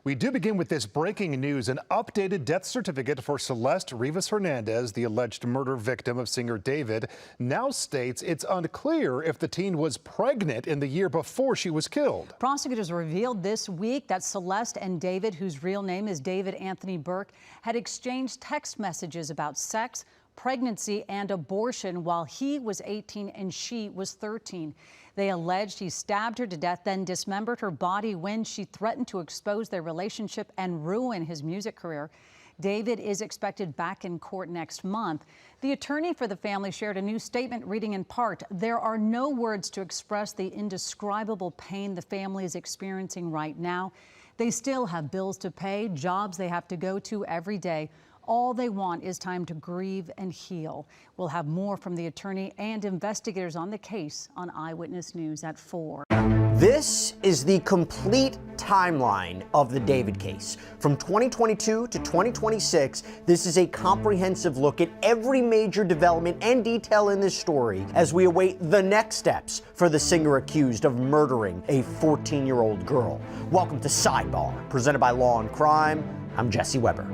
We do begin with this breaking news. An updated death certificate for Celeste Hernandez, the alleged murder victim of singer David, now states it's unclear if the teen was pregnant in the year before she was killed. Prosecutors revealed this week that Celeste and David, whose real name is David Anthony Burke, had exchanged text messages about sex, pregnancy, and abortion while he was 18 and she was 13. They alleged he stabbed her to death, then dismembered her body when she threatened to expose their relationship and ruin his music career. David is expected back in court next month. The attorney for the family shared a new statement reading in part, "There are no words to express the indescribable pain the family is experiencing right now. They still have bills to pay, jobs they have to go to every day. All they want is time to grieve and heal." We'll have more from the attorney and investigators on the case on Eyewitness News at 4. This is the complete timeline of the David case. From 2022 to 2026, this is a comprehensive look at every major development and detail in this story as we await the next steps for the singer accused of murdering a 14-year-old girl. Welcome to Sidebar, presented by Law and Crime. I'm Jesse Weber.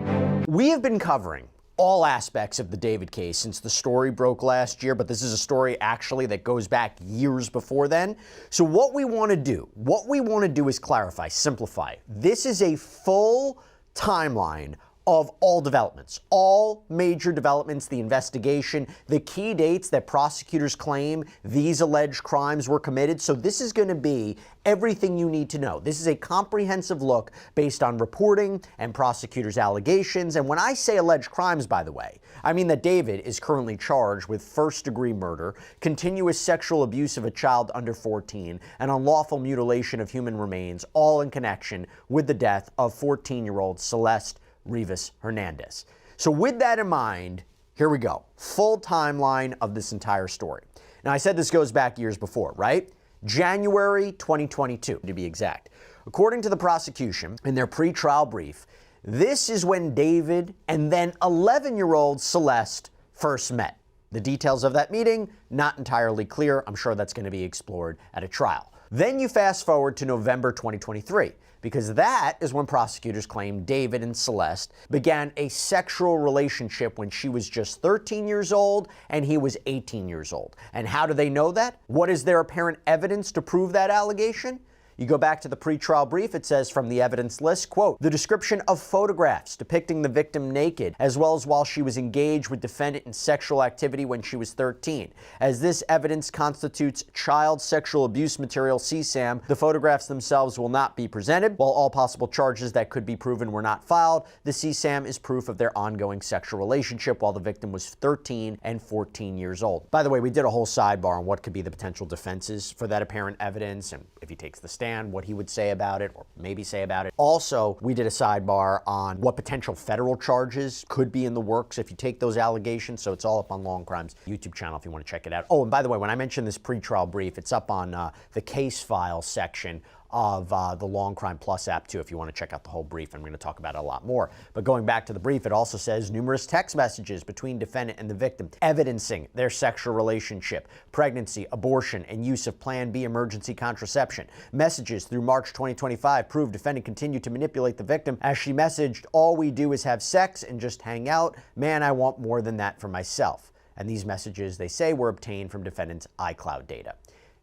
We have been covering all aspects of the David case since the story broke last year, but this is a story actually that goes back years before then. So what we want to do is clarify, simplify. This is a full timeline of all developments, all major developments, the investigation, the key dates that prosecutors claim these alleged crimes were committed. So this is going to be everything you need to know. This is a comprehensive look based on reporting and prosecutors' allegations. And when I say alleged crimes, by the way, I mean that David is currently charged with first-degree murder, continuous sexual abuse of a child under 14, and unlawful mutilation of human remains, all in connection with the death of 14-year-old Celeste Hernandez. So with that in mind, here we go. Full timeline of this entire story. Now, I said this goes back years before, right? January 2022, to be exact. According to the prosecution, in their pretrial brief, this is when David and then 11-year-old Celeste first met. The details of that meeting, not entirely clear. I'm sure that's going to be explored at a trial. Then you fast forward to November 2023, because that is when prosecutors claim David and Celeste began a sexual relationship when she was just 13 years old and he was 18 years old. And how do they know that? What is their apparent evidence to prove that allegation? You go back to the pretrial brief, it says from the evidence list, quote, "The description of photographs depicting the victim naked, as well as while she was engaged with defendant in sexual activity when she was 13. As this evidence constitutes child sexual abuse material CSAM, the photographs themselves will not be presented. While all possible charges that could be proven were not filed, the CSAM is proof of their ongoing sexual relationship while the victim was 13 and 14 years old." By the way, we did a whole sidebar on what could be the potential defenses for that apparent evidence, and if he takes the stand, what he would say about it, or maybe say about it. Also, we did a sidebar on what potential federal charges could be in the works if you take those allegations. So it's all up on Law and Crime's YouTube channel if you want to check it out. Oh, and by the way, when I mentioned this pretrial brief, it's up on the case file section of the Law and Crime Plus app too, if you want to check out the whole brief. I'm going to talk about it a lot more. But going back to the brief, it also says numerous text messages between defendant and the victim evidencing their sexual relationship, pregnancy, abortion, and use of Plan B emergency contraception. Messages through March 2025 prove defendant continued to manipulate the victim as she messaged, "All we do is have sex and just hang out. Man, I want more than that for myself." And these messages, they say, were obtained from defendant's iCloud data.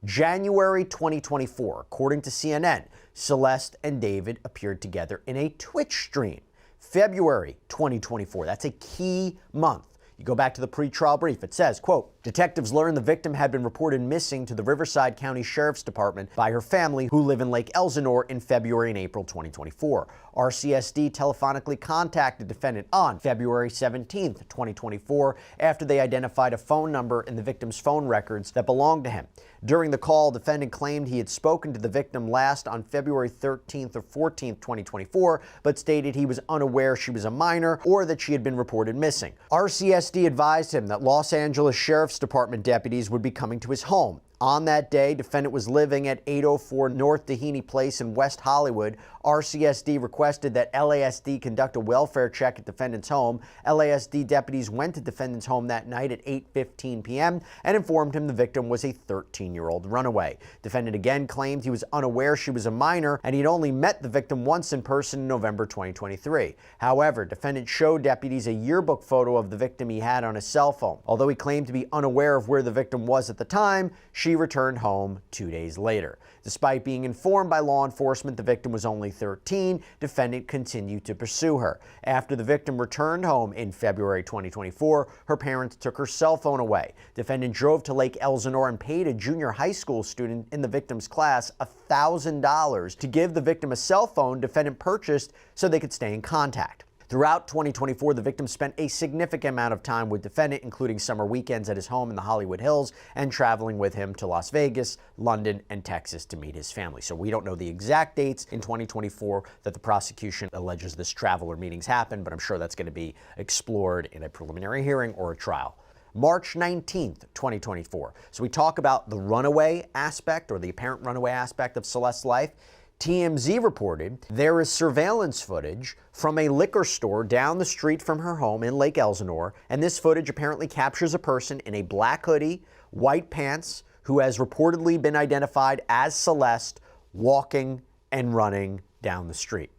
January 2024, according to CNN, Celeste and David appeared together in a Twitch stream. February 2024, that's a key month. You go back to the pretrial brief, it says, quote, "Detectives learned the victim had been reported missing to the Riverside County Sheriff's Department by her family, who live in Lake Elsinore, in February and April 2024. RCSD telephonically contacted defendant on February 17th, 2024, after they identified a phone number in the victim's phone records that belonged to him. During the call, defendant claimed he had spoken to the victim last on February 13th or 14th, 2024, but stated he was unaware she was a minor or that she had been reported missing. RCSD advised him that Los Angeles Sheriff's Department deputies would be coming to his home. On that day, defendant was living at 804 North Dehaney Place in West Hollywood. RCSD requested that LASD conduct a welfare check at defendant's home. LASD deputies went to defendant's home that night at 8:15 p.m. and informed him the victim was a 13-year-old runaway. Defendant again claimed he was unaware she was a minor and he'd only met the victim once in person in November 2023. However, defendant showed deputies a yearbook photo of the victim he had on his cell phone. Although he claimed to be unaware of where the victim was at the time, she returned home 2 days later. Despite being informed by law enforcement the victim was only 13, defendant continued to pursue her. After the victim returned home in February 2024, her parents took her cell phone away. Defendant drove to Lake Elsinore and paid a junior high school student in the victim's class $1,000 to give the victim a cell phone defendant purchased so they could stay in contact. Throughout 2024, the victim spent a significant amount of time with defendant, including summer weekends at his home in the Hollywood Hills and traveling with him to Las Vegas, London, and Texas to meet his family. So we don't know the exact dates in 2024 that the prosecution alleges this travel or meetings happened, but I'm sure that's going to be explored in a preliminary hearing or a trial. March 19th, 2024. So we talk about the runaway aspect or the apparent runaway aspect of Celeste's life. TMZ reported there is surveillance footage from a liquor store down the street from her home in Lake Elsinore, and this footage apparently captures a person in a black hoodie, white pants, who has reportedly been identified as Celeste walking and running down the street.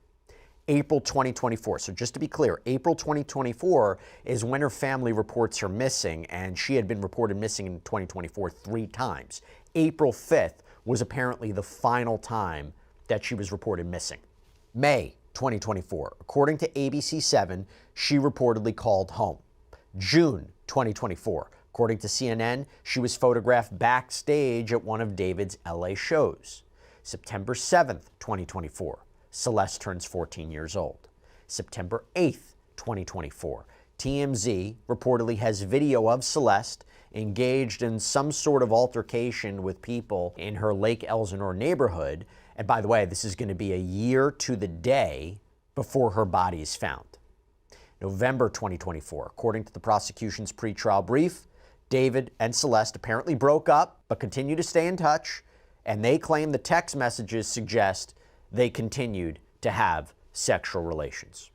April 2024. So just to be clear, April 2024 is when her family reports her missing, and she had been reported missing in 2024 3 times. April 5th was apparently the final time that she was reported missing. May 2024. According to ABC7, she reportedly called home. June 2024. According to CNN, she was photographed backstage at one of David's LA shows. September 7th, 2024. Celeste turns 14 years old. September 8th, 2024. TMZ reportedly has video of Celeste engaged in some sort of altercation with people in her Lake Elsinore neighborhood. And by the way, this is going to be a year to the day before her body is found. November 2024. According to the prosecution's pretrial brief, David and Celeste apparently broke up but continue to stay in touch, and they claim the text messages suggest they continued to have sexual relations.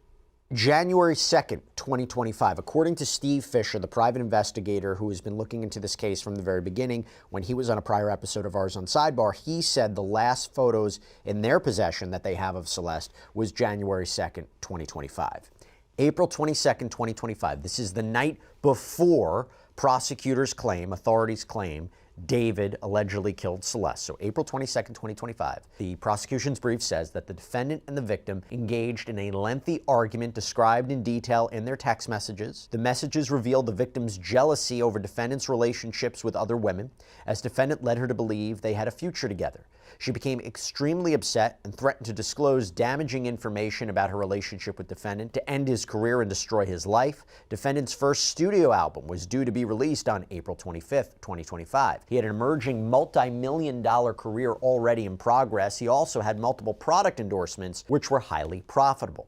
January 2nd, 2025. According to Steve Fisher, the private investigator who has been looking into this case from the very beginning, when he was on a prior episode of ours on Sidebar, he said the last photos in their possession that they have of Celeste was January 2nd, 2025. April 22nd, 2025. This is the night before authorities claim David allegedly killed Celeste. So April 22nd, 2025. The prosecution's brief says that the defendant and the victim engaged in a lengthy argument described in detail in their text messages. The messages revealed the victim's jealousy over defendant's relationships with other women, as defendant led her to believe they had a future together. She became extremely upset and threatened to disclose damaging information about her relationship with defendant to end his career and destroy his life. Defendant's first studio album was due to be released on April 25th, 2025. He had an emerging multi-million-dollar career already in progress. He also had multiple product endorsements, which were highly profitable.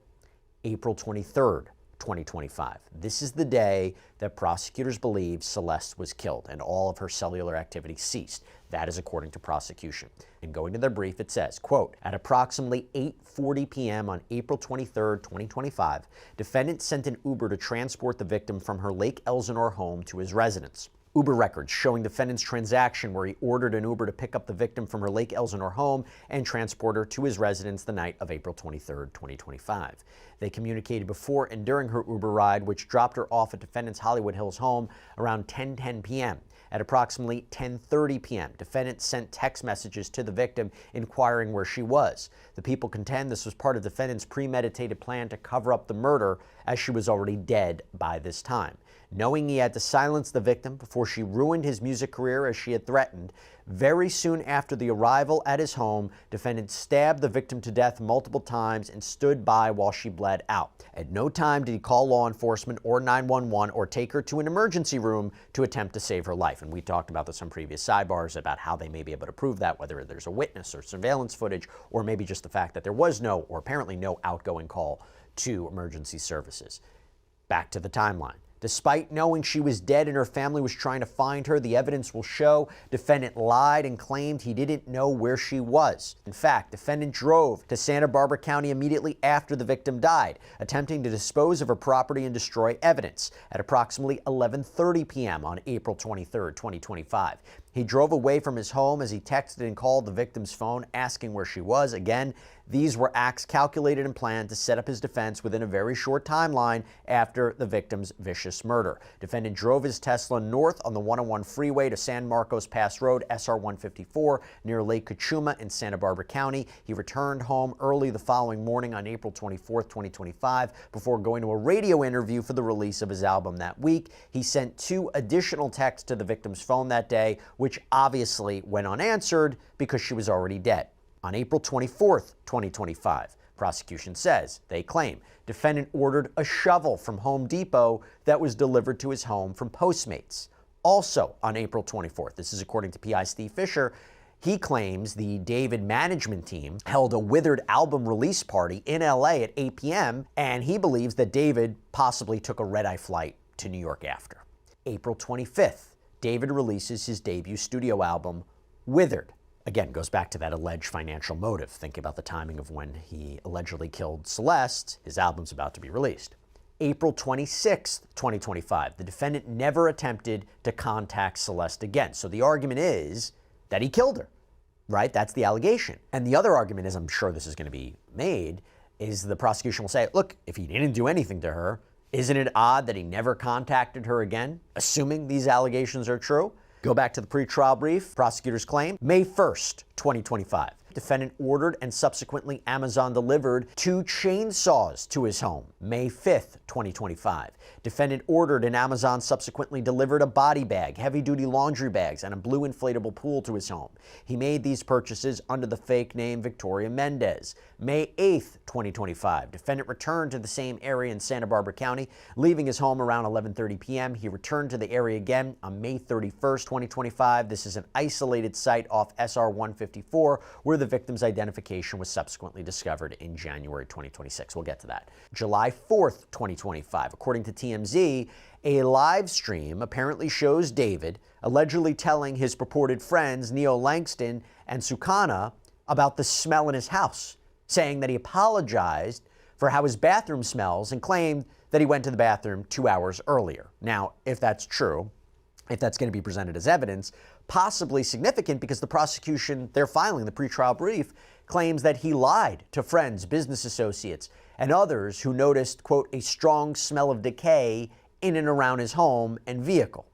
April 23rd, 2025. This is the day that prosecutors believe Celeste was killed and all of her cellular activity ceased. That is according to prosecution. And going to their brief, it says, quote, at approximately 8:40 p.m. on April 23rd, 2025, defendant sent an Uber to transport the victim from her Lake Elsinore home to his residence. Uber records showing defendant's transaction where he ordered an Uber to pick up the victim from her Lake Elsinore home and transport her to his residence the night of April 23rd, 2025. They communicated before and during her Uber ride, which dropped her off at defendant's Hollywood Hills home around 10:10 p.m. At approximately 10:30 p.m., defendant sent text messages to the victim inquiring where she was. The people contend this was part of defendant's premeditated plan to cover up the murder, as she was already dead by this time. Knowing he had to silence the victim before she ruined his music career as she had threatened, very soon after the arrival at his home, defendant stabbed the victim to death multiple times and stood by while she bled out. At no time did he call law enforcement or 911 or take her to an emergency room to attempt to save her life. And we talked about this on previous sidebars about how they may be able to prove that, whether there's a witness or surveillance footage, or maybe just the fact that there was no, or apparently no, outgoing call to emergency services. Back to the timeline. Despite knowing she was dead and her family was trying to find her, the evidence will show defendant lied and claimed he didn't know where she was. In fact, defendant drove to Santa Barbara County immediately after the victim died, attempting to dispose of her property and destroy evidence at approximately 11:30 p.m. on April 23, 2025. He drove away from his home as he texted and called the victim's phone asking where she was. Again, these were acts calculated and planned to set up his defense within a very short timeline after the victim's vicious murder. Defendant drove his Tesla north on the 101 freeway to San Marcos Pass Road, SR 154, near Lake Cachuma in Santa Barbara County. He returned home early the following morning on April 24, 2025, before going to a radio interview for the release of his album that week. He sent 2 additional texts to the victim's phone that day, which obviously went unanswered because she was already dead. On April 24, 2025, prosecution says, they claim, defendant ordered a shovel from Home Depot that was delivered to his home from Postmates. Also on April 24th, this is according to PI Steve Fisher, he claims the David management team held a Withered album release party in LA at 8 p.m., and he believes that David possibly took a red-eye flight to New York after. April 25th, David releases his debut studio album, Withered. Again, goes back to that alleged financial motive. Think about the timing of when he allegedly killed Celeste. His album's about to be released. April 26th, 2025. The defendant never attempted to contact Celeste again. So the argument is that he killed her, right? That's the allegation. And the other argument is, I'm sure this is going to be made, is the prosecution will say, look, if he didn't do anything to her, isn't it odd that he never contacted her again, assuming these allegations are true? Go back to the pretrial brief. Prosecutors claim May 1st, 2025. Defendant ordered and subsequently Amazon delivered 2 chainsaws to his home. May 5th, 2025. Defendant ordered and Amazon subsequently delivered a body bag, heavy-duty laundry bags, and a blue inflatable pool to his home. He made these purchases under the fake name Victoria Mendez. May 8th, 2025. Defendant returned to the same area in Santa Barbara County, leaving his home around 11:30 p.m. He returned to the area again on May 31st, 2025. This is an isolated site off SR 154 where the victim's identification was subsequently discovered in January 2026. We'll get to that. July 4th, 2025. According to TMZ, a live stream apparently shows David allegedly telling his purported friends Neo Langston and Sukana about the smell in his house, saying that he apologized for how his bathroom smells and claimed that he went to the bathroom 2 hours earlier. Now, if that's true, if that's going to be presented as evidence, possibly significant because the prosecution, they're filing the pretrial brief, claims that he lied to friends, business associates, and others who noticed, quote, a strong smell of decay in and around his home and vehicle.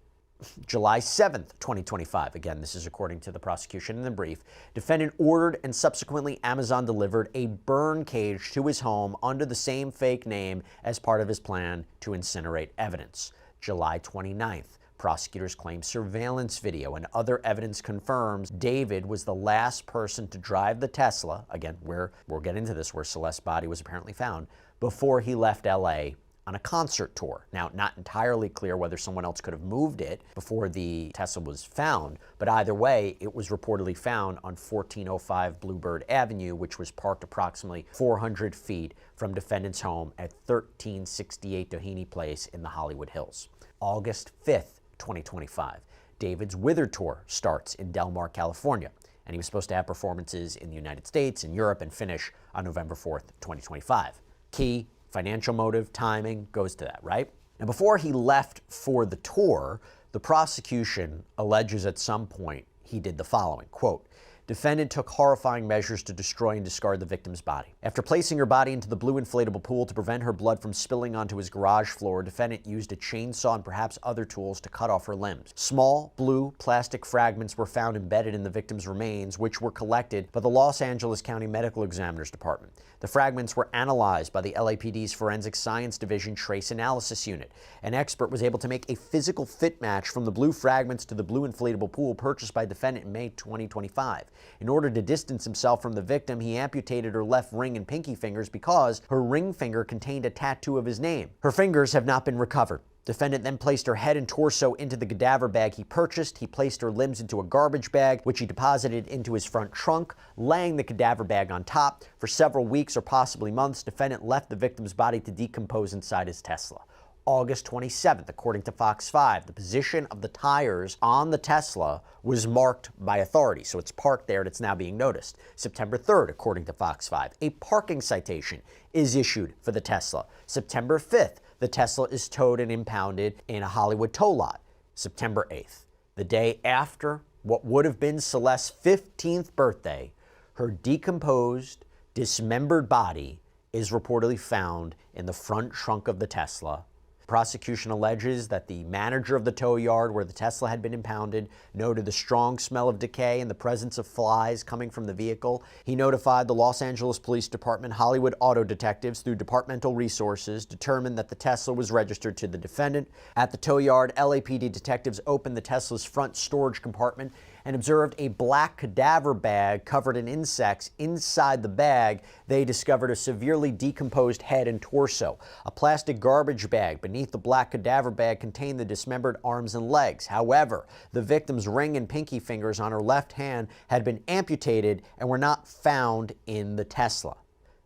July 7th, 2025. Again, this is according to the prosecution in the brief. Defendant ordered and subsequently Amazon delivered a burn cage to his home under the same fake name as part of his plan to incinerate evidence. July 29th. Prosecutors claim surveillance video and other evidence confirms David was the last person to drive the Tesla, again, where we'll get into this, where Celeste's body was apparently found, before he left LA on a concert tour. Now, not entirely clear whether someone else could have moved it before the Tesla was found, but either way, it was reportedly found on 1405 Bluebird Avenue, which was parked approximately 400 feet from defendant's home at 1368 Doheny Place in the Hollywood Hills. August 5th, 2025. David's Withered Tour starts in Del Mar, California, and he was supposed to have performances in the United States and Europe and finish on November 4th, 2025. Key financial motive, timing, goes to that, right? Now, before he left for the tour, the prosecution alleges at some point he did the following, quote, defendant took horrifying measures to destroy and discard the victim's body. After placing her body into the blue inflatable pool to prevent her blood from spilling onto his garage floor, defendant used a chainsaw and perhaps other tools to cut off her limbs. Small blue plastic fragments were found embedded in the victim's remains, which were collected by the Los Angeles County Medical Examiner's Department. The fragments were analyzed by the LAPD's Forensic Science Division Trace Analysis Unit. An expert was able to make a physical fit match from the blue fragments to the blue inflatable pool purchased by defendant in May 2025. In order to distance himself from the victim, he amputated her left ring and pinky fingers because her ring finger contained a tattoo of his name. Her fingers have not been recovered. Defendant then placed her head and torso into the cadaver bag he purchased. He placed her limbs into a garbage bag, which he deposited into his front trunk, laying the cadaver bag on top. For several weeks or possibly months, defendant left the victim's body to decompose inside his Tesla. August 27th, according to Fox 5, the position of the tires on the Tesla was marked by authorities. So it's parked there and it's now being noticed. September 3rd, according to Fox 5, a parking citation is issued for the Tesla. September 5th, the Tesla is towed and impounded in a Hollywood tow lot. September 8th, the day after what would have been Celeste's 15th birthday, her decomposed, dismembered body is reportedly found in the front trunk of the Tesla. Prosecution alleges that the manager of the tow yard where the Tesla had been impounded noted the strong smell of decay and the presence of flies coming from the vehicle. He notified the Los Angeles Police Department. Hollywood auto detectives, through departmental resources, determined that the Tesla was registered to the defendant. At the tow yard, LAPD detectives opened the Tesla's front storage compartment and observed a black cadaver bag covered in insects. Inside the bag, they discovered a severely decomposed head and torso. A plastic garbage bag beneath the black cadaver bag contained the dismembered arms and legs. However, the victim's ring and pinky fingers on her left hand had been amputated and were not found in the Tesla.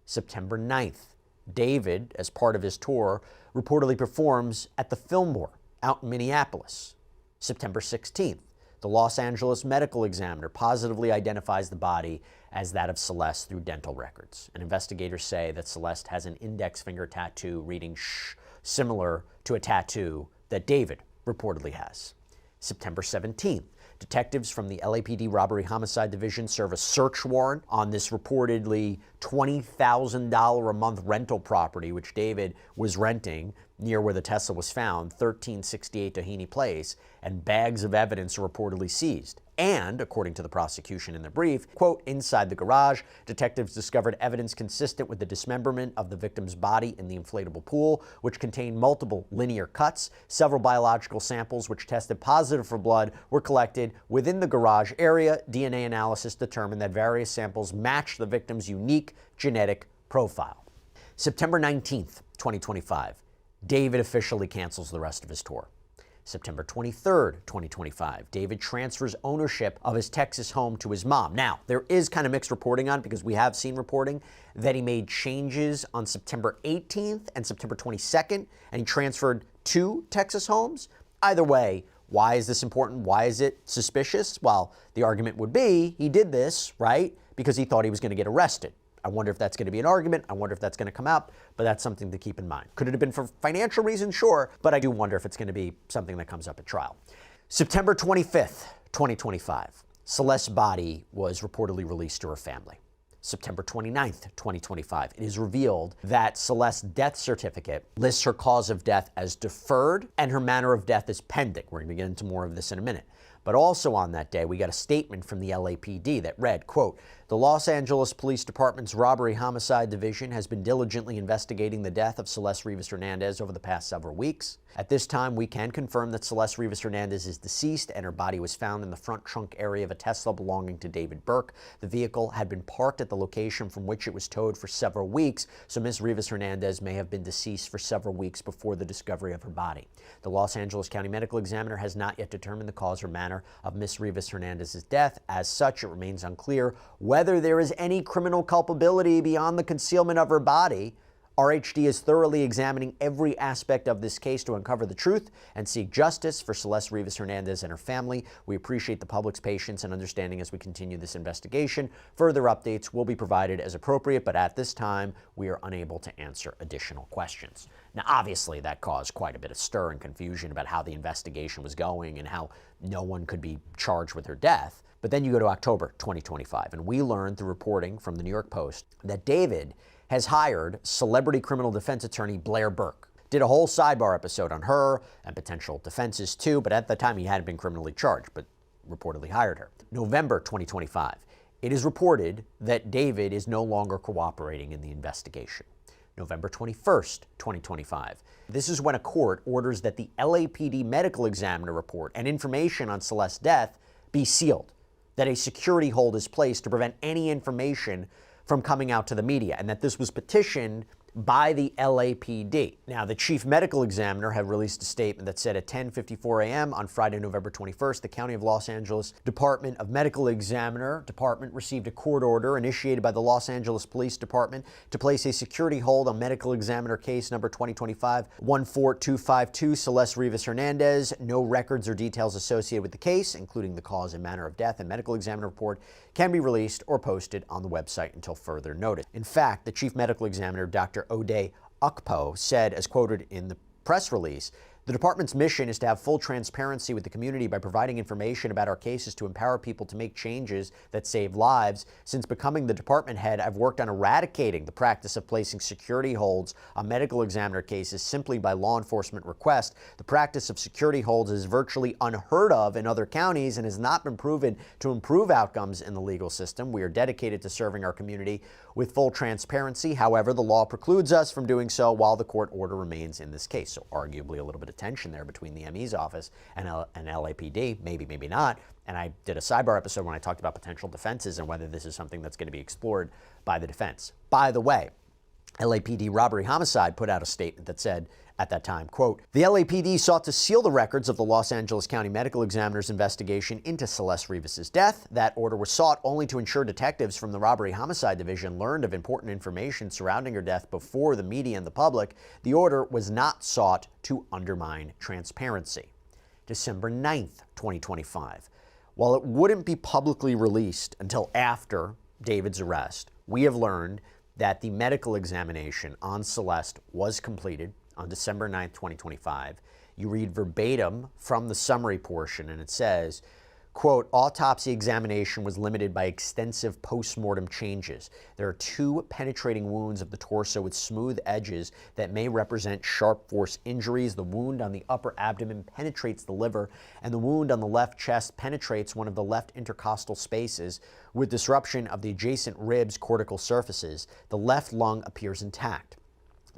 September 9th, David, as part of his tour, reportedly performs at the Fillmore out in Minneapolis. September 16th, the Los Angeles medical examiner positively identifies the body as that of Celeste through dental records. And investigators say that Celeste has an index finger tattoo reading "shh," similar to a tattoo that David reportedly has. September 17th, detectives from the LAPD Robbery Homicide Division serve a search warrant on this reportedly $20,000 a month rental property, which David was renting near where the Tesla was found, 1368 Doheny Place, and bags of evidence are reportedly seized. And, according to the prosecution in the brief, quote, inside the garage, detectives discovered evidence consistent with the dismemberment of the victim's body in the inflatable pool, which contained multiple linear cuts. Several biological samples which tested positive for blood were collected within the garage area. DNA analysis determined that various samples matched the victim's unique genetic profile. September 19th, 2025, David officially cancels the rest of his tour. September 23rd, 2025, David transfers ownership of his Texas home to his mom. Now, there is kind of mixed reporting on it because we have seen reporting that he made changes on September 18th and September 22nd, and he transferred 2 Texas homes. Either way, why is this important? Why is it suspicious? Well, the argument would be he did this, right, because he thought he was going to get arrested. I wonder if that's going to be an argument. I wonder if that's going to come out, but that's something to keep in mind. Could it have been for financial reasons? Sure, but I do wonder if it's going to be something that comes up at trial. September 25th, 2025, Celeste's body was reportedly released to her family. September 29th, 2025, it is revealed that Celeste's death certificate lists her cause of death as deferred and her manner of death as pending. We're going to get into more of this in a minute. But also on that day, we got a statement from the LAPD that read, quote, the Los Angeles Police Department's Robbery Homicide Division has been diligently investigating the death of Celeste Rivas Hernandez over the past several weeks. At this time, we can confirm that Celeste Rivas Hernandez is deceased and her body was found in the front trunk area of a Tesla belonging to David Burke. The vehicle had been parked at the location from which it was towed for several weeks, so Ms. Rivas Hernandez may have been deceased for several weeks before the discovery of her body. The Los Angeles County Medical Examiner has not yet determined the cause or manner of Ms. Rivas Hernandez's death. As such, it remains unclear whether there is any criminal culpability beyond the concealment of her body. RHD is thoroughly examining every aspect of this case to uncover the truth and seek justice for Celeste Rivas Hernandez and her family. We appreciate the public's patience and understanding as we continue this investigation. Further updates will be provided as appropriate, but at this time, we are unable to answer additional questions. Now, obviously, that caused quite a bit of stir and confusion about how the investigation was going and how no one could be charged with her death. But then you go to October 2025, and we learned through reporting from the New York Post that David has hired celebrity criminal defense attorney Blair Burke. Did a whole sidebar episode on her and potential defenses too, but at the time he hadn't been criminally charged, but reportedly hired her. November 2025, it is reported that David is no longer cooperating in the investigation. November 21st, 2025. This is when a court orders that the LAPD medical examiner report and information on Celeste's death be sealed, that a security hold is placed to prevent any information from coming out to the media, and that this was petitioned by the LAPD. Now, the chief medical examiner had released a statement that said at 10:54 a.m. on Friday, November 21st, the County of Los Angeles Department of Medical Examiner Department received a court order initiated by the Los Angeles Police Department to place a security hold on medical examiner case number 2025-14252, Celeste Rivas Hernandez. No records or details associated with the case, including the cause and manner of death and medical examiner report, can be released or posted on the website until further notice. In fact, the chief medical examiner, Dr. Ode Ukpo, said, as quoted in the press release, the department's mission is to have full transparency with the community by providing information about our cases to empower people to make changes that save lives. Since becoming the department head, I've worked on eradicating the practice of placing security holds on medical examiner cases simply by law enforcement request. The practice of security holds is virtually unheard of in other counties and has not been proven to improve outcomes in the legal system. We are dedicated to serving our community with full transparency. However, the law precludes us from doing so while the court order remains in this case. So arguably a little bit of tension there between the ME's office and LAPD, maybe not. And I did a sidebar episode when I talked about potential defenses and whether this is something that's going to be explored by the defense. By the way, LAPD robbery homicide put out a statement that said at that time, quote, the LAPD sought to seal the records of the Los Angeles County Medical Examiner's investigation into Celeste Rivas' death. That order was sought only to ensure detectives from the robbery homicide division learned of important information surrounding her death before the media and the public. The order was not sought to undermine transparency. December 9th, 2025. While it wouldn't be publicly released until after David's arrest, we have learned that the medical examination on Celeste was completed on December 9th, 2025. You read verbatim from the summary portion, and it says, quote, autopsy examination was limited by extensive post-mortem changes. There are 2 penetrating wounds of the torso with smooth edges that may represent sharp force injuries. The wound on the upper abdomen penetrates the liver, and the wound on the left chest penetrates one of the left intercostal spaces with disruption of the adjacent ribs' cortical surfaces. The left lung appears intact.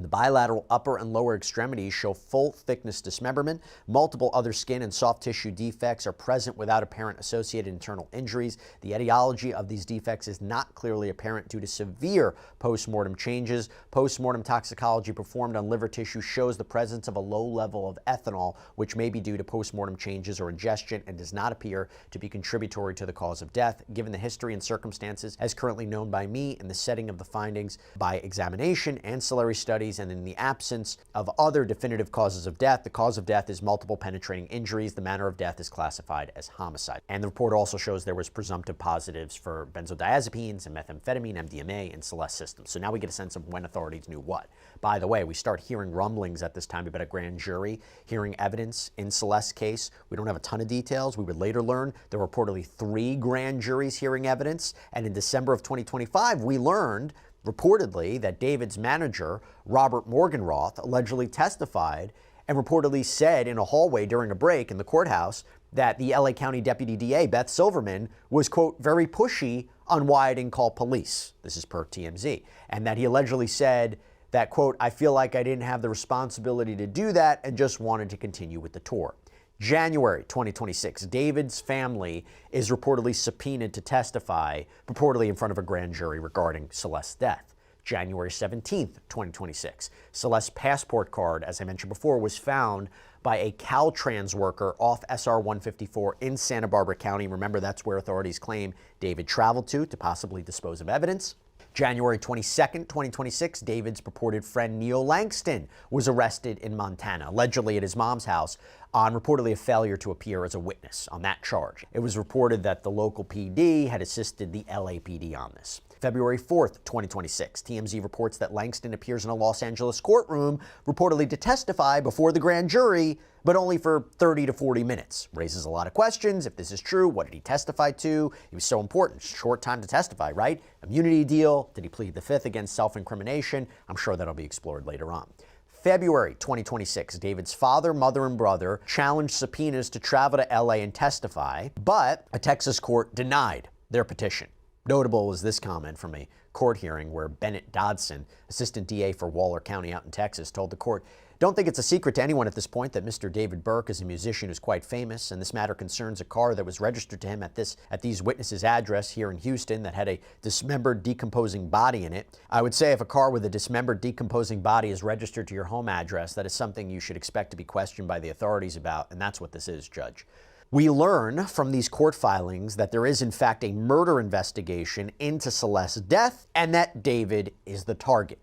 The bilateral upper and lower extremities show full thickness dismemberment. Multiple other skin and soft tissue defects are present without apparent associated internal injuries. The etiology of these defects is not clearly apparent due to severe post-mortem changes. Post-mortem toxicology performed on liver tissue shows the presence of a low level of ethanol, which may be due to post-mortem changes or ingestion and does not appear to be contributory to the cause of death. Given the history and circumstances as currently known by me in the setting of the findings by examination, ancillary studies, and in the absence of other definitive causes of death, the cause of death is multiple penetrating injuries. The manner of death is classified as homicide. And the report also shows there was presumptive positives for benzodiazepines and methamphetamine, MDMA, in Celeste's system. So now we get a sense of when authorities knew what. By the way, we start hearing rumblings at this time about a grand jury hearing evidence in Celeste's case. We don't have a ton of details. We would later learn there were reportedly 3 grand juries hearing evidence. And in December of 2025, we learned reportedly that David's manager, Robert Morgenroth, allegedly testified and reportedly said in a hallway during a break in the courthouse that the LA County Deputy DA, Beth Silverman, was, quote, very pushy on why I didn't call police. This is per TMZ. And that he allegedly said that, quote, I feel like I didn't have the responsibility to do that and just wanted to continue with the tour. January 2026, David's family is reportedly subpoenaed to testify, purportedly in front of a grand jury regarding Celeste's death. January 17th, 2026, Celeste's passport card, as I mentioned before, was found by a Caltrans worker off SR 154 in Santa Barbara County. Remember, that's where authorities claim David traveled to possibly dispose of evidence. January 22nd, 2026, David's purported friend Neil Langston was arrested in Montana, allegedly at his mom's house, on reportedly a failure to appear as a witness on that charge. It was reported that the local PD had assisted the LAPD on this. February 4th, 2026, TMZ reports that Langston appears in a Los Angeles courtroom, reportedly to testify before the grand jury, but only for 30 to 40 minutes. Raises a lot of questions. If this is true, what did he testify to? He was so important. Short time to testify, right? Immunity deal. Did he plead the fifth against self-incrimination? I'm sure that'll be explored later on. February 2026, David's father, mother, and brother challenged subpoenas to travel to LA and testify, but a Texas court denied their petition. Notable was this comment from a court hearing where Bennett Dodson, assistant DA for Waller County out in Texas, told the court, "Don't think it's a secret to anyone at this point that Mr. David Burke is a musician who's quite famous, and this matter concerns a car that was registered to him at these witnesses' address here in Houston that had a dismembered, decomposing body in it. I would say if a car with a dismembered, decomposing body is registered to your home address, that is something you should expect to be questioned by the authorities about, and that's what this is, Judge." We learn from these court filings that there is in fact a murder investigation into Celeste's death and that David is the target.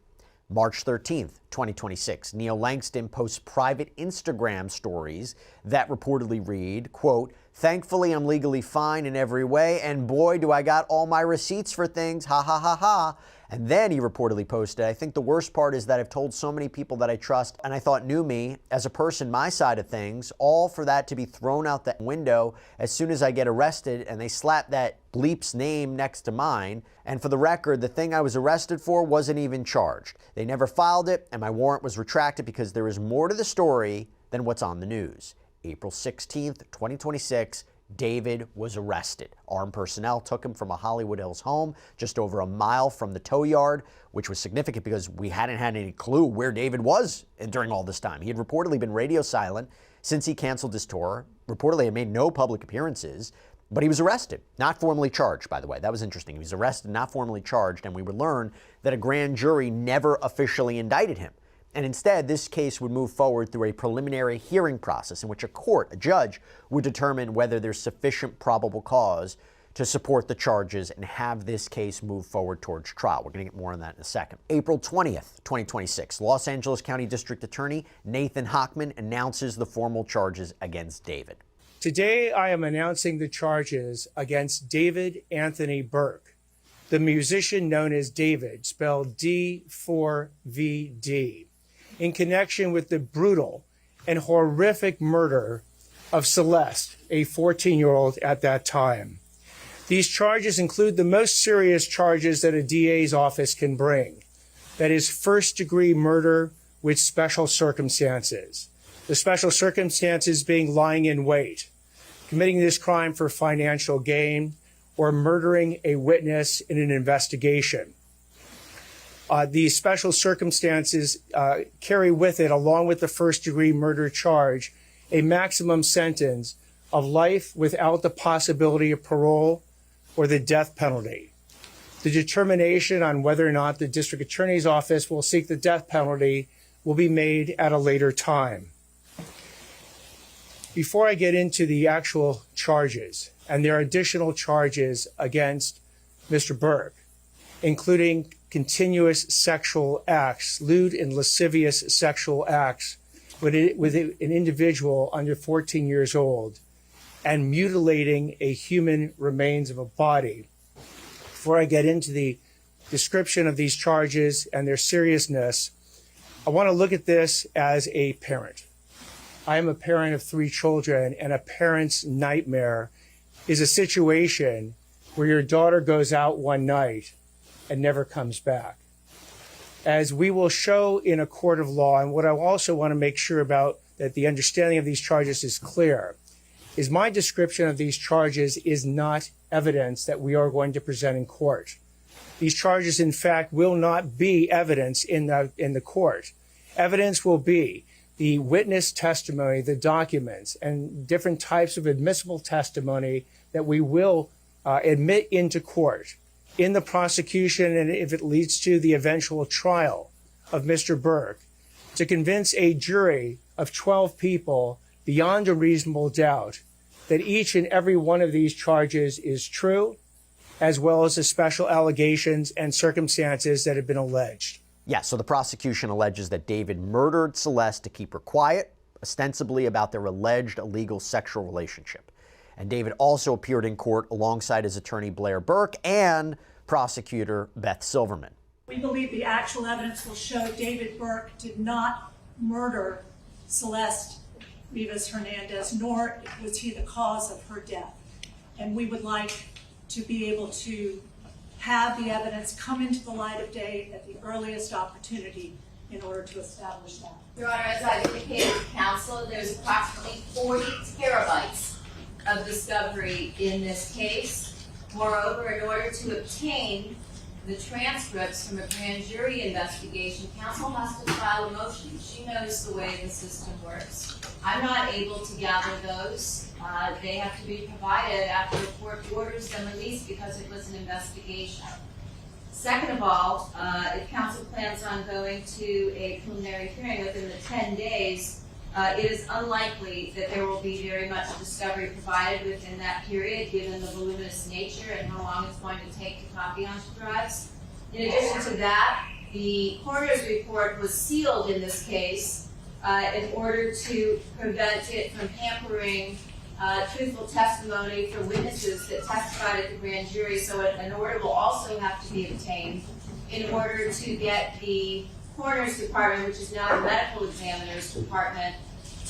March 13th, 2026, Neil Langston posts private Instagram stories that reportedly read, quote, "Thankfully, I'm legally fine in every way, and boy, do I got all my receipts for things, ha ha ha ha." And then he reportedly posted, "I think the worst part is that I've told so many people that I trust and I thought knew me as a person, my side of things, all for that to be thrown out that window as soon as I get arrested and they slap that bleep's name next to mine. And for the record, the thing I was arrested for wasn't even charged. They never filed it and my warrant was retracted because there is more to the story than what's on the news." April 16th, 2026, David was arrested. Armed personnel took him from a Hollywood Hills home just over a mile from the tow yard, which was significant because we hadn't had any clue where David was during all this time. He had reportedly been radio silent since he canceled his tour, reportedly had made no public appearances, but he was arrested, not formally charged, by the way. That was interesting. He was arrested, not formally charged, and we would learn that a grand jury never officially indicted him. And instead, this case would move forward through a preliminary hearing process in which a judge, would determine whether there's sufficient probable cause to support the charges and have this case move forward towards trial. We're going to get more on that in a second. April 20th, 2026, Los Angeles County District Attorney Nathan Hochman announces the formal charges against David. "Today, I am announcing the charges against David Anthony Burke, the musician known as David, spelled D4VD. In connection with the brutal and horrific murder of Celeste, a 14-year-old at that time. These charges include the most serious charges that a DA's office can bring. That is first-degree murder with special circumstances. The special circumstances being lying in wait, committing this crime for financial gain, or murdering a witness in an investigation. These special circumstances carry with it, along with the first-degree murder charge, a maximum sentence of life without the possibility of parole or the death penalty. The determination on whether or not the district attorney's office will seek the death penalty will be made at a later time. Before I get into the actual charges, and there are additional charges against Mr. Burke, including continuous sexual acts, lewd and lascivious sexual acts with an individual under 14 years old, and mutilating a human remains of a body. Before I get into the description of these charges and their seriousness, I want to look at this as a parent. I am a parent of 3 children, and a parent's nightmare is a situation where your daughter goes out one night and never comes back. As we will show in a court of law, and what I also want to make sure about that the understanding of these charges is clear, is my description of these charges is not evidence that we are going to present in court. These charges, in fact, will not be evidence in the court. Evidence will be the witness testimony, the documents, and different types of admissible testimony that we will admit into court in the prosecution, and if it leads to the eventual trial of Mr. Burke, to convince a jury of 12 people beyond a reasonable doubt that each and every one of these charges is true, as well as the special allegations and circumstances that have been alleged. Yeah, so the prosecution alleges that David murdered Celeste to keep her quiet, ostensibly about their alleged illegal sexual relationship. And David also appeared in court alongside his attorney Blair Burke and prosecutor Beth Silverman. We believe the actual evidence will show David Burke did not murder Celeste Hernandez, nor was he the cause of her death. And we would like to be able to have the evidence come into the light of day at the earliest opportunity in order to establish that. Your Honor, as I indicated to counsel, there's approximately 40 terabytes of discovery in this case. Moreover, in order to obtain the transcripts from a grand jury investigation, counsel has to file a motion. She knows the way the system works. I'm not able to gather those. They have to be provided after the court orders them released because it was an investigation. Second of all, if counsel plans on going to a preliminary hearing within the 10 days, it is unlikely that there will be very much discovery provided within that period, given the voluminous nature and how long it's going to take to copy onto drives. In addition to that, the coroner's report was sealed in this case in order to prevent it from hampering truthful testimony from witnesses that testified at the grand jury. So an order will also have to be obtained in order to get the coroner's department, which is now the medical examiner's department,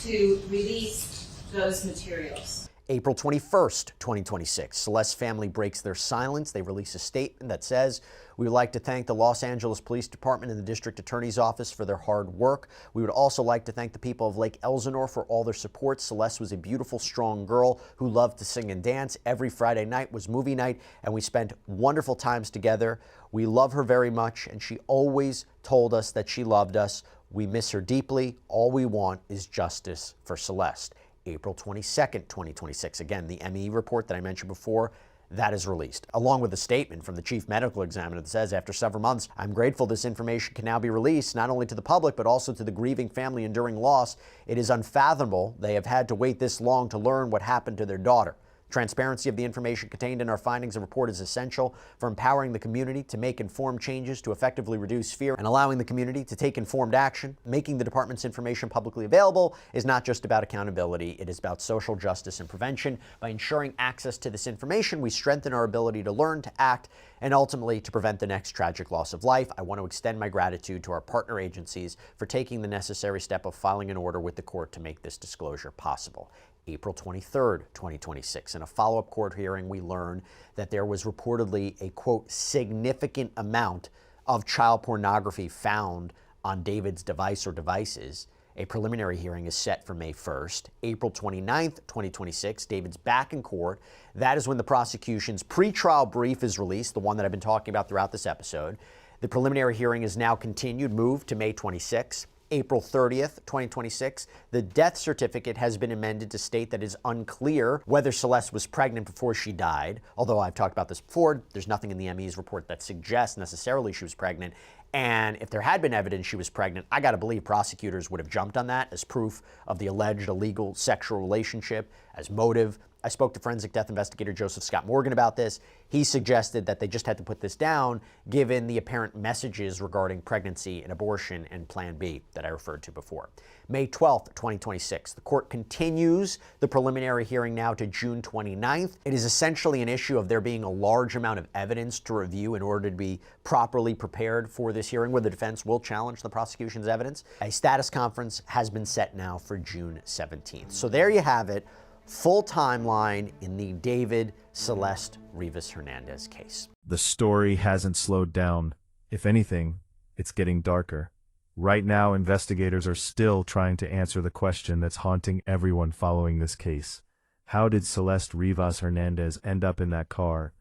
to release those materials. April 21st, 2026, Celeste's family breaks their silence. They release a statement that says, "We would like to thank the Los Angeles Police Department and the District Attorney's Office for their hard work. We would also like to thank the people of Lake Elsinore for all their support. Celeste was a beautiful, strong girl who loved to sing and dance. Every Friday night was movie night, and we spent wonderful times together. We love her very much, and she always told us that she loved us. We miss her deeply. All we want is justice for Celeste." April 22nd, 2026. Again, the ME report that I mentioned before, that is released, along with a statement from the chief medical examiner that says, "After several months, I'm grateful this information can now be released, not only to the public, but also to the grieving family enduring loss. It is unfathomable they have had to wait this long to learn what happened to their daughter. Transparency of the information contained in our findings and report is essential for empowering the community to make informed changes to effectively reduce fear and allowing the community to take informed action. Making the department's information publicly available is not just about accountability, it is about social justice and prevention. By ensuring access to this information, we strengthen our ability to learn, to act, and ultimately to prevent the next tragic loss of life. I want to extend my gratitude to our partner agencies for taking the necessary step of filing an order with the court to make this disclosure possible." April 23rd, 2026. In a follow-up court hearing, we learned that there was reportedly a, quote, significant amount of child pornography found on David's device or devices. A preliminary hearing is set for May 1st. April 29th, 2026, David's back in court. That is when the prosecution's pretrial brief is released, the one that I've been talking about throughout this episode. The preliminary hearing is now continued, moved to May 26th. April 30th, 2026, the death certificate has been amended to state that it is unclear whether Celeste was pregnant before she died. Although I've talked about this before, there's nothing in the ME's report that suggests necessarily she was pregnant. And if there had been evidence she was pregnant, I gotta believe prosecutors would have jumped on that as proof of the alleged illegal sexual relationship, as motive. I spoke to forensic death investigator Joseph Scott Morgan about this. He suggested that they just had to put this down given the apparent messages regarding pregnancy and abortion and Plan B that I referred to before. May 12th, 2026. The court continues the preliminary hearing now to June 29th. It is essentially an issue of there being a large amount of evidence to review in order to be properly prepared for this hearing where the defense will challenge the prosecution's evidence. A status conference has been set now for June 17th. So there you have it. Full timeline in the David Celeste Rivas Hernandez case. The story hasn't slowed down. If anything, it's getting darker. Right now, investigators are still trying to answer the question that's haunting everyone following this case. How did Celeste Rivas Hernandez end up in that car?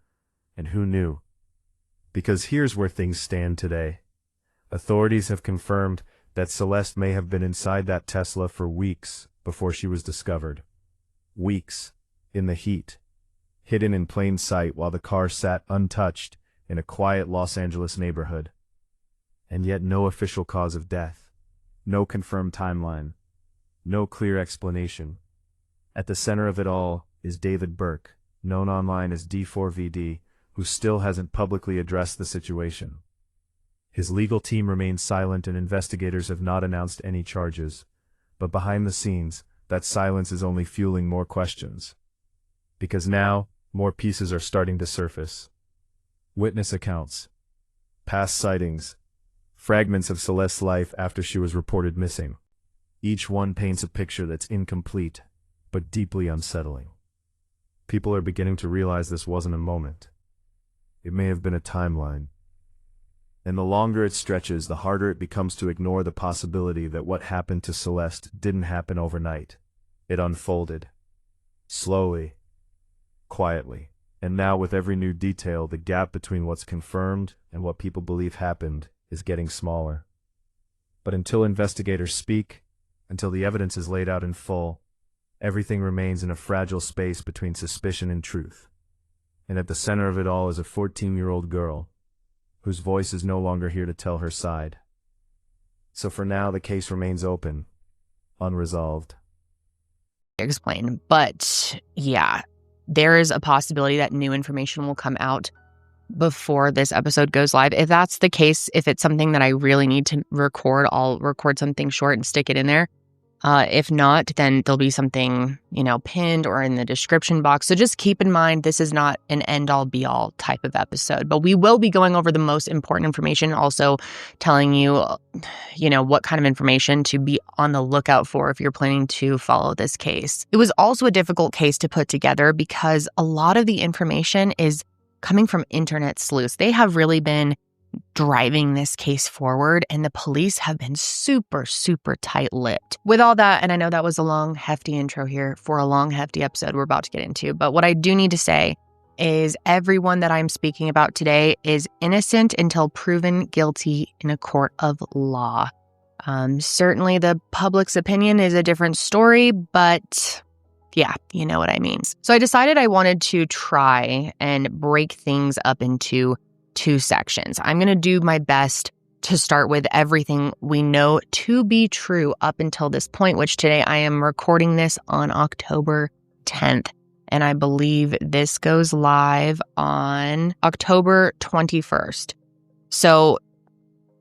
And who knew? Because here's where things stand today. Authorities have confirmed that Celeste may have been inside that Tesla for weeks before she was discovered. Weeks, in the heat, hidden in plain sight while the car sat untouched in a quiet Los Angeles neighborhood. And yet no official cause of death, no confirmed timeline, no clear explanation. At the center of it all is David Burke, known online as D4VD, who still hasn't publicly addressed the situation. His legal team remains silent and investigators have not announced any charges, but behind the scenes, that silence is only fueling more questions. Because now, more pieces are starting to surface. Witness accounts, past sightings, fragments of Celeste's life after she was reported missing. Each one paints a picture that's incomplete, but deeply unsettling. People are beginning to realize this wasn't a moment. It may have been a timeline. And the longer it stretches, the harder it becomes to ignore the possibility that what happened to Celeste didn't happen overnight. It unfolded. Slowly, quietly, And now with every new detail, the gap between what's confirmed and what people believe happened is getting smaller. But until investigators speak, until the evidence is laid out in full, everything remains in a fragile space between suspicion and truth. And at the center of it all is a 14-year-old girl, whose voice is no longer here to tell her side. So for now, the case remains open, unresolved. Explain. But yeah, there is a possibility that new information will come out before this episode goes live. If that's the case, if it's something that I really need to record, I'll record something short and stick it in there. If not, then there'll be something, pinned or in the description box. So just keep in mind, this is not an end-all be-all type of episode, but we will be going over the most important information, also telling you, what kind of information to be on the lookout for if you're planning to follow this case. It was also a difficult case to put together because a lot of the information is coming from internet sleuths. They have really been driving this case forward, and the police have been super, super tight-lipped. With all that, and I know that was a long, hefty intro here for a long, hefty episode we're about to get into, but what I do need to say is everyone that I'm speaking about today is innocent until proven guilty in a court of law. Certainly the public's opinion is a different story, but yeah, you know what I mean. So I decided I wanted to try and break things up into two sections. I'm going to do my best to start with everything we know to be true up until this point, which today I am recording this on October 10th. And I believe this goes live on October 21st. So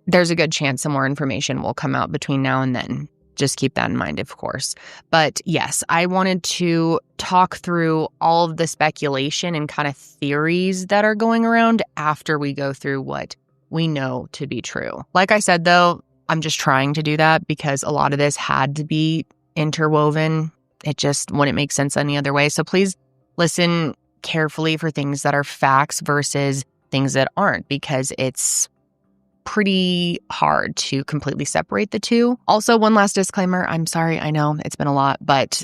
there's a good chance some more information will come out between now and then. Just keep that in mind, of course. But yes, I wanted to talk through all of the speculation and kind of theories that are going around after we go through what we know to be true. Like I said, though, I'm just trying to do that because a lot of this had to be interwoven. It just wouldn't make sense any other way. So please listen carefully for things that are facts versus things that aren't, because it's pretty hard to completely separate the two. Also, one last disclaimer. I'm sorry, I know it's been a lot, but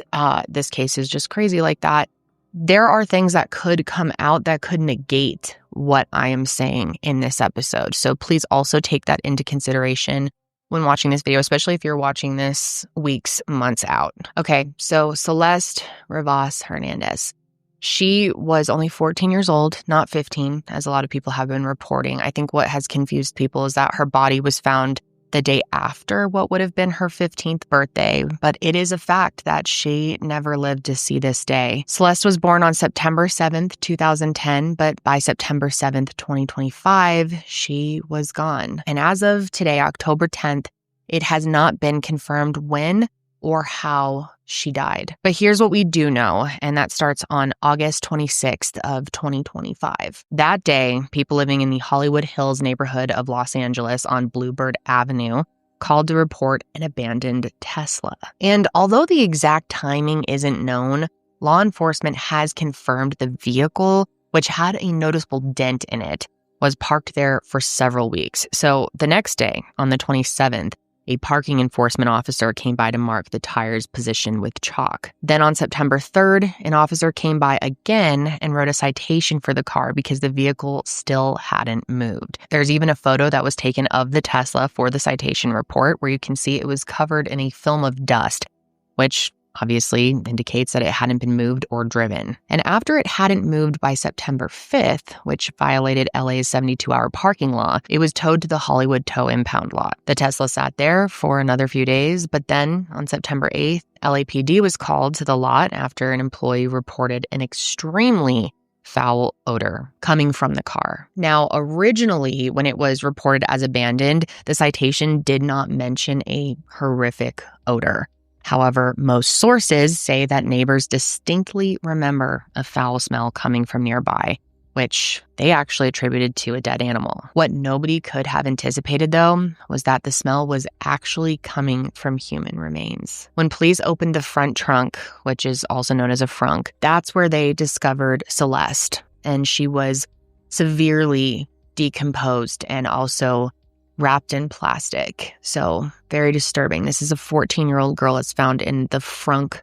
this case is just crazy like that. There are things that could come out that could negate what I am saying in this episode. So please also take that into consideration when watching this video, especially if you're watching this weeks, months out. Okay, so Celeste Rivas Hernandez. She was only 14 years old, not 15, as a lot of people have been reporting. I think what has confused people is that her body was found the day after what would have been her 15th birthday, but it is a fact that she never lived to see this day. Celeste was born on September 7th, 2010, but by September 7th, 2025, she was gone. And as of today, October 10th, it has not been confirmed when or how she died. But here's what we do know, and that starts on August 26th of 2025. That day, people living in the Hollywood Hills neighborhood of Los Angeles on Bluebird Avenue called to report an abandoned Tesla. And although the exact timing isn't known, law enforcement has confirmed the vehicle, which had a noticeable dent in it, was parked there for several weeks. So the next day, on the 27th, a parking enforcement officer came by to mark the tire's position with chalk. Then on September 3rd, an officer came by again and wrote a citation for the car because the vehicle still hadn't moved. There's even a photo that was taken of the Tesla for the citation report where you can see it was covered in a film of dust, which obviously indicates that it hadn't been moved or driven. And after it hadn't moved by September 5th, which violated LA's 72-hour parking law, it was towed to the Hollywood Tow Impound Lot. The Tesla sat there for another few days, but then on September 8th, LAPD was called to the lot after an employee reported an extremely foul odor coming from the car. Now, originally, when it was reported as abandoned, the citation did not mention a horrific odor. However, most sources say that neighbors distinctly remember a foul smell coming from nearby, which they actually attributed to a dead animal. What nobody could have anticipated, though, was that the smell was actually coming from human remains. When police opened the front trunk, which is also known as a frunk, that's where they discovered Celeste, and she was severely decomposed and also wrapped in plastic. So very disturbing. This is a 14-year-old girl that's found in the frunk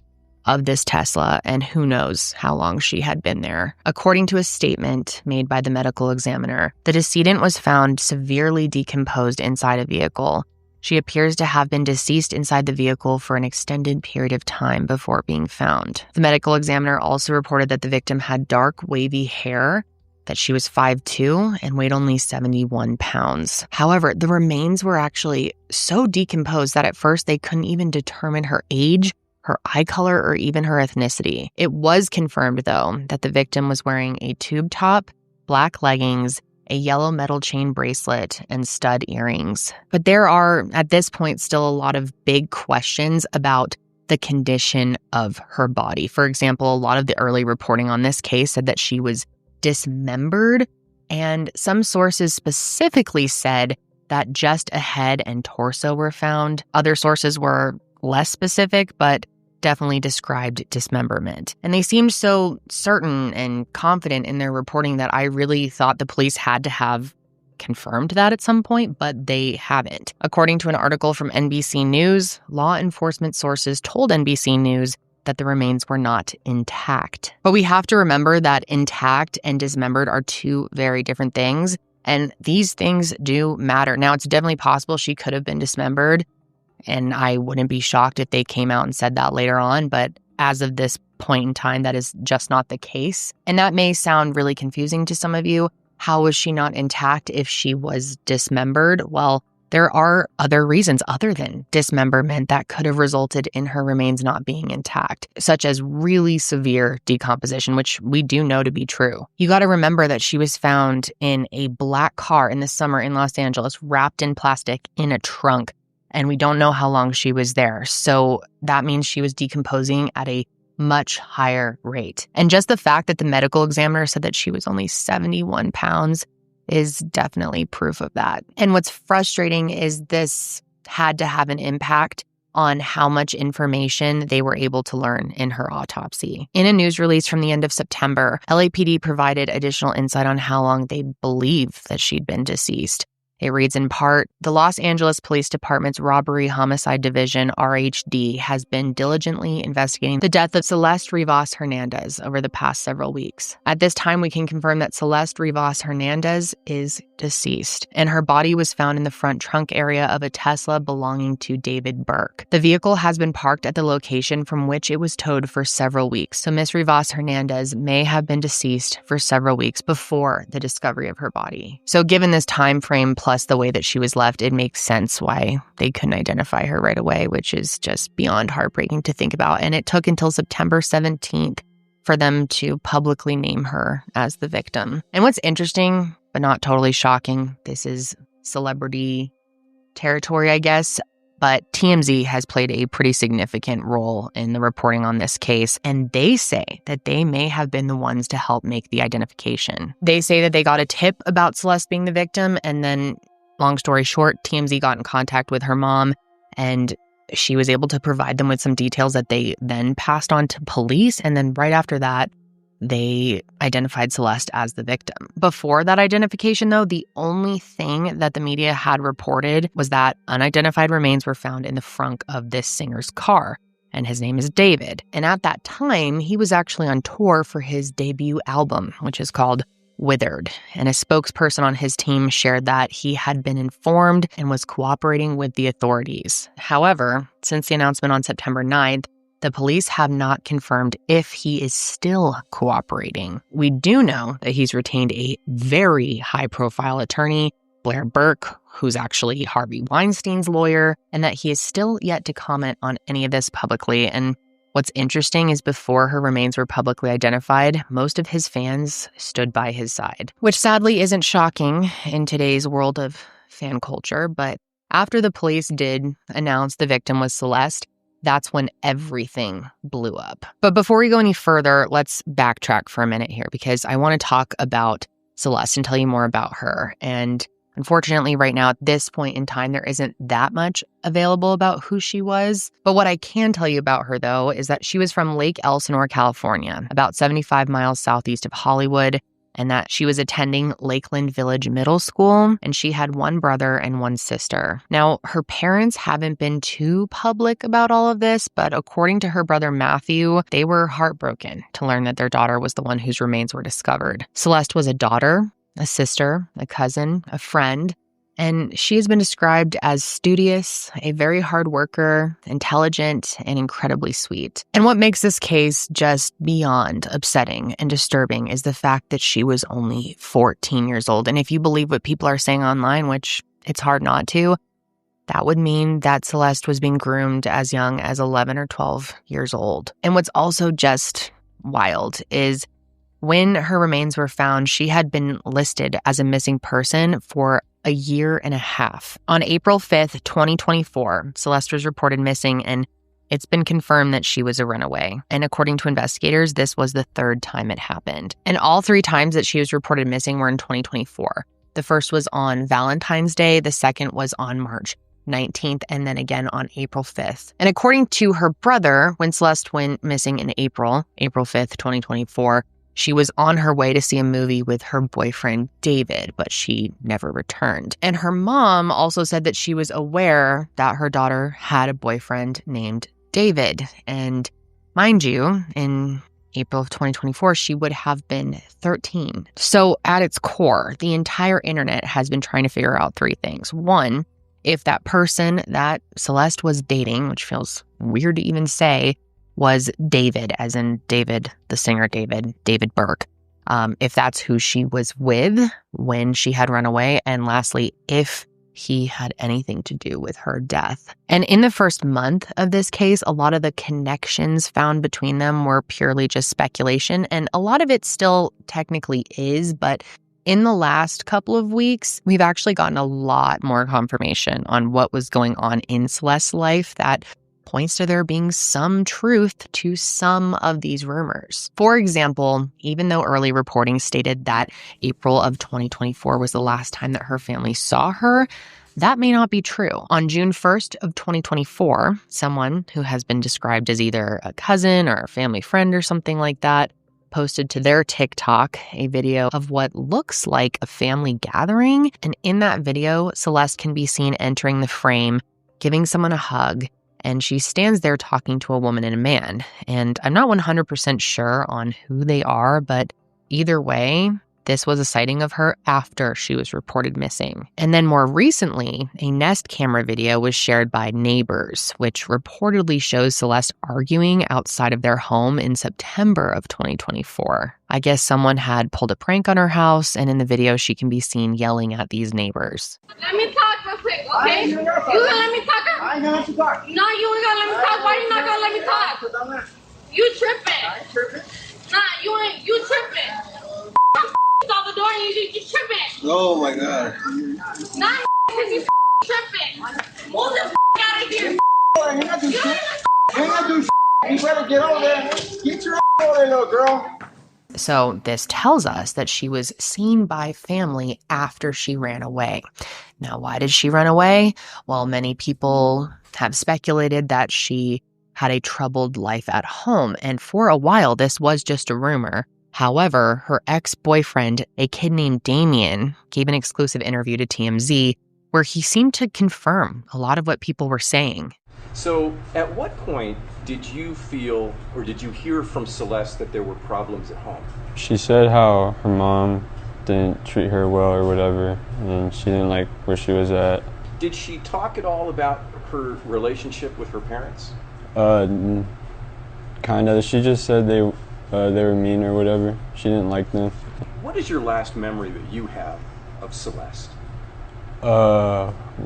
of this Tesla, and who knows how long she had been there. According to a statement made by the medical examiner, the decedent was found severely decomposed inside a vehicle. She appears to have been deceased inside the vehicle for an extended period of time before being found. The medical examiner also reported that the victim had dark, wavy hair, that she was 5'2" and weighed only 71 pounds. However, the remains were actually so decomposed that at first they couldn't even determine her age, her eye color, or even her ethnicity. It was confirmed, though, that the victim was wearing a tube top, black leggings, a yellow metal chain bracelet, and stud earrings. But there are, at this point, still a lot of big questions about the condition of her body. For example, a lot of the early reporting on this case said that she was dismembered, and some sources specifically said that just a head and torso were found. Other sources were less specific, but definitely described dismemberment. And they seemed so certain and confident in their reporting that I really thought the police had to have confirmed that at some point, but they haven't. According to an article from NBC News, law enforcement sources told NBC News that the remains were not intact. But we have to remember that intact and dismembered are two very different things, and these things do matter. Now, it's definitely possible she could have been dismembered, and I wouldn't be shocked if they came out and said that later on, but as of this point in time, that is just not the case. And that may sound really confusing to some of you. How was she not intact if she was dismembered? Well, there are other reasons other than dismemberment that could have resulted in her remains not being intact, such as really severe decomposition, which we do know to be true. You got to remember that she was found in a black car in the summer in Los Angeles, wrapped in plastic in a trunk, and we don't know how long she was there. So that means she was decomposing at a much higher rate. And just the fact that the medical examiner said that she was only 71 pounds is definitely proof of that. And what's frustrating is this had to have an impact on how much information they were able to learn in her autopsy. In a news release from the end of September, LAPD provided additional insight on how long they believe that she'd been deceased. It reads in part, the Los Angeles Police Department's Robbery Homicide Division, RHD, has been diligently investigating the death of Celeste Rivas Hernandez over the past several weeks. At this time, we can confirm that Celeste Rivas Hernandez is deceased, and her body was found in the front trunk area of a Tesla belonging to David Burke. The vehicle has been parked at the location from which it was towed for several weeks, so Miss Rivas Hernandez may have been deceased for several weeks before the discovery of her body. So given this time frame, plus the way that she was left, it makes sense why they couldn't identify her right away, which is just beyond heartbreaking to think about. And it took until September 17th for them to publicly name her as the victim. And what's interesting, but not totally shocking, this is celebrity territory, I guess, but TMZ has played a pretty significant role in the reporting on this case, and they say that they may have been the ones to help make the identification. They say that they got a tip about Celeste being the victim, and then, long story short, TMZ got in contact with her mom, and she was able to provide them with some details that they then passed on to police, and then right after that, they identified Celeste as the victim. Before that identification, though, the only thing that the media had reported was that unidentified remains were found in the front of this singer's car, and his name is David. And at that time, he was actually on tour for his debut album, which is called Withered. And a spokesperson on his team shared that he had been informed and was cooperating with the authorities. However, since the announcement on September 9th, the police have not confirmed if he is still cooperating. We do know that he's retained a very high-profile attorney, Blair Burke, who's actually Harvey Weinstein's lawyer, and that he is still yet to comment on any of this publicly. And what's interesting is before her remains were publicly identified, most of his fans stood by his side, which sadly isn't shocking in today's world of fan culture. But after the police did announce the victim was Celeste, that's when everything blew up. But before we go any further, let's backtrack for a minute here, because I want to talk about Celeste and tell you more about her. And unfortunately, right now, at this point in time, there isn't that much available about who she was. But what I can tell you about her, though, is that she was from Lake Elsinore, California, about 75 miles southeast of Hollywood. and that she was attending Lakeland Village Middle School, and she had one brother and one sister. Now, her parents haven't been too public about all of this, but according to her brother Matthew, they were heartbroken to learn that their daughter was the one whose remains were discovered. Celeste was a daughter, a sister, a cousin, a friend, and she has been described as studious, a very hard worker, intelligent, and incredibly sweet. And what makes this case just beyond upsetting and disturbing is the fact that she was only 14 years old. And if you believe what people are saying online, which it's hard not to, that would mean that Celeste was being groomed as young as 11 or 12 years old. And what's also just wild is when her remains were found, she had been listed as a missing person for a year and a half. On April 5th, 2024, Celeste was reported missing, and it's been confirmed that she was a runaway. And according to investigators, this was the third time it happened. And all three times that she was reported missing were in 2024. The first was on Valentine's Day, the second was on March 19th, and then again on April 5th. And according to her brother, when Celeste went missing in April 5th, 2024, she was on her way to see a movie with her boyfriend, David, but she never returned. And her mom also said that she was aware that her daughter had a boyfriend named David. And mind you, in April of 2024, she would have been 13. So at its core, the entire internet has been trying to figure out three things. One, if that person that Celeste was dating, which feels weird to even say, was David, as in David, the singer David Burke, if that's who she was with when she had run away, and lastly, if he had anything to do with her death. And in the first month of this case, a lot of the connections found between them were purely just speculation, and a lot of it still technically is, but in the last couple of weeks, we've actually gotten a lot more confirmation on what was going on in Celeste's life that points to there being some truth to some of these rumors. For example, even though early reporting stated that April of 2024 was the last time that her family saw her, that may not be true. On June 1st of 2024, someone who has been described as either a cousin or a family friend or something like that posted to their TikTok a video of what looks like a family gathering. And in that video, Celeste can be seen entering the frame, giving someone a hug, and she stands there talking to a woman and a man. And I'm not 100% sure on who they are, but either way, this was a sighting of her after she was reported missing. And then more recently, a Nest camera video was shared by neighbors, which reportedly shows Celeste arguing outside of their home in September of 2024. I guess someone had pulled a prank on her house, and in the video, she can be seen yelling at these neighbors. Let me talk real quick, okay? You gonna let me talk? I ain't gonna let you talk. No, you ain't gonna let me talk. Why you not gonna let me talk? You tripping. I ain't tripping. Nah, you tripping. Out the door and you tripping. Oh my god. Nah, because you tripping. Move the out of here. Ain't gonna do shit. Ain't gonna do shit. You better get over there. Get your over there, little girl. So this tells us that she was seen by family after she ran away. Now, why did she run away? Well, many people have speculated that she had a troubled life at home. And for a while, this was just a rumor. However, her ex-boyfriend, a kid named Damien, gave an exclusive interview to TMZ where he seemed to confirm a lot of what people were saying. So at what point did you feel or did you hear from Celeste that there were problems at home? She said how her mom didn't treat her well or whatever, and she didn't like where she was at. Did she talk at all about her relationship with her parents? Kind of. She just said they were mean or whatever. She didn't like them. What is your last memory that you have of Celeste? We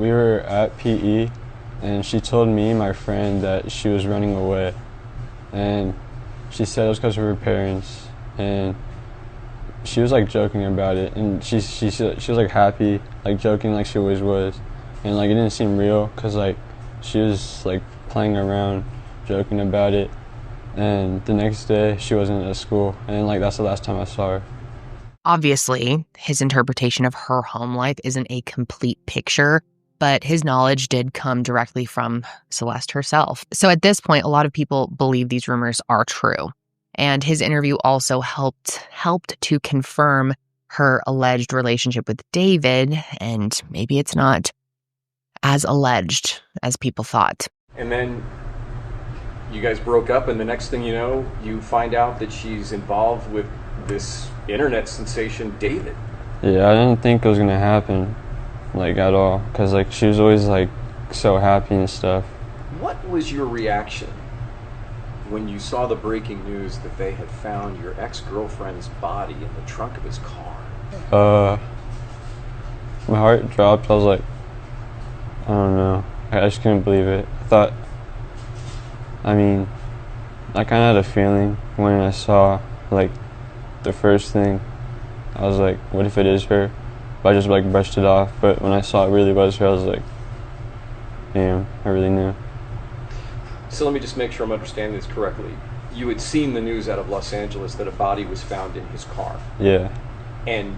were at PE, and she told me and my friend that she was running away. And she said it was because of her parents. And she was like joking about it. And she was like happy, like joking like she always was. And like it didn't seem real because like she was like playing around, joking about it. And the next day, she wasn't at school. And like that's the last time I saw her. Obviously, his interpretation of her home life isn't a complete picture, but his knowledge did come directly from Celeste herself. So at this point, a lot of people believe these rumors are true. And his interview also helped to confirm her alleged relationship with David, and maybe it's not as alleged as people thought. And then you guys broke up, and the next thing you know, you find out that she's involved with this internet sensation, David. Yeah, I didn't think it was gonna happen, like, at all, because, like, she was always, like, so happy and stuff. What was your reaction when you saw the breaking news that they had found your ex-girlfriend's body in the trunk of his car? My heart dropped. I was like, I don't know. I just couldn't believe it. I kind of had a feeling when I saw, like, the first thing. I was like, what if it is her? But I just, like, brushed it off. But when I saw it really was her, I was like, damn, I really knew. So let me just make sure I'm understanding this correctly. You had seen the news out of Los Angeles that a body was found in his car. Yeah. And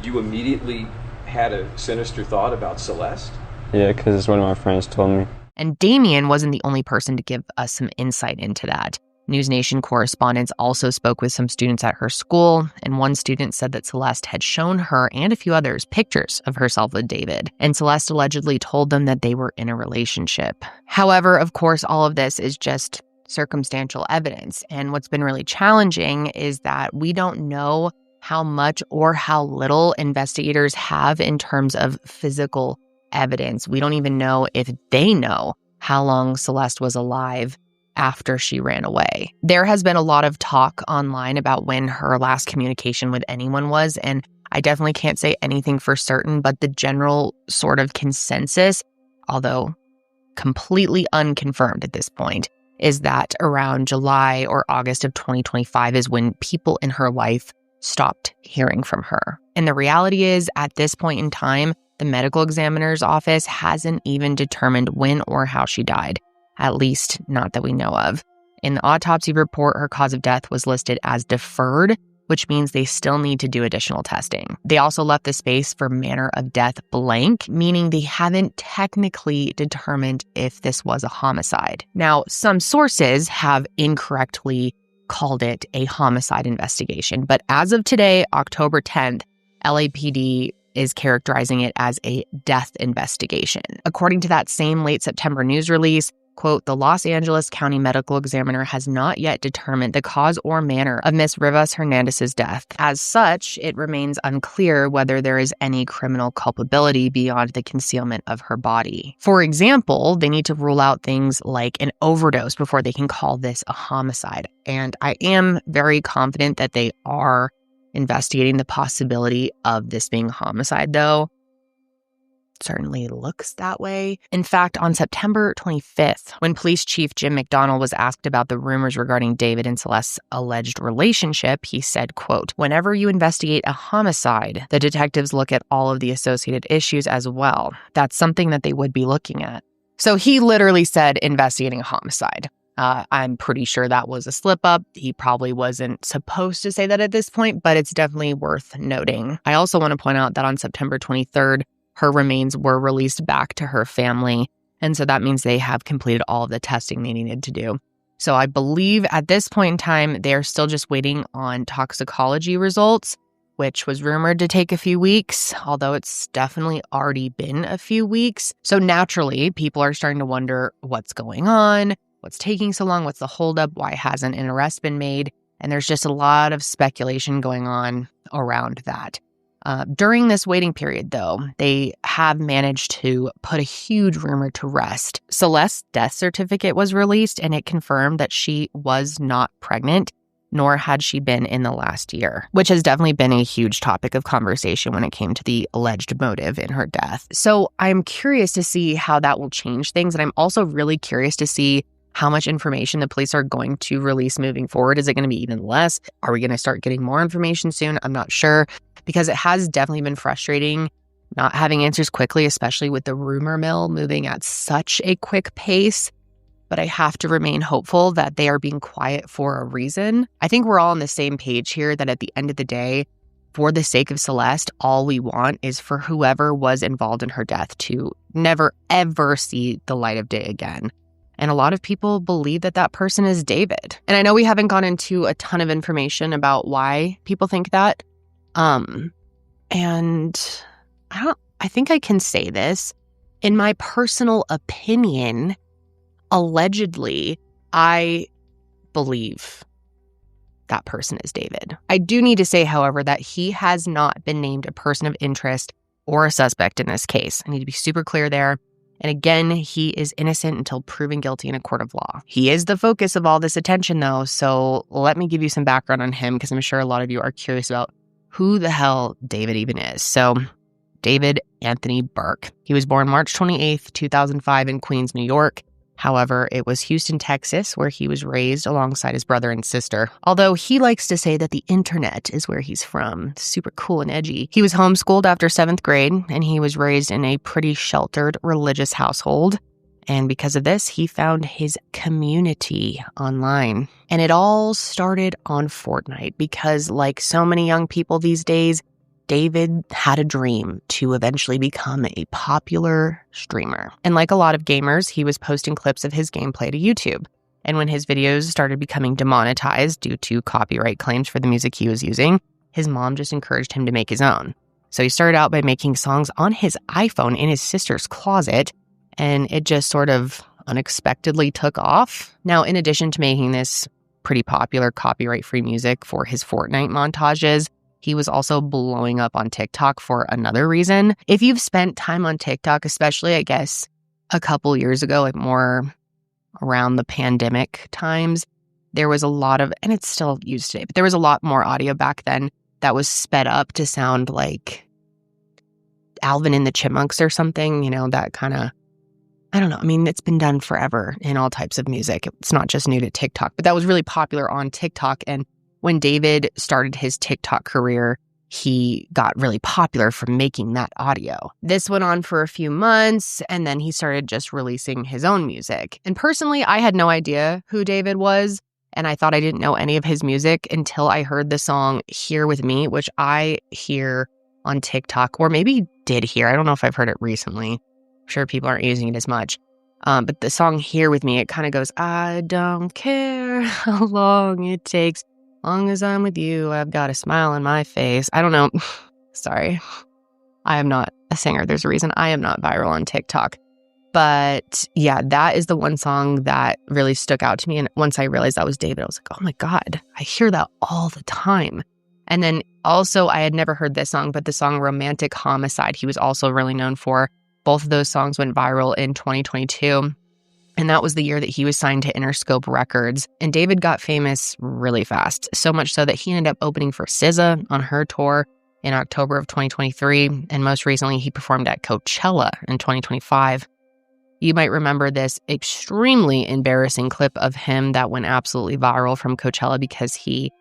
you immediately had a sinister thought about Celeste? Yeah, because one of my friends told me. And Damien wasn't the only person to give us some insight into that. News Nation correspondents also spoke with some students at her school, and one student said that Celeste had shown her and a few others pictures of herself with David, and Celeste allegedly told them that they were in a relationship. However, of course, all of this is just circumstantial evidence, and what's been really challenging is that we don't know how much or how little investigators have in terms of physical evidence. We don't even know if they know how long Celeste was alive after she ran away. There has been a lot of talk online about when her last communication with anyone was, and I definitely can't say anything for certain, but the general sort of consensus, although completely unconfirmed at this point, is that around July or August of 2025 is when people in her life stopped hearing from her. And the reality is, at this point in time, the medical examiner's office hasn't even determined when or how she died. At least not that we know of. In the autopsy report, her cause of death was listed as deferred, which means they still need to do additional testing. They also left the space for manner of death blank, meaning they haven't technically determined if this was a homicide. Now, some sources have incorrectly called it a homicide investigation, but as of today, October 10th, LAPD is characterizing it as a death investigation. According to that same late September news release, quote, the Los Angeles County Medical Examiner has not yet determined the cause or manner of Ms. Rivas Hernandez's death. As such, it remains unclear whether there is any criminal culpability beyond the concealment of her body. For example, they need to rule out things like an overdose before they can call this a homicide. And I am very confident that they are investigating the possibility of this being a homicide, though. Certainly looks that way. In fact, on September 25th, when Police Chief Jim McDonnell was asked about the rumors regarding David and Celeste's alleged relationship, he said, quote, whenever you investigate a homicide, the detectives look at all of the associated issues as well. That's something that they would be looking at. So he literally said investigating a homicide. I'm pretty sure that was a slip up. He probably wasn't supposed to say that at this point, but it's definitely worth noting. I also want to point out that on September 23rd, her remains were released back to her family, and so that means they have completed all of the testing they needed to do. So I believe at this point in time, they're still just waiting on toxicology results, which was rumored to take a few weeks, although it's definitely already been a few weeks. So naturally, people are starting to wonder what's going on, what's taking so long, what's the holdup, why hasn't an arrest been made? And there's just a lot of speculation going on around that. During this waiting period, though, they have managed to put a huge rumor to rest. Celeste's death certificate was released, and it confirmed that she was not pregnant, nor had she been in the last year, which has definitely been a huge topic of conversation when it came to the alleged motive in her death. So I'm curious to see how that will change things, and I'm also really curious to see how much information the police are going to release moving forward. Is it going to be even less? Are we going to start getting more information soon? I'm not sure, because it has definitely been frustrating not having answers quickly, especially with the rumor mill moving at such a quick pace. But I have to remain hopeful that they are being quiet for a reason. I think we're all on the same page here that at the end of the day, for the sake of Celeste, all we want is for whoever was involved in her death to never, ever see the light of day again. And a lot of people believe that that person is David. And I know we haven't gone into a ton of information about why people think that. And I think I can say this. In my personal opinion, allegedly, I believe that person is David. I do need to say, however, that he has not been named a person of interest or a suspect in this case. I need to be super clear there. And again, he is innocent until proven guilty in a court of law. He is the focus of all this attention, though, so let me give you some background on him, because I'm sure a lot of you are curious about who the hell David even is. So, David Anthony Burke. He was born March 28th, 2005 in Queens, New York. However, it was Houston, Texas, where he was raised alongside his brother and sister. Although he likes to say that the internet is where he's from. Super cool and edgy. He was homeschooled after 7th grade, and he was raised in a pretty sheltered religious household. And because of this, he found his community online. And it all started on Fortnite because, like so many young people these days, David had a dream to eventually become a popular streamer. And like a lot of gamers, he was posting clips of his gameplay to YouTube. And when his videos started becoming demonetized due to copyright claims for the music he was using, his mom just encouraged him to make his own. So he started out by making songs on his iPhone in his sister's closet, and it just sort of unexpectedly took off. Now, in addition to making this pretty popular copyright-free music for his Fortnite montages, he was also blowing up on TikTok for another reason. If you've spent time on TikTok, especially, I guess, a couple years ago, like more around the pandemic times, there was a lot of, and it's still used today, but there was a lot more audio back then that was sped up to sound like Alvin and the Chipmunks or something, that kind of, I don't know. I mean, it's been done forever in all types of music. It's not just new to TikTok, but that was really popular on TikTok. And when David started his TikTok career, he got really popular from making that audio. This went on for a few months, and then he started just releasing his own music. And personally, I had no idea who David was, and I thought I didn't know any of his music until I heard the song Here With Me, which I hear on TikTok, or maybe did hear. I don't know if I've heard it recently. I'm sure people aren't using it as much. But the song Here With Me, it kind of goes, I don't care how long it takes. Long as I'm with you, I've got a smile on my face. I don't know. Sorry. I am not a singer. There's a reason I am not viral on TikTok. But yeah, that is the one song that really stuck out to me. And once I realized that was David, I was like, oh my God, I hear that all the time. And then also, I had never heard this song, but the song Romantic Homicide, he was also really known for. Both of those songs went viral in 2022. And that was the year that he was signed to Interscope Records. And David got famous really fast, so much so that he ended up opening for SZA on her tour in October of 2023. And most recently, he performed at Coachella in 2025. You might remember this extremely embarrassing clip of him that went absolutely viral from Coachella because he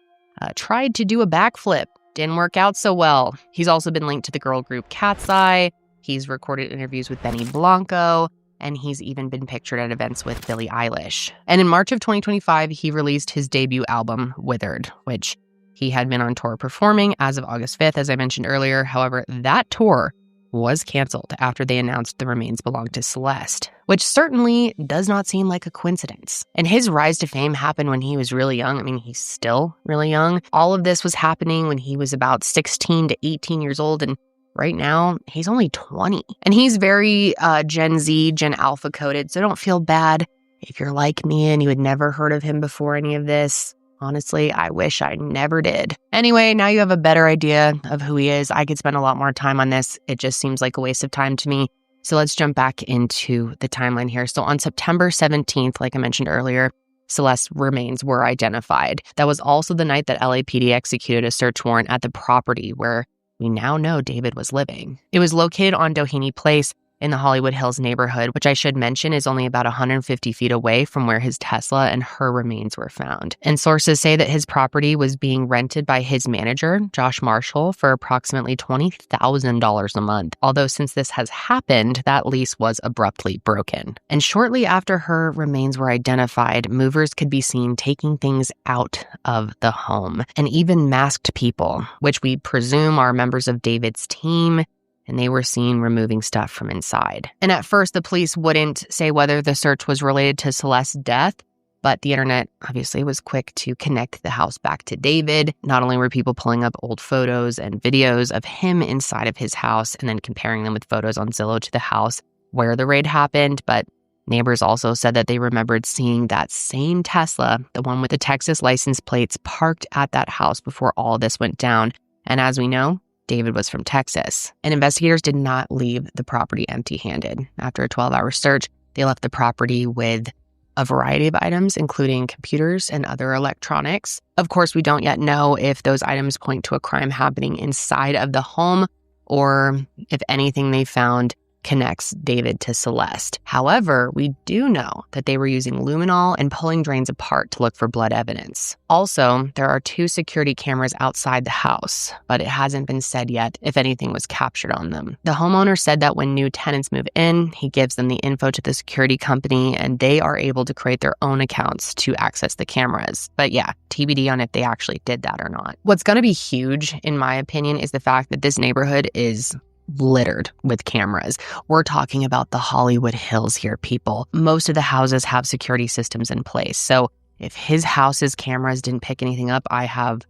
tried to do a backflip. Didn't work out so well. He's also been linked to the girl group Cat's Eye. He's recorded interviews with Benny Blanco. And he's even been pictured at events with Billie Eilish. And in March of 2025, he released his debut album, Withered, which he had been on tour performing as of August 5th, as I mentioned earlier. However, that tour was canceled after they announced the remains belonged to Celeste, which certainly does not seem like a coincidence. And his rise to fame happened when he was really young. I mean, he's still really young. All of this was happening when he was about 16 to 18 years old, and right now, he's only 20. And he's very Gen Z, Gen Alpha coded, so don't feel bad if you're like me and you had never heard of him before any of this. Honestly, I wish I never did. Anyway, now you have a better idea of who he is. I could spend a lot more time on this. It just seems like a waste of time to me. So let's jump back into the timeline here. So on September 17th, like I mentioned earlier, Celeste's remains were identified. That was also the night that LAPD executed a search warrant at the property where we now know David was living. It was located on Doheny Place in the Hollywood Hills neighborhood, which I should mention is only about 150 feet away from where his Tesla and her remains were found. And sources say that his property was being rented by his manager, Josh Marshall, for approximately $20,000 a month. Although since this has happened, that lease was abruptly broken. And shortly after her remains were identified, movers could be seen taking things out of the home, and even masked people, which we presume are members of David's team. and they were seen removing stuff from inside. And at first, the police wouldn't say whether the search was related to Celeste's death, but the internet obviously was quick to connect the house back to David. Not only were people pulling up old photos and videos of him inside of his house and then comparing them with photos on Zillow to the house where the raid happened, but neighbors also said that they remembered seeing that same Tesla, the one with the Texas license plates, parked at that house before all of this went down. And as we know, David was from Texas. And investigators did not leave the property empty-handed. After a 12-hour search, they left the property with a variety of items, including computers and other electronics. Of course, we don't yet know if those items point to a crime happening inside of the home or if anything they found connects David to Celeste. However, we do know that they were using luminol and pulling drains apart to look for blood evidence. Also, there are 2 security cameras outside the house, but it hasn't been said yet if anything was captured on them. The homeowner said that when new tenants move in, he gives them the info to the security company and they are able to create their own accounts to access the cameras. But yeah, TBD on if they actually did that or not. What's going to be huge, in my opinion, is the fact that this neighborhood is littered with cameras. We're talking about the Hollywood Hills here, people. Most of the houses have security systems in place. So if his house's cameras didn't pick anything up, I have,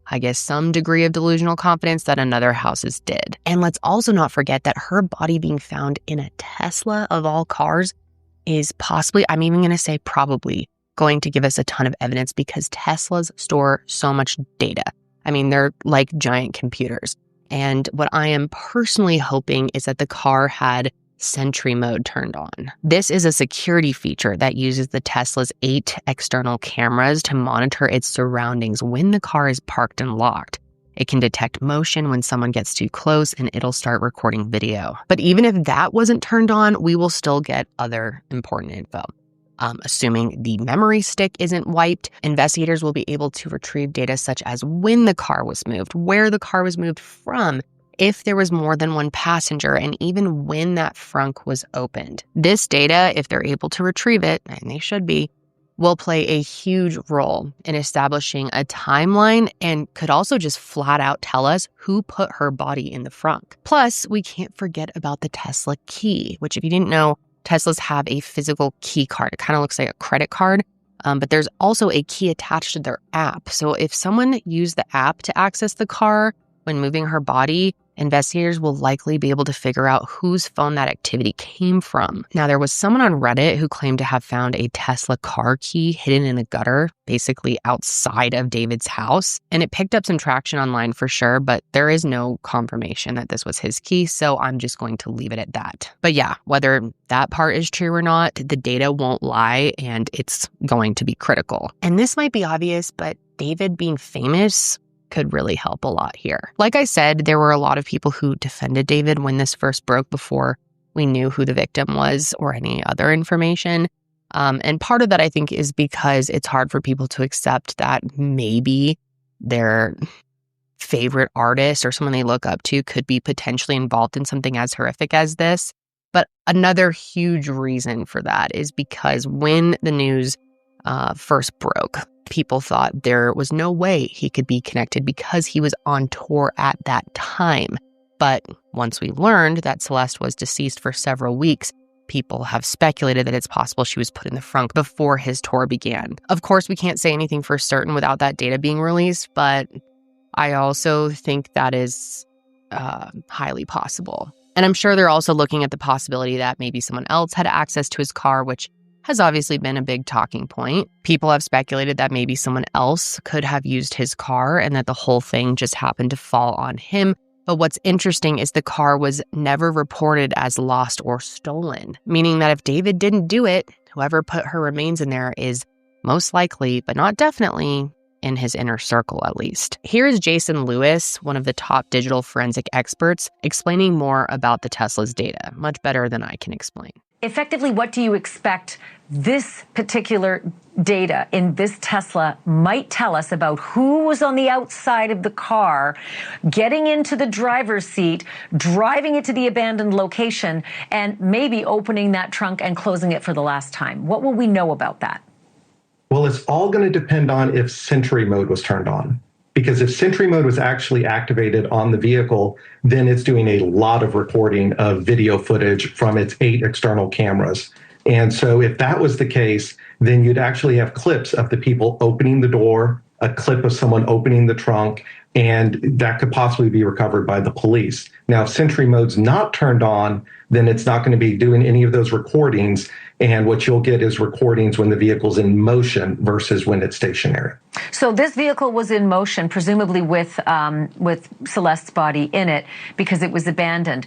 I guess, some degree of delusional confidence that another house's did. And let's also not forget that her body being found in a Tesla of all cars is possibly, I'm even going to say probably, going to give us a ton of evidence because Teslas store so much data. I mean, they're like giant computers. And what I am personally hoping is that the car had Sentry mode turned on. This is a security feature that uses the Tesla's 8 external cameras to monitor its surroundings when the car is parked and locked. It can detect motion when someone gets too close and it'll start recording video. But even if that wasn't turned on, we will still get other important info. Assuming the memory stick isn't wiped, investigators will be able to retrieve data such as when the car was moved, where the car was moved from, if there was more than one passenger, and even when that frunk was opened. This data, if they're able to retrieve it, and they should be, will play a huge role in establishing a timeline and could also just flat out tell us who put her body in the frunk. Plus, we can't forget about the Tesla key, which if you didn't know, Teslas have a physical key card. It kind of looks like a credit card, but there's also a key attached to their app. So if someone used the app to access the car when moving her body, investigators will likely be able to figure out whose phone that activity came from. Now, there was someone on Reddit who claimed to have found a Tesla car key hidden in a gutter, basically outside of David's house. And it picked up some traction online for sure, but there is no confirmation that this was his key, so I'm just going to leave it at that. But yeah, whether that part is true or not, the data won't lie and it's going to be critical. And this might be obvious, but David being famous could really help a lot here. Like I said, there were a lot of people who defended David when this first broke before we knew who the victim was or any other information. And part of that, I think, is because it's hard for people to accept that maybe their favorite artist or someone they look up to could be potentially involved in something as horrific as this. But another huge reason for that is because when the news first broke, people thought there was no way he could be connected because he was on tour at that time. But once we learned that Celeste was deceased for several weeks, people have speculated that it's possible she was put in the frunk before his tour began. Of course, we can't say anything for certain without that data being released, but I also think that is highly possible. And I'm sure they're also looking at the possibility that maybe someone else had access to his car, which has obviously been a big talking point. People have speculated that maybe someone else could have used his car and that the whole thing just happened to fall on him. But what's interesting is the car was never reported as lost or stolen, meaning that if David didn't do it, whoever put her remains in there is most likely, but not definitely, in his inner circle at least. Here is Jason Lewis, one of the top digital forensic experts, explaining more about the Tesla's data, much better than I can explain. Effectively, what do you expect this particular data in this Tesla might tell us about who was on the outside of the car, getting into the driver's seat, driving it to the abandoned location, and maybe opening that trunk and closing it for the last time? What will we know about that? Well, it's all going to depend on if Sentry mode was turned on. Because if Sentry Mode was actually activated on the vehicle, then it's doing a lot of recording of video footage from its 8 external cameras. And so if that was the case, then you'd actually have clips of the people opening the door, a clip of someone opening the trunk, and that could possibly be recovered by the police. Now, if Sentry Mode's not turned on, then it's not going to be doing any of those recordings. And what you'll get is recordings when the vehicle's in motion versus when it's stationary. So this vehicle was in motion, presumably with Celeste's body in it, because it was abandoned.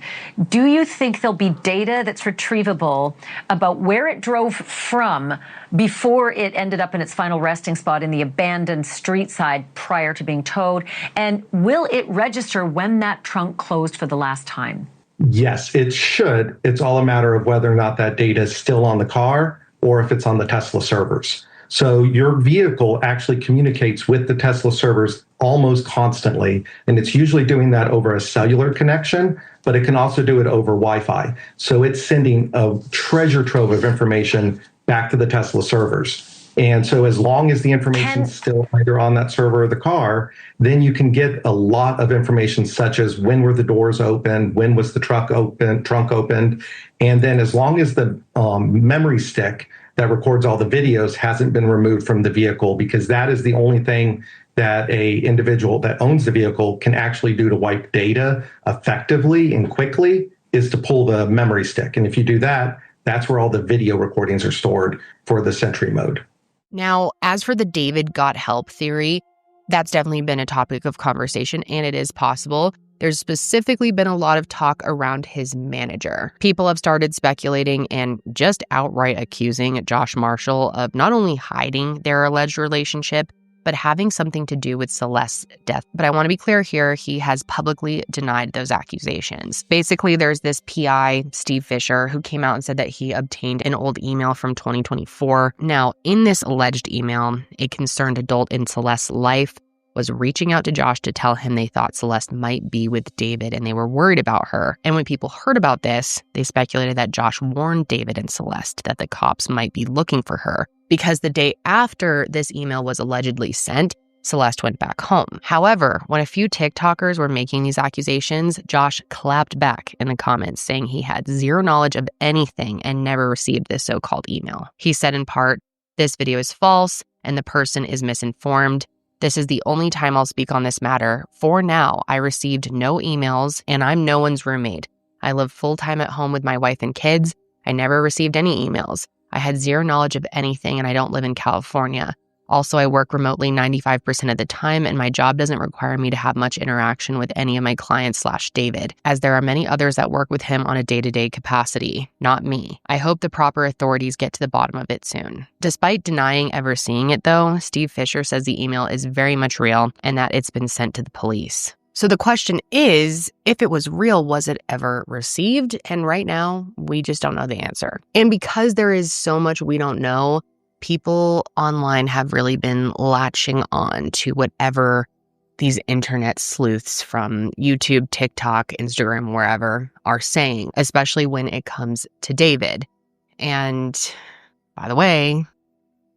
Do you think there'll be data that's retrievable about where it drove from before it ended up in its final resting spot in the abandoned street side prior to being towed? And will it register when that trunk closed for the last time? Yes, it should. It's all a matter of whether or not that data is still on the car or if it's on the Tesla servers. So your vehicle actually communicates with the Tesla servers almost constantly, and it's usually doing that over a cellular connection, but it can also do it over Wi-Fi. So it's sending a treasure trove of information back to the Tesla servers. And so as long as the information is still either on that server or the car, then you can get a lot of information such as when were the doors open, when was the trunk opened, and then as long as the memory stick that records all the videos hasn't been removed from the vehicle, because that is the only thing that a individual that owns the vehicle can actually do to wipe data effectively and quickly, is to pull the memory stick. And if you do that, that's where all the video recordings are stored for the Sentry Mode. Now, as for the David got help theory, that's definitely been a topic of conversation, and it is possible. There's specifically been a lot of talk around his manager. People have started speculating and just outright accusing Josh Marshall of not only hiding their alleged relationship, but having something to do with Celeste's death. But I want to be clear here, he has publicly denied those accusations. Basically, there's this PI, Steve Fisher, who came out and said that he obtained an old email from 2024. Now, in this alleged email, a concerned adult in Celeste's life was reaching out to Josh to tell him they thought Celeste might be with David and they were worried about her. And when people heard about this, they speculated that Josh warned David and Celeste that the cops might be looking for her, because the day after this email was allegedly sent, Celeste went back home. However, when a few TikTokers were making these accusations, Josh clapped back in the comments saying he had zero knowledge of anything and never received this so-called email. He said in part, "This video is false and the person is misinformed. This is the only time I'll speak on this matter. For now, I received no emails and I'm no one's roommate. I live full-time at home with my wife and kids. I never received any emails. I had zero knowledge of anything and I don't live in California. Also, I work remotely 95% of the time and my job doesn't require me to have much interaction with any of my clients / David, as there are many others that work with him on a day-to-day capacity, not me. I hope the proper authorities get to the bottom of it soon." Despite denying ever seeing it though, Steve Fisher says the email is very much real and that it's been sent to the police. So the question is, if it was real, was it ever received? And right now, we just don't know the answer. And because there is so much we don't know, people online have really been latching on to whatever these internet sleuths from YouTube, TikTok, Instagram, wherever are saying, especially when it comes to David. And by the way,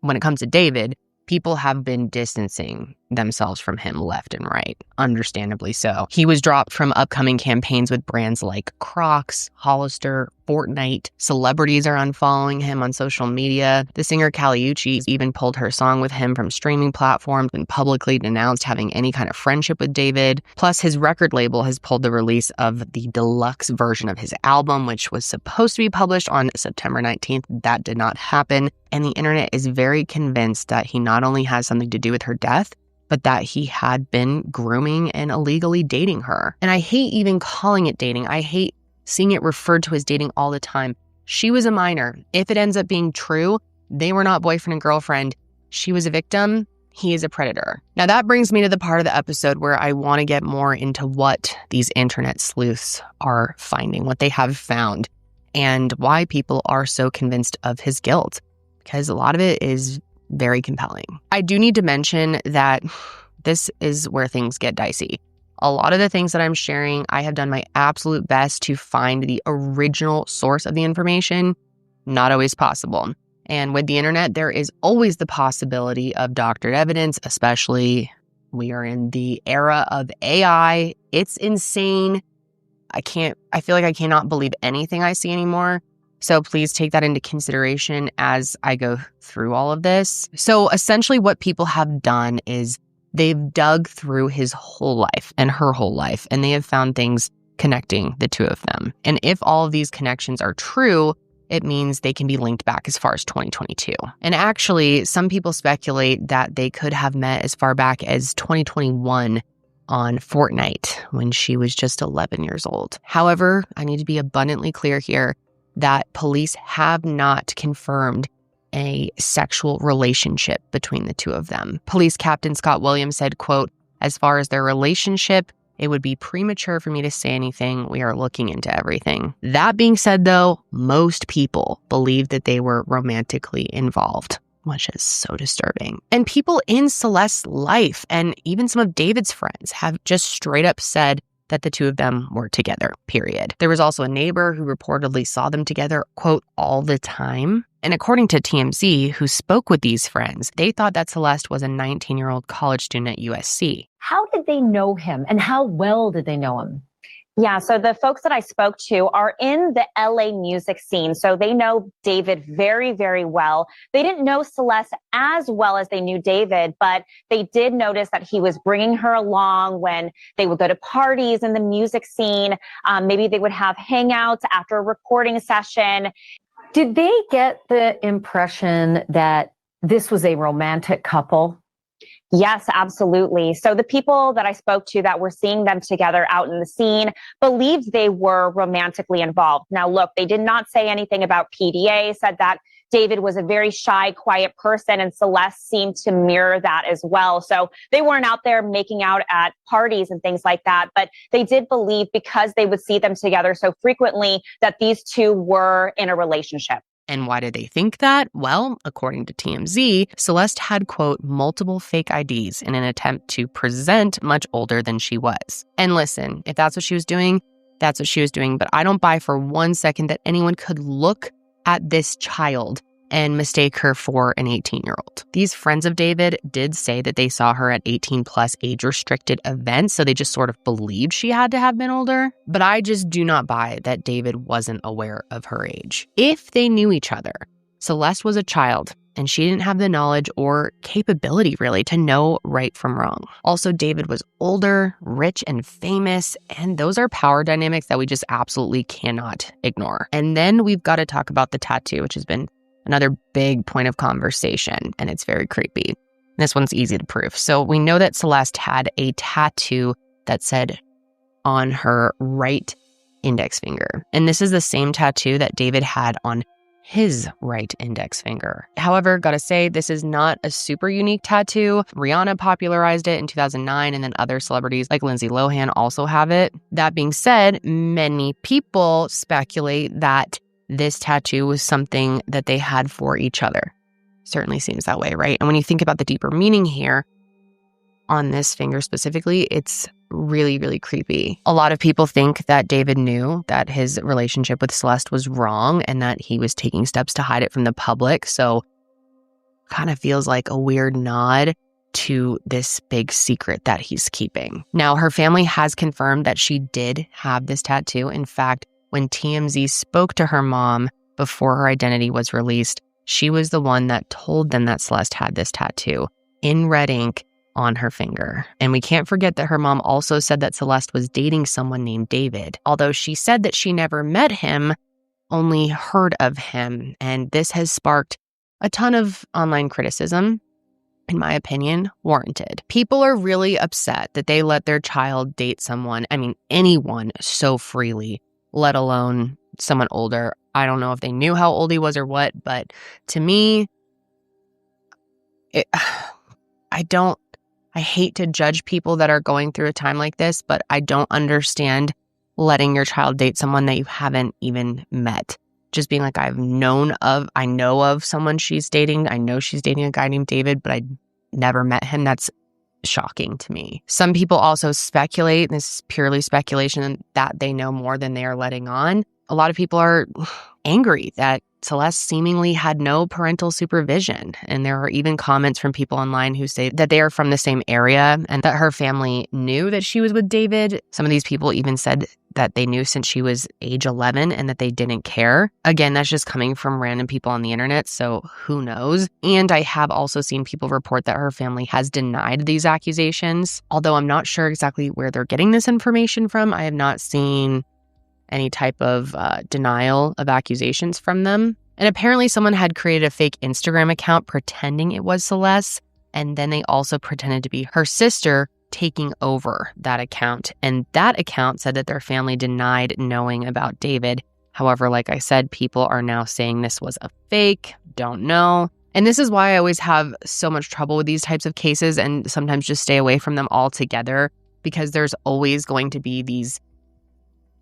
when it comes to David, people have been distancing themselves from him left and right, understandably so. He was dropped from upcoming campaigns with brands like Crocs, Hollister, Fortnite. Celebrities are unfollowing him on social media. The singer Caliucci even pulled her song with him from streaming platforms and publicly denounced having any kind of friendship with David. Plus, his record label has pulled the release of the deluxe version of his album, which was supposed to be published on September 19th. That did not happen. And the internet is very convinced that he not only has something to do with her death, but that he had been grooming and illegally dating her. And I hate even calling it dating. I hate seeing it referred to as dating all the time. She was a minor. If it ends up being true, they were not boyfriend and girlfriend. She was a victim. He is a predator. Now that brings me to the part of the episode where I want to get more into what these internet sleuths are finding, what they have found, and why people are so convinced of his guilt, because a lot of it is very compelling. I do need to mention that this is where things get dicey. A lot of the things that I'm sharing, I have done my absolute best to find the original source of the information. Not always possible. And with the internet, there is always the possibility of doctored evidence, especially We are in the era of AI. It's insane. I feel like I cannot believe anything I see anymore. So please take that into consideration as I go through all of this. So essentially what people have done is they've dug through his whole life and her whole life, and they have found things connecting the two of them. And if all of these connections are true, it means they can be linked back as far as 2022. And actually, some people speculate that they could have met as far back as 2021 on Fortnite when she was just 11 years old. However, I need to be abundantly clear here that police have not confirmed a sexual relationship between the two of them. Police Captain Scott Williams said, quote, "As far as their relationship, it would be premature for me to say anything. We are looking into everything." That being said, though, most people believe that they were romantically involved, which is so disturbing. And people in Celeste's life and even some of David's friends have just straight up said that the two of them were together, period. There was also a neighbor who reportedly saw them together, quote, all the time. And according to TMZ, who spoke with these friends, they thought that Celeste was a 19-year-old college student at USC. How did they know him and how well did they know him? Yeah, so the folks that I spoke to are in the LA music scene. So they know David very, very well. They didn't know Celeste as well as they knew David, but they did notice that he was bringing her along when they would go to parties in the music scene. Maybe they would have hangouts after a recording session. Did they get the impression that this was a romantic couple? Yes, absolutely. So the people that I spoke to that were seeing them together out in the scene believed they were romantically involved. Now, look, they did not say anything about PDA, said that David was a very shy, quiet person, and Celeste seemed to mirror that as well. So they weren't out there making out at parties and things like that, but they did believe because they would see them together so frequently that these two were in a relationship. And why did they think that? Well, according to TMZ, Celeste had, quote, multiple fake IDs in an attempt to present much older than she was. And listen, if that's what she was doing, that's what she was doing. But I don't buy for 1 second that anyone could look at this child and mistake her for an 18-year-old. These friends of David did say that they saw her at 18-plus age-restricted events, so they just sort of believed she had to have been older. But I just do not buy that David wasn't aware of her age. If they knew each other, Celeste was a child, and she didn't have the knowledge or capability, really, to know right from wrong. Also, David was older, rich, and famous, and those are power dynamics that we just absolutely cannot ignore. And then we've got to talk about the tattoo, which has been another big point of conversation, and it's very creepy. This one's easy to prove. So we know that Celeste had a tattoo that said on her right index finger. And this is the same tattoo that David had on his right index finger. However, gotta say, this is not a super unique tattoo. Rihanna popularized it in 2009, and then other celebrities like Lindsay Lohan also have it. That being said, many people speculate that this tattoo was something that they had for each other. Certainly seems that way, right? And when you think about the deeper meaning here on this finger specifically, it's really, really creepy. A lot of people think that David knew that his relationship with Celeste was wrong and that he was taking steps to hide it from the public. So kind of feels like a weird nod to this big secret that he's keeping. Now, her family has confirmed that she did have this tattoo. In fact, when TMZ spoke to her mom before her identity was released, she was the one that told them that Celeste had this tattoo in red ink on her finger. And we can't forget that her mom also said that Celeste was dating someone named David, although she said that she never met him, only heard of him. And this has sparked a ton of online criticism, in my opinion, warranted. People are really upset that they let their child date someone, anyone, so freely, let alone someone older. I don't know if they knew how old he was or what, but to me, I hate to judge people that are going through a time like this, but I don't understand letting your child date someone that you haven't even met. Just being like, I know of someone she's dating. I know she's dating a guy named David, but I never met him. That's shocking to me. Some people also speculate, and this is purely speculation, that they know more than they are letting on. A lot of people are angry that Celeste seemingly had no parental supervision. And there are even comments from people online who say that they are from the same area and that her family knew that she was with David. Some of these people even said that they knew since she was age 11 and that they didn't care. Again, that's just coming from random people on the internet, so who knows? And I have also seen people report that her family has denied these accusations, although I'm not sure exactly where they're getting this information from. I have not seen any type of denial of accusations from them. And apparently someone had created a fake Instagram account pretending it was Celeste, and then they also pretended to be her sister taking over that account. And that account said that their family denied knowing about David. However, like I said, people are now saying this was a fake, don't know. And this is why I always have so much trouble with these types of cases and sometimes just stay away from them altogether, because there's always going to be these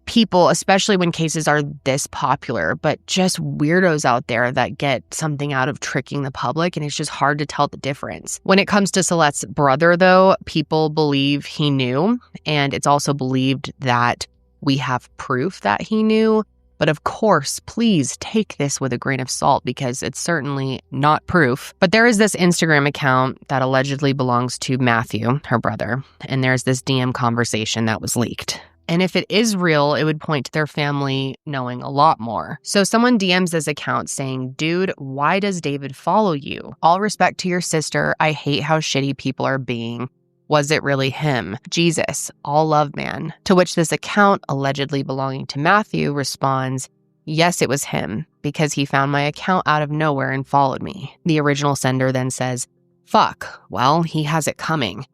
people, especially when cases are this popular, but just weirdos out there that get something out of tricking the public, and it's just hard to tell the difference. When it comes to Celeste's brother, though, people believe he knew, and it's also believed that we have proof that he knew. But of course, please take this with a grain of salt because it's certainly not proof. But there is this Instagram account that allegedly belongs to Matthew, her brother, and there's this DM conversation that was leaked. And if it is real, it would point to their family knowing a lot more. So someone DMs this account saying, "Dude, why does David follow you? All respect to your sister. I hate how shitty people are being. Was it really him? Jesus, all love, man." To which this account, allegedly belonging to Matthew, responds, "Yes, it was him, because he found my account out of nowhere and followed me." The original sender then says, "Fuck, well, he has it coming.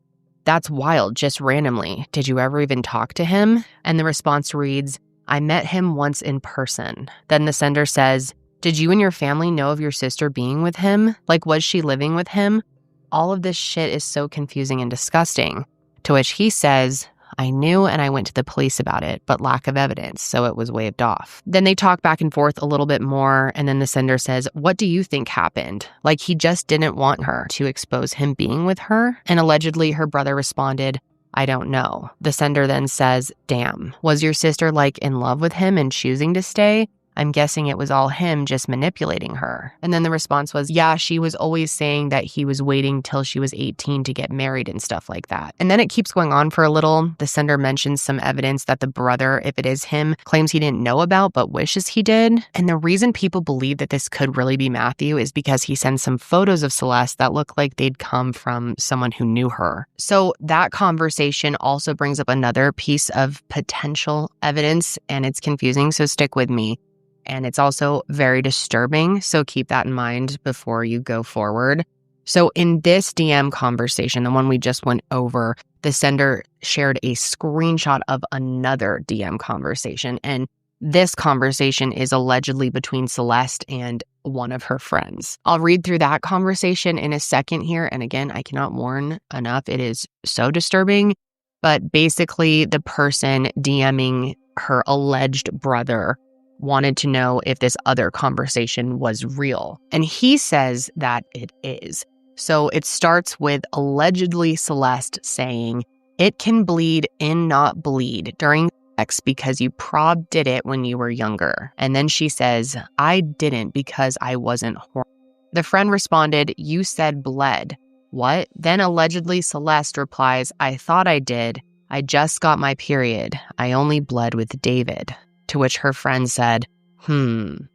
That's wild, just randomly. Did you ever even talk to him?" And the response reads, "I met him once in person." Then the sender says, "Did you and your family know of your sister being with him? Like, was she living with him?" All of this shit is so confusing and disgusting. To which he says, "I knew and I went to the police about it, but lack of evidence, so it was waved off." Then they talk back and forth a little bit more, and then the sender says, "What do you think happened? Like he just didn't want her to expose him being with her?" And allegedly her brother responded, "I don't know." The sender then says, "Damn, was your sister like in love with him and choosing to stay? I'm guessing it was all him just manipulating her." And then the response was, "Yeah, she was always saying that he was waiting till she was 18 to get married and stuff like that." And then it keeps going on for a little. The sender mentions some evidence that the brother, if it is him, claims he didn't know about but wishes he did. And the reason people believe that this could really be Matthew is because he sends some photos of Celeste that look like they'd come from someone who knew her. So that conversation also brings up another piece of potential evidence, and it's confusing, so stick with me. And it's also very disturbing, so keep that in mind before you go forward. So in this DM conversation, the one we just went over, the sender shared a screenshot of another DM conversation. And this conversation is allegedly between Celeste and one of her friends. I'll read through that conversation in a second here. And again, I cannot warn enough. It is so disturbing. But basically, the person DMing her alleged brother wanted to know if this other conversation was real. And he says that it is. So it starts with allegedly Celeste saying, "It can bleed in, not bleed during sex because you prob did it when you were younger." And then she says, "I didn't because I wasn't horny." The friend responded, "You said bled." What? Then allegedly Celeste replies, "I thought I did. I just got my period. I only bled with David." To which her friend said,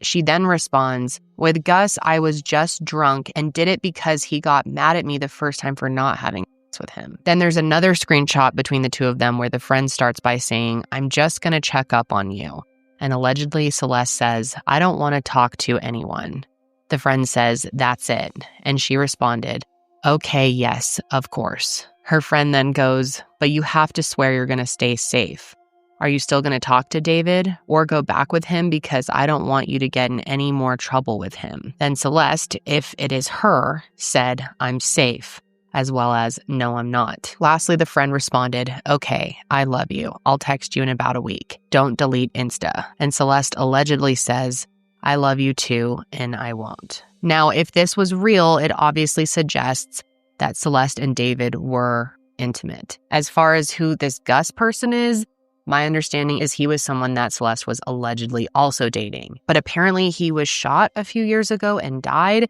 She then responds, "With Gus, I was just drunk and did it because he got mad at me the first time for not having sex with him." Then there's another screenshot between the two of them where the friend starts by saying, "I'm just going to check up on you." And allegedly Celeste says, "I don't want to talk to anyone." The friend says, "That's it." And she responded, "Okay, yes, of course." Her friend then goes, "But you have to swear you're going to stay safe. Are you still going to talk to David or go back with him because I don't want you to get in any more trouble with him?" Then Celeste, if it is her, said, "I'm safe," as well as, "No, I'm not." Lastly, the friend responded, "Okay, I love you. I'll text you in about a week. Don't delete Insta." And Celeste allegedly says, "I love you too, and I won't." Now, if this was real, it obviously suggests that Celeste and David were intimate. As far as who this Gus person is, My understanding is he was someone that Celeste was allegedly also dating. But apparently he was shot a few years ago and died,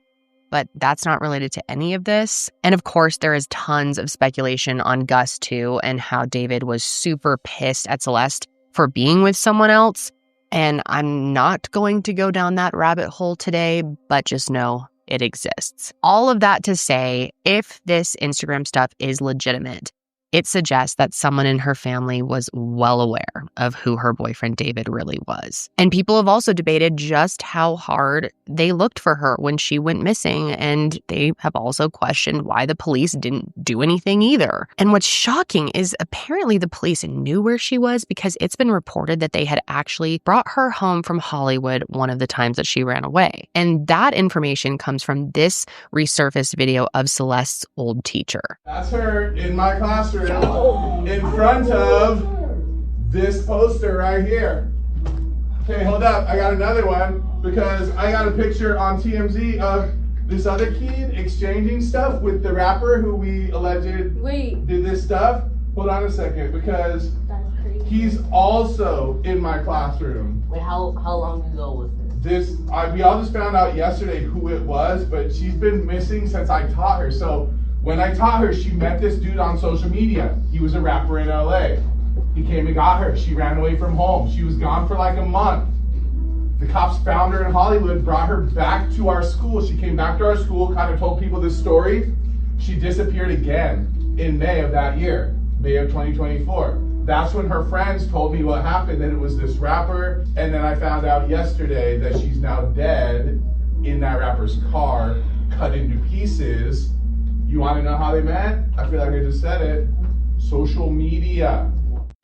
but that's not related to any of this. And of course, there is tons of speculation on Gus too, and how David was super pissed at Celeste for being with someone else. And I'm not going to go down that rabbit hole today, but just know it exists. All of that to say, if this Instagram stuff is legitimate, it suggests that someone in her family was well aware of who her boyfriend David really was. And people have also debated just how hard they looked for her when she went missing, and they have also questioned why the police didn't do anything either. And what's shocking is apparently the police knew where she was, because it's been reported that they had actually brought her home from Hollywood one of the times that she ran away. And that information comes from this resurfaced video of Celeste's old teacher. That's her in my classroom in front of this poster right here. Okay, hold up. I got another one because I got a picture on TMZ of this other kid exchanging stuff with the rapper who we alleged did this stuff. Hold on a second, because he's also in my classroom. Wait, how long ago was this? We all just found out yesterday who it was, but she's been missing since I taught her. So when I taught her, she met this dude on social media. He was a rapper in LA. He came and got her. She ran away from home. She was gone for like a month. The cops found her in Hollywood, brought her back to our school. She came back to our school, kind of told people this story. She disappeared again in May of that year, May of 2024. That's when her friends told me what happened, that it was this rapper. And then I found out yesterday that she's now dead in that rapper's car, cut into pieces. You want to know how they met? I feel like I just said it. Social media.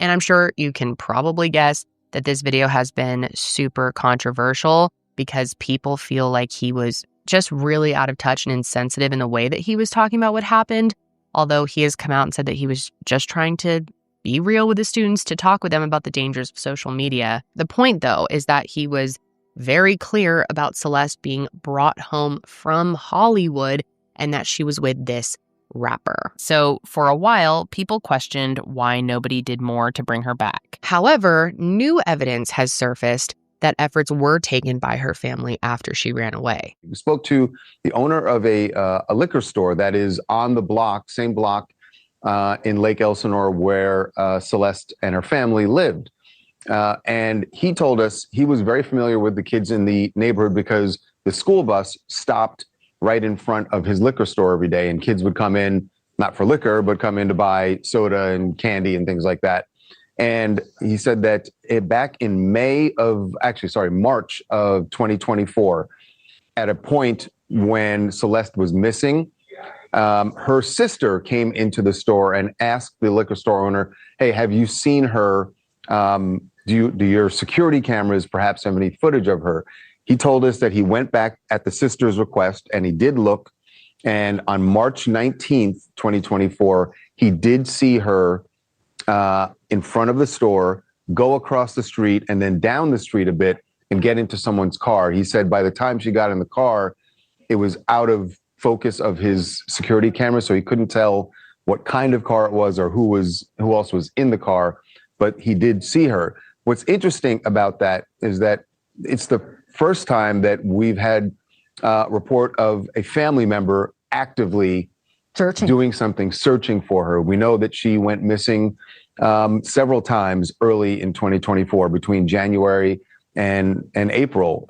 And I'm sure you can probably guess that this video has been super controversial because people feel like he was just really out of touch and insensitive in the way that he was talking about what happened. Although he has come out and said that he was just trying to be real with the students, to talk with them about the dangers of social media. The point, though, is that he was very clear about Celeste being brought home from Hollywood and that she was with this rapper. So for a while, people questioned why nobody did more to bring her back. However, new evidence has surfaced that efforts were taken by her family after she ran away. We spoke to the owner of a liquor store that is on the block, same block in Lake Elsinore where Celeste and her family lived. And he told us he was very familiar with the kids in the neighborhood because the school bus stopped right in front of his liquor store every day, and kids would come in, not for liquor, but come in to buy soda and candy and things like that. And he said that back in March of 2024, at a point when Celeste was missing, her sister came into the store and asked the liquor store owner, hey, have you seen her? Do your security cameras perhaps have any footage of her? He told us that he went back at the sister's request and he did look. And on March 19th, 2024, he did see her in front of the store, go across the street and then down the street a bit and get into someone's car. He said by the time she got in the car, it was out of focus of his security camera, so he couldn't tell what kind of car it was or who else was in the car, but he did see her. What's interesting about that is that it's the first time that we've had a report of a family member actively doing something, searching for her. We know that she went missing several times early in 2024, between January and April.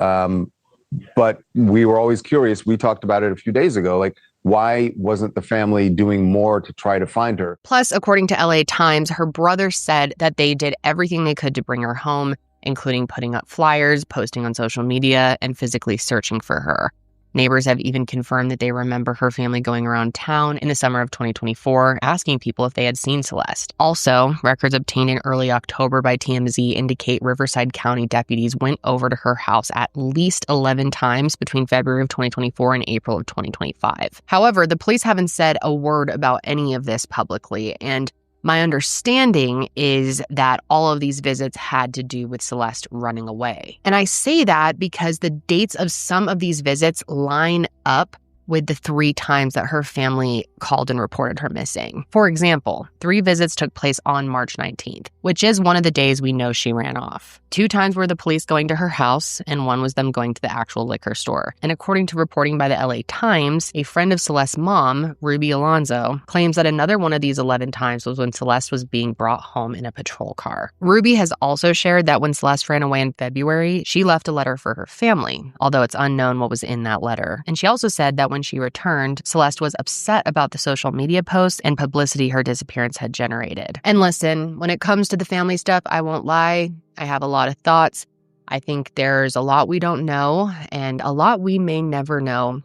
But we were always curious. We talked about it a few days ago, like, why wasn't the family doing more to try to find her? Plus, according to LA Times, her brother said that they did everything they could to bring her home, including putting up flyers, posting on social media, and physically searching for her. Neighbors have even confirmed that they remember her family going around town in the summer of 2024, asking people if they had seen Celeste. Also, records obtained in early October by TMZ indicate Riverside County deputies went over to her house at least 11 times between February of 2024 and April of 2025. However, the police haven't said a word about any of this publicly, and my understanding is that all of these visits had to do with Celeste running away. And I say that because the dates of some of these visits line up with the 3 times that her family called and reported her missing. For example, 3 visits took place on March 19th, which is one of the days we know she ran off. 2 times were the police going to her house, and 1 was them going to the actual liquor store. And according to reporting by the LA Times, a friend of Celeste's mom, Ruby Alonzo, claims that another one of these 11 times was when Celeste was being brought home in a patrol car. Ruby has also shared that when Celeste ran away in February, she left a letter for her family, although it's unknown what was in that letter. And she also said that when she returned, Celeste was upset about the social media posts and publicity her disappearance had generated. And listen, when it comes to the family stuff, I won't lie, I have a lot of thoughts. I think there's a lot we don't know and a lot we may never know.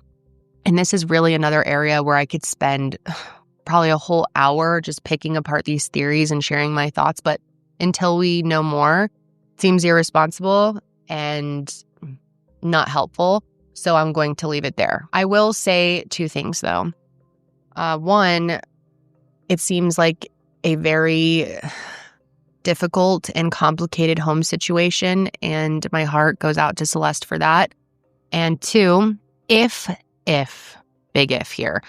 And this is really another area where I could spend probably a whole hour just picking apart these theories and sharing my thoughts. But until we know more, it seems irresponsible and not helpful. So I'm going to leave it there. I will say 2 things, though. One, it seems like a very difficult and complicated home situation, and my heart goes out to Celeste for that. And 2, if, big if here,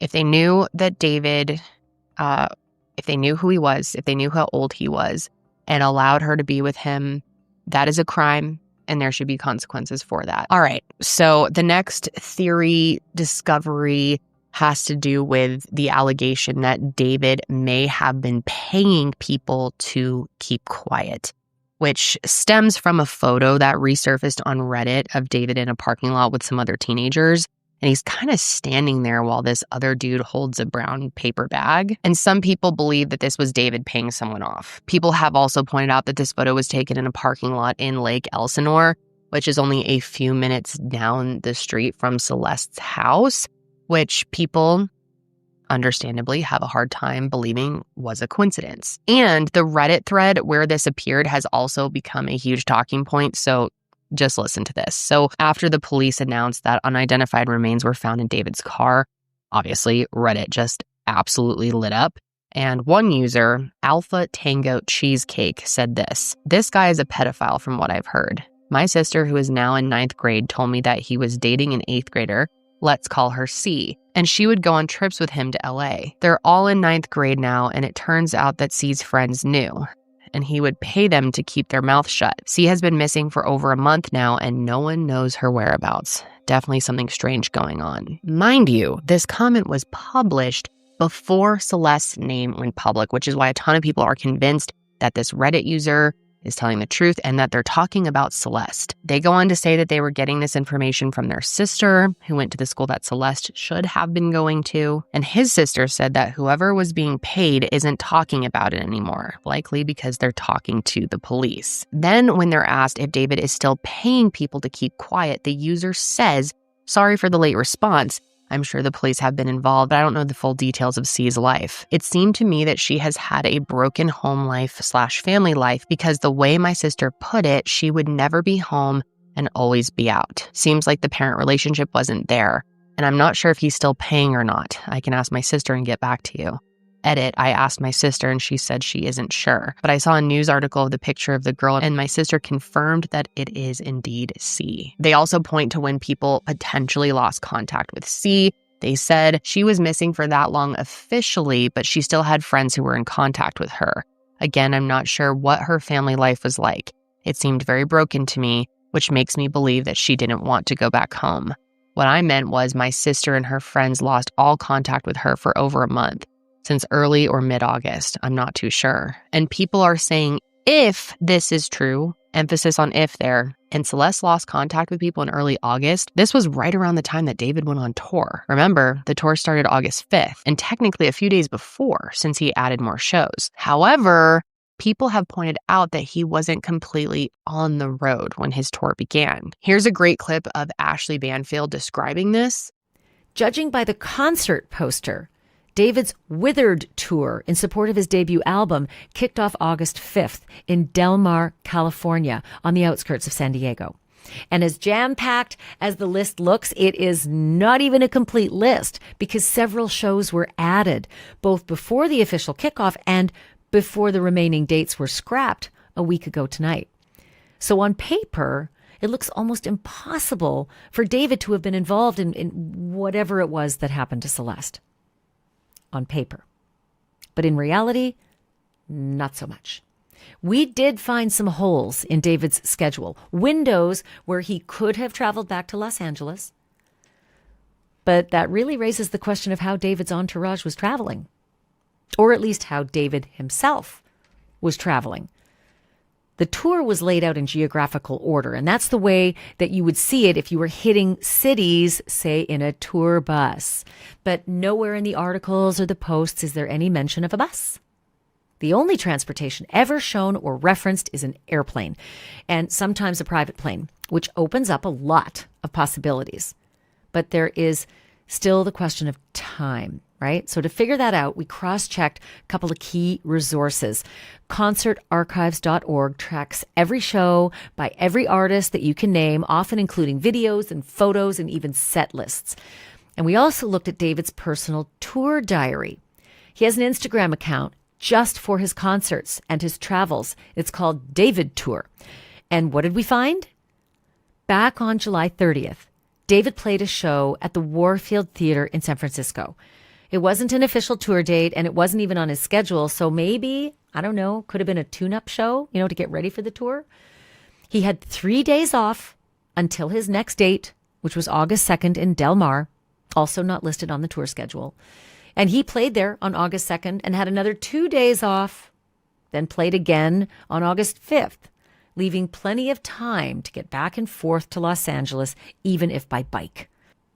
if they knew that David, if they knew who he was, if they knew how old he was, and allowed her to be with him, that is a crime. And there should be consequences for that. All right. So the next theory discovery has to do with the allegation that David may have been paying people to keep quiet, which stems from a photo that resurfaced on Reddit of David in a parking lot with some other teenagers. And he's kind of standing there while this other dude holds a brown paper bag. And some people believe that this was David paying someone off. People have also pointed out that this photo was taken in a parking lot in Lake Elsinore, which is only a few minutes down the street from Celeste's house, which people understandably have a hard time believing was a coincidence. And the Reddit thread where this appeared has also become a huge talking point. So just listen to this. So after the police announced that unidentified remains were found in David's car, obviously Reddit just absolutely lit up. And one user, Alpha Tango Cheesecake, said this guy is a pedophile from what I've heard. My sister, who is now in 9th grade, told me that he was dating an 8th grader. Let's call her C. And she would go on trips with him to LA. They're all in 9th grade now, and it turns out that C's friends knew. And he would pay them to keep their mouth shut. C has been missing for over a month now, and no one knows her whereabouts. Definitely something strange going on. Mind you, this comment was published before Celeste's name went public, which is why a ton of people are convinced that this Reddit user is telling the truth and that they're talking about Celeste. They go on to say that they were getting this information from their sister, who went to the school that Celeste should have been going to. And his sister said that whoever was being paid isn't talking about it anymore, likely because they're talking to the police. Then when they're asked if David is still paying people to keep quiet, the user says, "Sorry for the late response. I'm sure the police have been involved, but I don't know the full details of C's life. It seemed to me that she has had a broken home life/family life because the way my sister put it, she would never be home and always be out. Seems like the parent relationship wasn't there, and I'm not sure if he's still paying or not. I can ask my sister and get back to you." Edit, I asked my sister and she said she isn't sure. But I saw a news article of the picture of the girl and my sister confirmed that it is indeed C. They also point to when people potentially lost contact with C. They said she was missing for that long officially, but she still had friends who were in contact with her. Again, I'm not sure what her family life was like. It seemed very broken to me, which makes me believe that she didn't want to go back home. What I meant was my sister and her friends lost all contact with her for over a month. Since early or mid-August, I'm not too sure. And people are saying if this is true, emphasis on if there, and Celeste lost contact with people in early August, this was right around the time that David went on tour. Remember, the tour started August 5th, and technically a few days before, since he added more shows. However, people have pointed out that he wasn't completely on the road when his tour began. Here's a great clip of Ashley Banfield describing this. Judging by the concert poster, David's Withered tour in support of his debut album kicked off August 5th in Del Mar, California, on the outskirts of San Diego. And as jam-packed as the list looks, it is not even a complete list because several shows were added, both before the official kickoff and before the remaining dates were scrapped a week ago tonight. So on paper, it looks almost impossible for David to have been involved in whatever it was that happened to Celeste on paper. But in reality, not so much. We did find some holes in David's schedule, windows where he could have traveled back to Los Angeles. But that really raises the question of how David's entourage was traveling, or at least how David himself was traveling. The tour was laid out in geographical order, and that's the way that you would see it if you were hitting cities, say, in a tour bus. But nowhere in the articles or the posts is there any mention of a bus. The only transportation ever shown or referenced is an airplane, and sometimes a private plane, which opens up a lot of possibilities. But there is still the question of time, right? So to figure that out, we cross-checked a couple of key resources. Concertarchives.org tracks every show by every artist that you can name, often including videos and photos and even set lists. And we also looked at David's personal tour diary. He has an Instagram account just for his concerts and his travels. It's called David Tour. And what did we find? Back on July 30th, David played a show at the Warfield Theater in San Francisco. It wasn't an official tour date, and it wasn't even on his schedule, so maybe, I don't know, could have been a tune-up show, to get ready for the tour. He had 3 days off until his next date, which was August 2nd in Del Mar, also not listed on the tour schedule. And he played there on August 2nd and had another 2 days off, then played again on August 5th, leaving plenty of time to get back and forth to Los Angeles, even if by bike.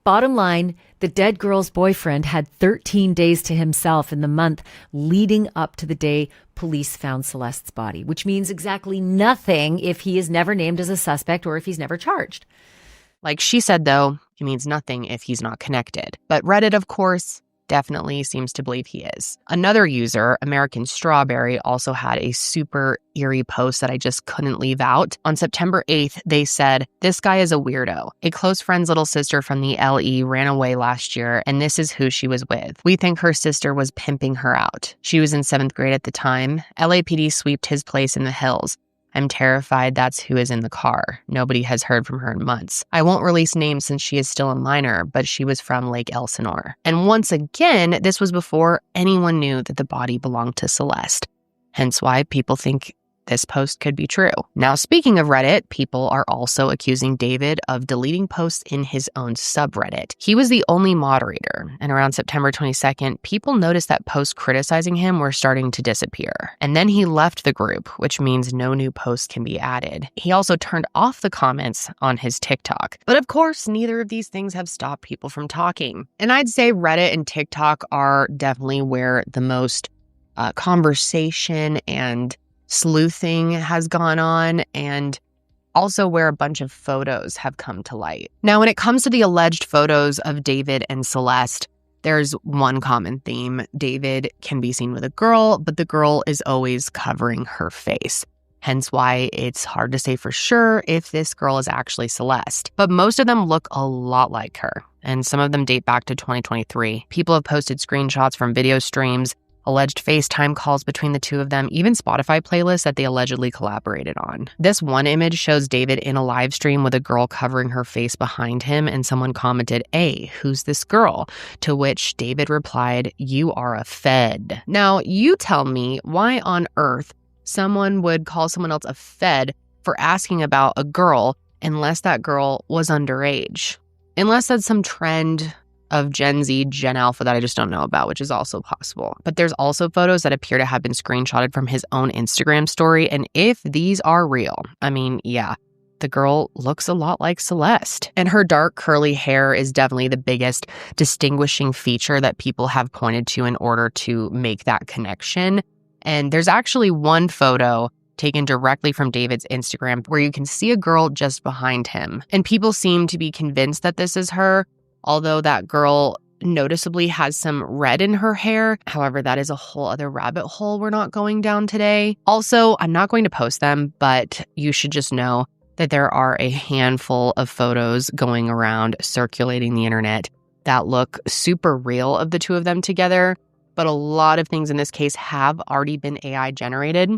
Bottom line, the dead girl's boyfriend had 13 days to himself in the month leading up to the day police found Celeste's body, which means exactly nothing if he is never named as a suspect or if he's never charged. Like she said, though, it means nothing if he's not connected. But Reddit, of course, definitely seems to believe he is. Another user, American Strawberry, also had a super eerie post that I just couldn't leave out. On September 8th, they said, "This guy is a weirdo. A close friend's little sister from the LE ran away last year, and this is who she was with. We think her sister was pimping her out. She was in 7th grade at the time. LAPD sweeped his place in the hills. I'm terrified that's who is in the car. Nobody has heard from her in months. I won't release names since she is still a minor, but she was from Lake Elsinore." And once again, this was before anyone knew that the body belonged to Celeste. Hence why people think this post could be true. Now, speaking of Reddit, people are also accusing David of deleting posts in his own subreddit. He was the only moderator, and around September 22nd, people noticed that posts criticizing him were starting to disappear. And then he left the group, which means no new posts can be added. He also turned off the comments on his TikTok. But of course, neither of these things have stopped people from talking. And I'd say Reddit and TikTok are definitely where the most conversation and sleuthing has gone on, and also where a bunch of photos have come to light. Now, when it comes to the alleged photos of David and Celeste, there's one common theme. David can be seen with a girl, but the girl is always covering her face. Hence why it's hard to say for sure if this girl is actually Celeste. But most of them look a lot like her, and some of them date back to 2023. People have posted screenshots from video streams, alleged FaceTime calls between the two of them, even Spotify playlists that they allegedly collaborated on. This one image shows David in a live stream with a girl covering her face behind him, and someone commented, "Hey, who's this girl?" To which David replied, "You are a Fed." Now, you tell me why on earth someone would call someone else a Fed for asking about a girl unless that girl was underage. Unless that's some trend of Gen Z, Gen Alpha that I just don't know about, which is also possible. But there's also photos that appear to have been screenshotted from his own Instagram story. And if these are real, I mean, yeah, the girl looks a lot like Celeste. And her dark curly hair is definitely the biggest distinguishing feature that people have pointed to in order to make that connection. And there's actually one photo taken directly from David's Instagram where you can see a girl just behind him. And people seem to be convinced that this is her, although that girl noticeably has some red in her hair. However, that is a whole other rabbit hole we're not going down today. Also, I'm not going to post them, but you should just know that there are a handful of photos going around circulating the internet that look super real of the two of them together. But a lot of things in this case have already been AI generated.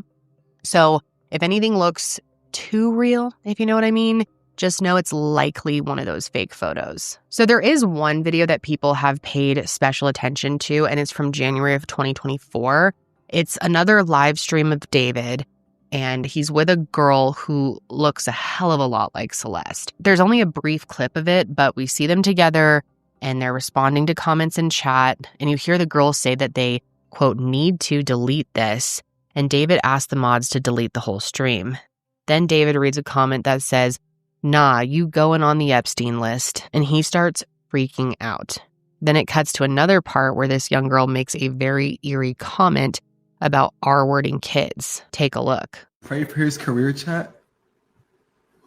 So if anything looks too real, if you know what I mean, just know it's likely one of those fake photos. So there is one video that people have paid special attention to, and it's from January of 2024. It's another live stream of David, and he's with a girl who looks a hell of a lot like Celeste. There's only a brief clip of it, but we see them together, and they're responding to comments in chat, and you hear the girl say that they, quote, need to delete this, and David asks the mods to delete the whole stream. Then David reads a comment that says, "Nah, you going on the Epstein list," and he starts freaking out. Then it cuts to another part where this young girl makes a very eerie comment about R-wording kids. Take a look. Pray for his career, chat.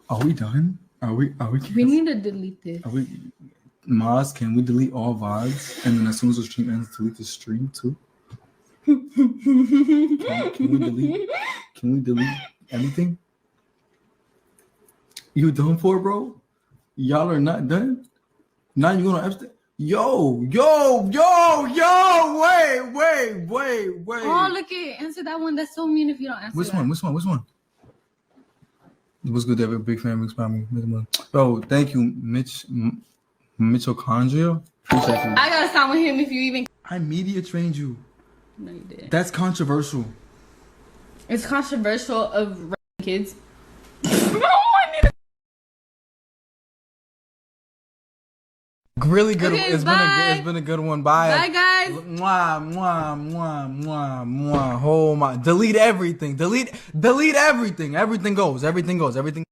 Are we done? Are we? We need to delete this. Are we? Maz, can we delete all VODs? And then as soon as the stream ends, delete the stream too? Can we delete anything? You done for, bro? Y'all are not done? Now you gonna Epstein? Yo, wait. Oh, look at answer that one. That's so mean if you don't answer Which that. one? What's good, David? Big fan, mixed by me. Bro, thank you, Mitochondria. Appreciate you. I gotta sound with him if you even. I media trained you. No, you didn't. That's controversial. It's controversial of kids. Really good. Okay, It's been a good one. Bye. Bye, guys. Mwah. Oh my. Delete everything. Delete everything. Everything goes.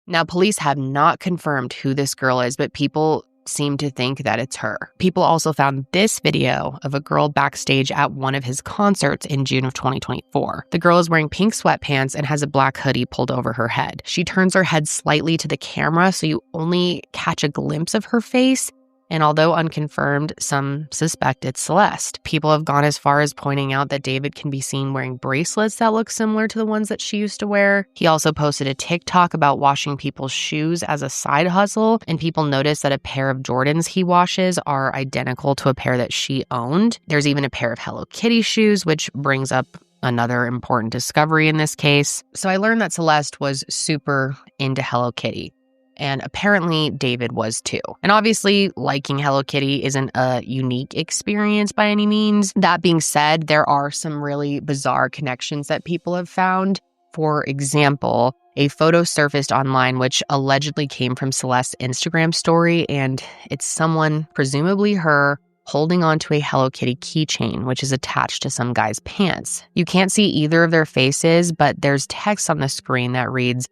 Now, police have not confirmed who this girl is, but people seem to think that it's her. People also found this video of a girl backstage at one of his concerts in June of 2024. The girl is wearing pink sweatpants and has a black hoodie pulled over her head. She turns her head slightly to the camera, so you only catch a glimpse of her face. And although unconfirmed, some suspect it's Celeste. People have gone as far as pointing out that David can be seen wearing bracelets that look similar to the ones that she used to wear. He also posted a TikTok about washing people's shoes as a side hustle, and people noticed that a pair of Jordans he washes are identical to a pair that she owned. There's even a pair of Hello Kitty shoes, which brings up another important discovery in this case. So I learned that Celeste was super into Hello Kitty. And apparently David was too. And obviously, liking Hello Kitty isn't a unique experience by any means. That being said, there are some really bizarre connections that people have found. For example, a photo surfaced online which allegedly came from Celeste's Instagram story, and it's someone, presumably her, holding onto a Hello Kitty keychain, which is attached to some guy's pants. You can't see either of their faces, but there's text on the screen that reads,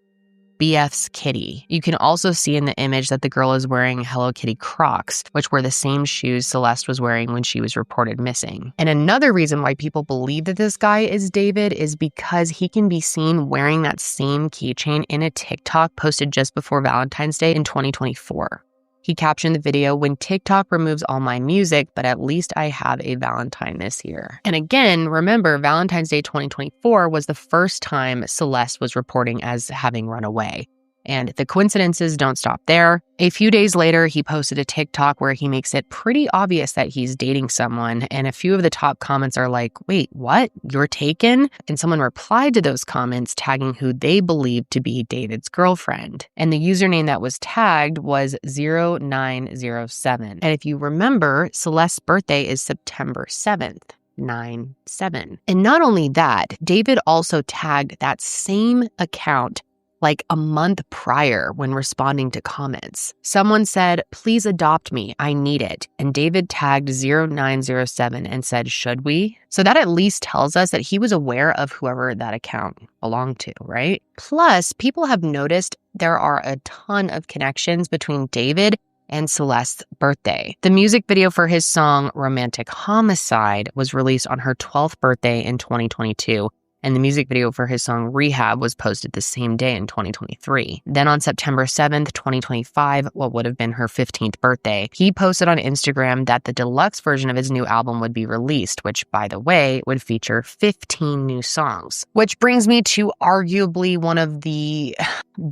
BF's Kitty. You can also see in the image that the girl is wearing Hello Kitty Crocs, which were the same shoes Celeste was wearing when she was reported missing. And another reason why people believe that this guy is David is because he can be seen wearing that same keychain in a TikTok posted just before Valentine's Day in 2024. He captioned the video, "When TikTok removes all my music, but at least I have a Valentine this year." And again, remember, Valentine's Day 2024 was the first time Celeste was reporting as having run away. And the coincidences don't stop there. A few days later, he posted a TikTok where he makes it pretty obvious that he's dating someone. And a few of the top comments are like, "Wait, what? You're taken?" And someone replied to those comments tagging who they believed to be David's girlfriend. And the username that was tagged was 0907. And if you remember, Celeste's birthday is September 7th. 9/7. And not only that, David also tagged that same account like a month prior when responding to comments. Someone said, "Please adopt me, I need it." And David tagged 0907 and said, "Should we?" So that at least tells us that he was aware of whoever that account belonged to, right? Plus, people have noticed there are a ton of connections between David and Celeste's birthday. The music video for his song Romantic Homicide was released on her 12th birthday in 2022. And the music video for his song Rehab was posted the same day in 2023. Then on September 7th, 2025, what would have been her 15th birthday, he posted on Instagram that the deluxe version of his new album would be released, which, by the way, would feature 15 new songs. Which brings me to arguably one of the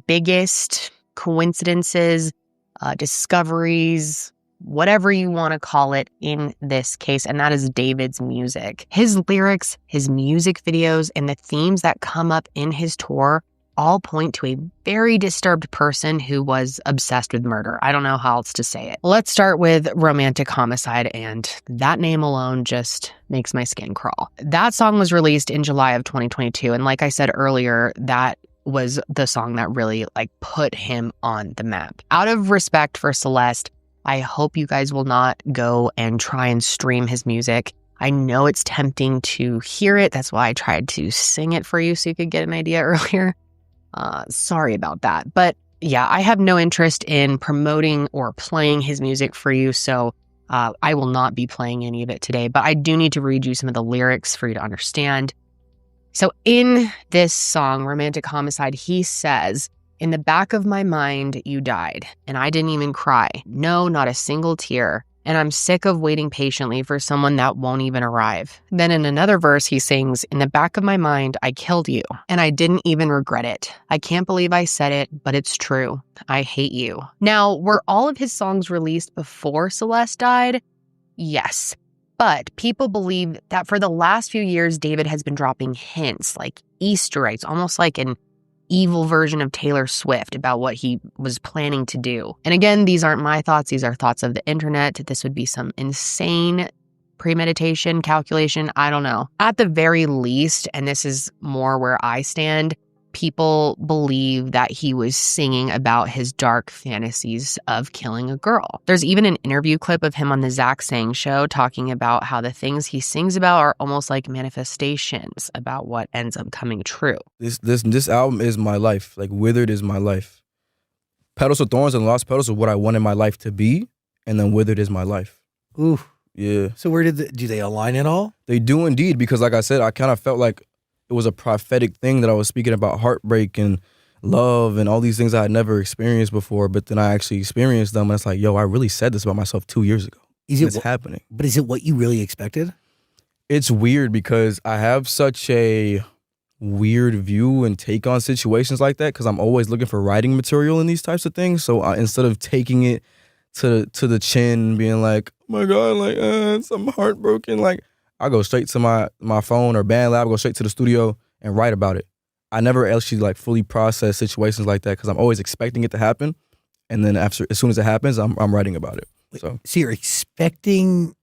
biggest coincidences, discoveries, whatever you want to call it in this case, and that is David's music. His lyrics, his music videos, and the themes that come up in his tour all point to a very disturbed person who was obsessed with murder. I don't know how else to say it. Let's start with romantic homicide, and that name alone just makes my skin crawl. That song was released in July of 2022, and like I said earlier, that was the song that really put him on the map. Out of respect for Celeste, I hope you guys will not go and try and stream his music. I know it's tempting to hear it. That's why I tried to sing it for you so you could get an idea earlier. Sorry about that. But yeah, I have no interest in promoting or playing his music for you. So I will not be playing any of it today. But I do need to read you some of the lyrics for you to understand. So in this song, Romantic Homicide, he says, "In the back of my mind, you died, and I didn't even cry. No, not a single tear. And I'm sick of waiting patiently for someone that won't even arrive." Then in another verse, he sings, "In the back of my mind, I killed you, and I didn't even regret it. I can't believe I said it, but it's true. I hate you." Now, were all of his songs released before Celeste died? Yes. But people believe that for the last few years, David has been dropping hints, like Easter eggs, almost like an evil version of Taylor Swift about what he was planning to do. And again, these aren't my thoughts. These are thoughts of the internet. This would be some insane premeditation, calculation. I don't know. At the very least, and this is more where I stand, people believe that he was singing about his dark fantasies of killing a girl. There's even an interview clip of him on the Zach Sang show talking about how the things he sings about are almost like manifestations about what ends up coming true. This album is my life. Like, Withered is my life. Petals of Thorns and Lost Petals are what I wanted my life to be, and then Withered is my life. Ooh. Yeah. So where do they align at all? They do indeed, because like I said, I kind of felt like it was a prophetic thing that I was speaking about heartbreak and love and all these things I had never experienced before, but then I actually experienced them, and it's like, yo, I really said this about myself 2 years ago. It's happening. But is it what you really expected? It's weird because I have such a weird view and take on situations like that because I'm always looking for writing material in these types of things. So instead of taking it to the chin, being like, oh my God, like, I'm heartbroken, like, I go straight to my phone or BandLab, go straight to the studio and write about it. I never actually fully process situations like that because I'm always expecting it to happen, and then as soon as it happens, I'm writing about it. So you're expecting.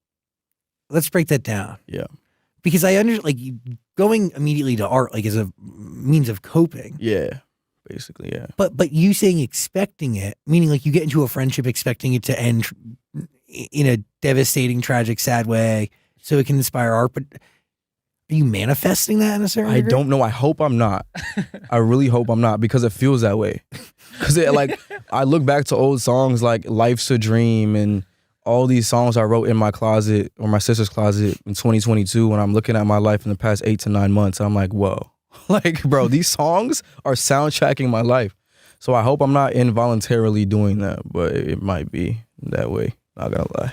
Let's break that down. Yeah, because I understand going immediately to art as a means of coping. Yeah, basically, yeah. But you saying expecting it, meaning you get into a friendship expecting it to end in a devastating, tragic, sad way, so it can inspire art, but are you manifesting that in a certain degree? I don't know. I hope I'm not. I really hope I'm not, because it feels that way. Because I look back to old songs like Life's a Dream and all these songs I wrote in my closet or my sister's closet in 2022 when I'm looking at my life in the past 8 to 9 months. I'm like, whoa. Bro, these songs are soundtracking my life. So I hope I'm not involuntarily doing that, but it might be that way. Not gonna lie.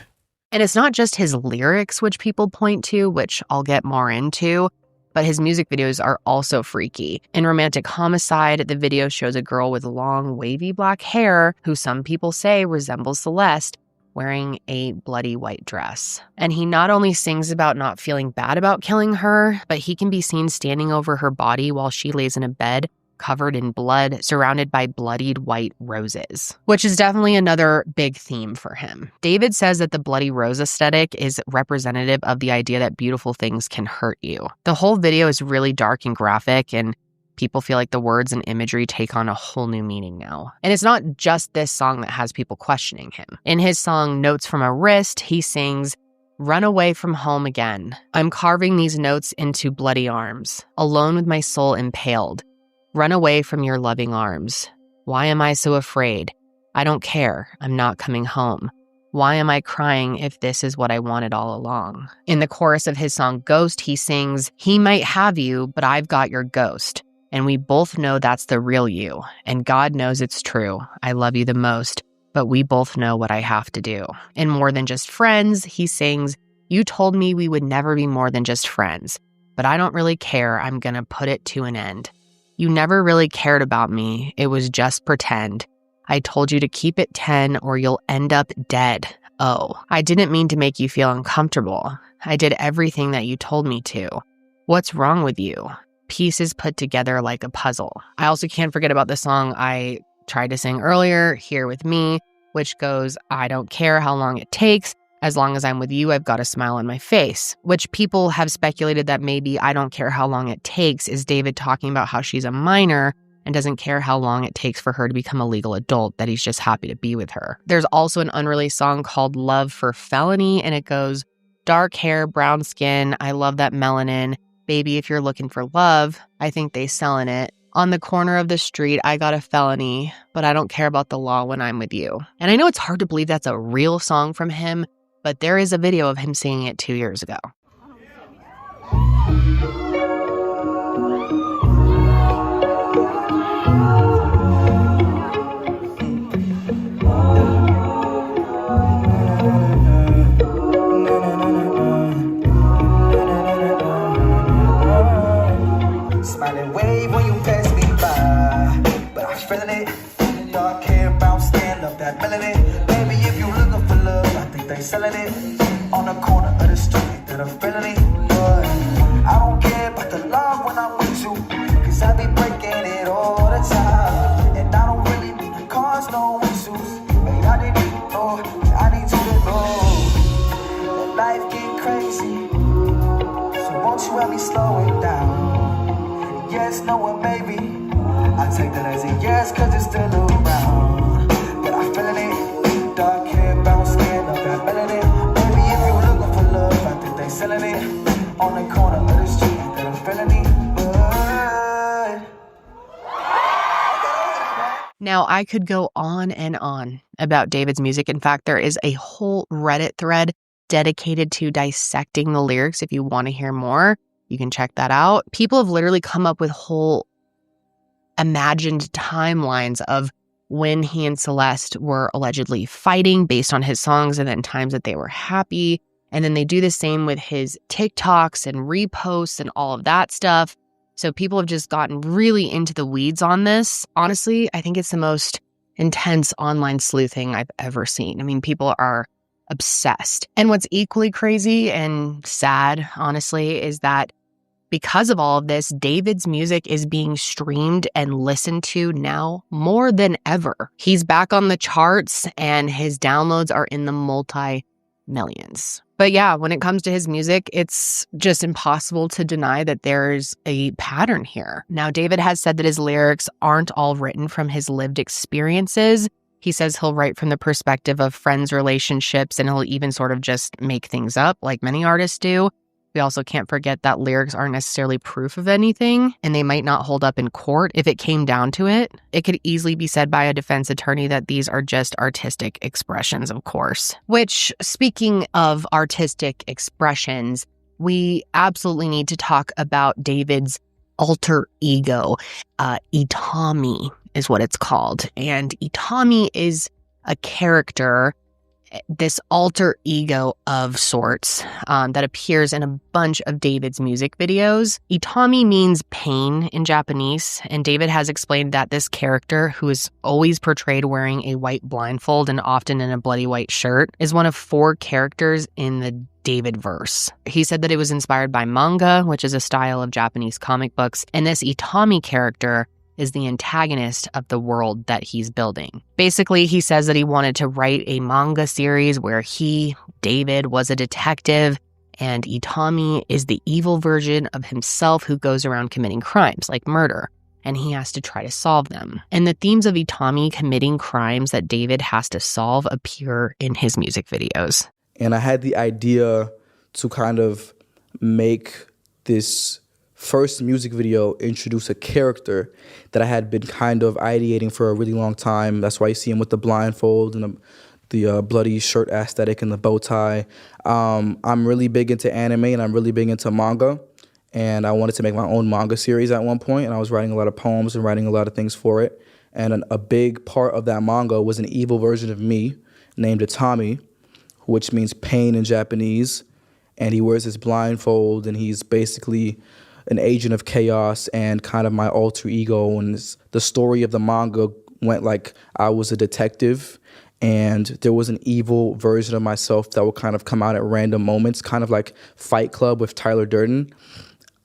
And it's not just his lyrics which people point to, which I'll get more into, but his music videos are also freaky. In Romantic Homicide, the video shows a girl with long, wavy black hair who some people say resembles Celeste, wearing a bloody white dress. And he not only sings about not feeling bad about killing her, but he can be seen standing over her body while she lays in a bed, covered in blood, surrounded by bloodied white roses, which is definitely another big theme for him. David says that the bloody rose aesthetic is representative of the idea that beautiful things can hurt you. The whole video is really dark and graphic, and people feel like the words and imagery take on a whole new meaning now. And it's not just this song that has people questioning him. In his song Notes from a Wrist, he sings, "Run away from home again. I'm carving these notes into bloody arms, alone with my soul impaled. Run away from your loving arms. Why am I so afraid? I don't care. I'm not coming home. Why am I crying if this is what I wanted all along?" In the chorus of his song Ghost, he sings, "He might have you, but I've got your ghost. And we both know that's the real you. And God knows it's true. I love you the most, but we both know what I have to do." In More Than Just Friends, he sings, "You told me we would never be more than just friends, but I don't really care. I'm gonna put it to an end. You never really cared about me. It was just pretend. I told you to keep it 10 or you'll end up dead. Oh, I didn't mean to make you feel uncomfortable. I did everything that you told me to. What's wrong with you? pieces put together like a puzzle. I also can't forget about the song I tried to sing earlier, Here With Me, which goes, I don't care how long it takes. As long as I'm with you, I've got a smile on my face, which people have speculated that maybe I don't care how long it takes is David talking about how she's a minor and doesn't care how long it takes for her to become a legal adult, that he's just happy to be with her. There's also an unreleased song called Love for Felony, and it goes, dark hair, brown skin, I love that melanin. Baby, if you're looking for love, I think they sellin' it. On the corner of the street, I got a felony, but I don't care about the law when I'm with you. And I know it's hard to believe that's a real song from him, but there is a video of him singing it 2 years ago. Smiling wave when you pass me by, but I'm feeling it. Dark hair, brown skin, love that melanin. Baby, if you looking for love, I think they selling it. On the corner of the street, that I'm feeling it. But I don't care about the love when I'm with you, cause I be breaking it all the time. And I don't really need the cars, no issues. But I need you to know, I need you to know that life get crazy. So won't you help me slow it down? Yes, no, or maybe I take that as a yes, cause it's still around. But I'm feeling it. Dark hair, brown skin, love that melanin. Baby, if you're looking for love, I think they selling it. On the corner of the street, that I'm feeling it. Now, I could go on and on about David's music. In fact, there is a whole Reddit thread dedicated to dissecting the lyrics. If you want to hear more, you can check that out. People have literally come up with whole imagined timelines of when he and Celeste were allegedly fighting based on his songs and then times that they were happy. And then they do the same with his TikToks and reposts and all of that stuff. So people have just gotten really into the weeds on this. Honestly, I think it's the most intense online sleuthing I've ever seen. I mean, people are obsessed. And what's equally crazy and sad, honestly, is that because of all of this, David's music is being streamed and listened to now more than ever. He's back on the charts and his downloads are in the multi-millions. But yeah, when it comes to his music, it's just impossible to deny that there's a pattern here. Now, David has said that his lyrics aren't all written from his lived experiences. He says he'll write from the perspective of friends' relationships, and he'll even sort of just make things up like many artists do. We also can't forget that lyrics aren't necessarily proof of anything, and they might not hold up in court if it came down to it. It could easily be said by a defense attorney that these are just artistic expressions, of course. Which, speaking of artistic expressions, we absolutely need to talk about David's alter ego. Itami is what it's called. And Itami is a character, this alter ego of sorts, that appears in a bunch of David's music videos. Itami means pain in Japanese, and David has explained that this character, who is always portrayed wearing a white blindfold and often in a bloody white shirt, is one of 4 characters in the David verse. He said that it was inspired by manga, which is a style of Japanese comic books, and this Itami character is the antagonist of the world that he's building. Basically, he says that he wanted to write a manga series where he, David, was a detective, and Itami is the evil version of himself who goes around committing crimes like murder, and he has to try to solve them. And the themes of Itami committing crimes that David has to solve appear in his music videos. And I had the idea to kind of make this first music video introduce a character that I had been kind of ideating for a really long time. That's why you see him with the blindfold and the bloody shirt aesthetic and the bow tie. I'm really big into anime and I'm really big into manga. And I wanted to make my own manga series at one point, and I was writing a lot of poems and writing a lot of things for it. And a big part of that manga was an evil version of me named Itami, which means pain in Japanese. And he wears his blindfold, and he's basically an agent of chaos and kind of my alter ego. And the story of the manga went like I was a detective and there was an evil version of myself that would kind of come out at random moments, kind of like Fight Club with Tyler Durden.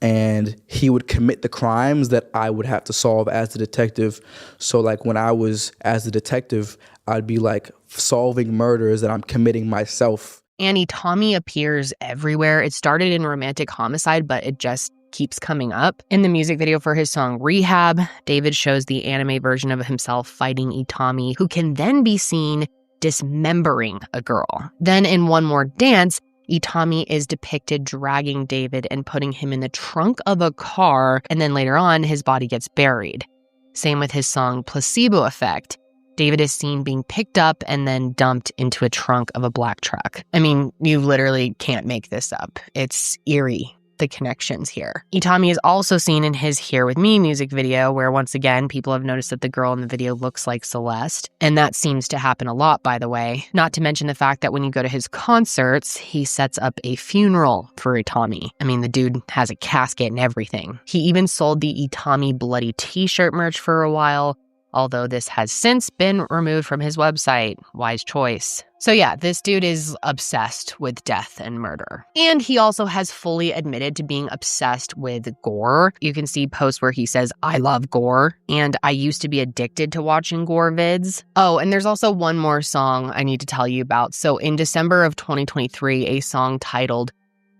and he would commit the crimes that I would have to solve as the detective. So like when I was as the detective, I'd be like solving murders that I'm committing myself. And Itami appears everywhere. It started in Romantic Homicide, but it just keeps coming up. In the music video for his song Rehab, David shows the anime version of himself fighting Itami, who can then be seen dismembering a girl. Then in One More Dance, Itami is depicted dragging David and putting him in the trunk of a car, and then later on, his body gets buried. Same with his song Placebo Effect. David is seen being picked up and then dumped into a trunk of a black truck. I mean, you literally can't make this up. It's eerie, the connections here. Itami is also seen in his Here With Me music video, where once again, people have noticed that the girl in the video looks like Celeste. And that seems to happen a lot, by the way. Not to mention the fact that when you go to his concerts, he sets up a funeral for Itami. I mean, the dude has a casket and everything. He even sold the Itami Bloody t-shirt merch for a while, although this has since been removed from his website. Wise choice. So yeah, this dude is obsessed with death and murder. And he also has fully admitted to being obsessed with gore. You can see posts where he says, "I love gore, and I used to be addicted to watching gore vids." Oh, and there's also one more song I need to tell you about. So in December of 2023, a song titled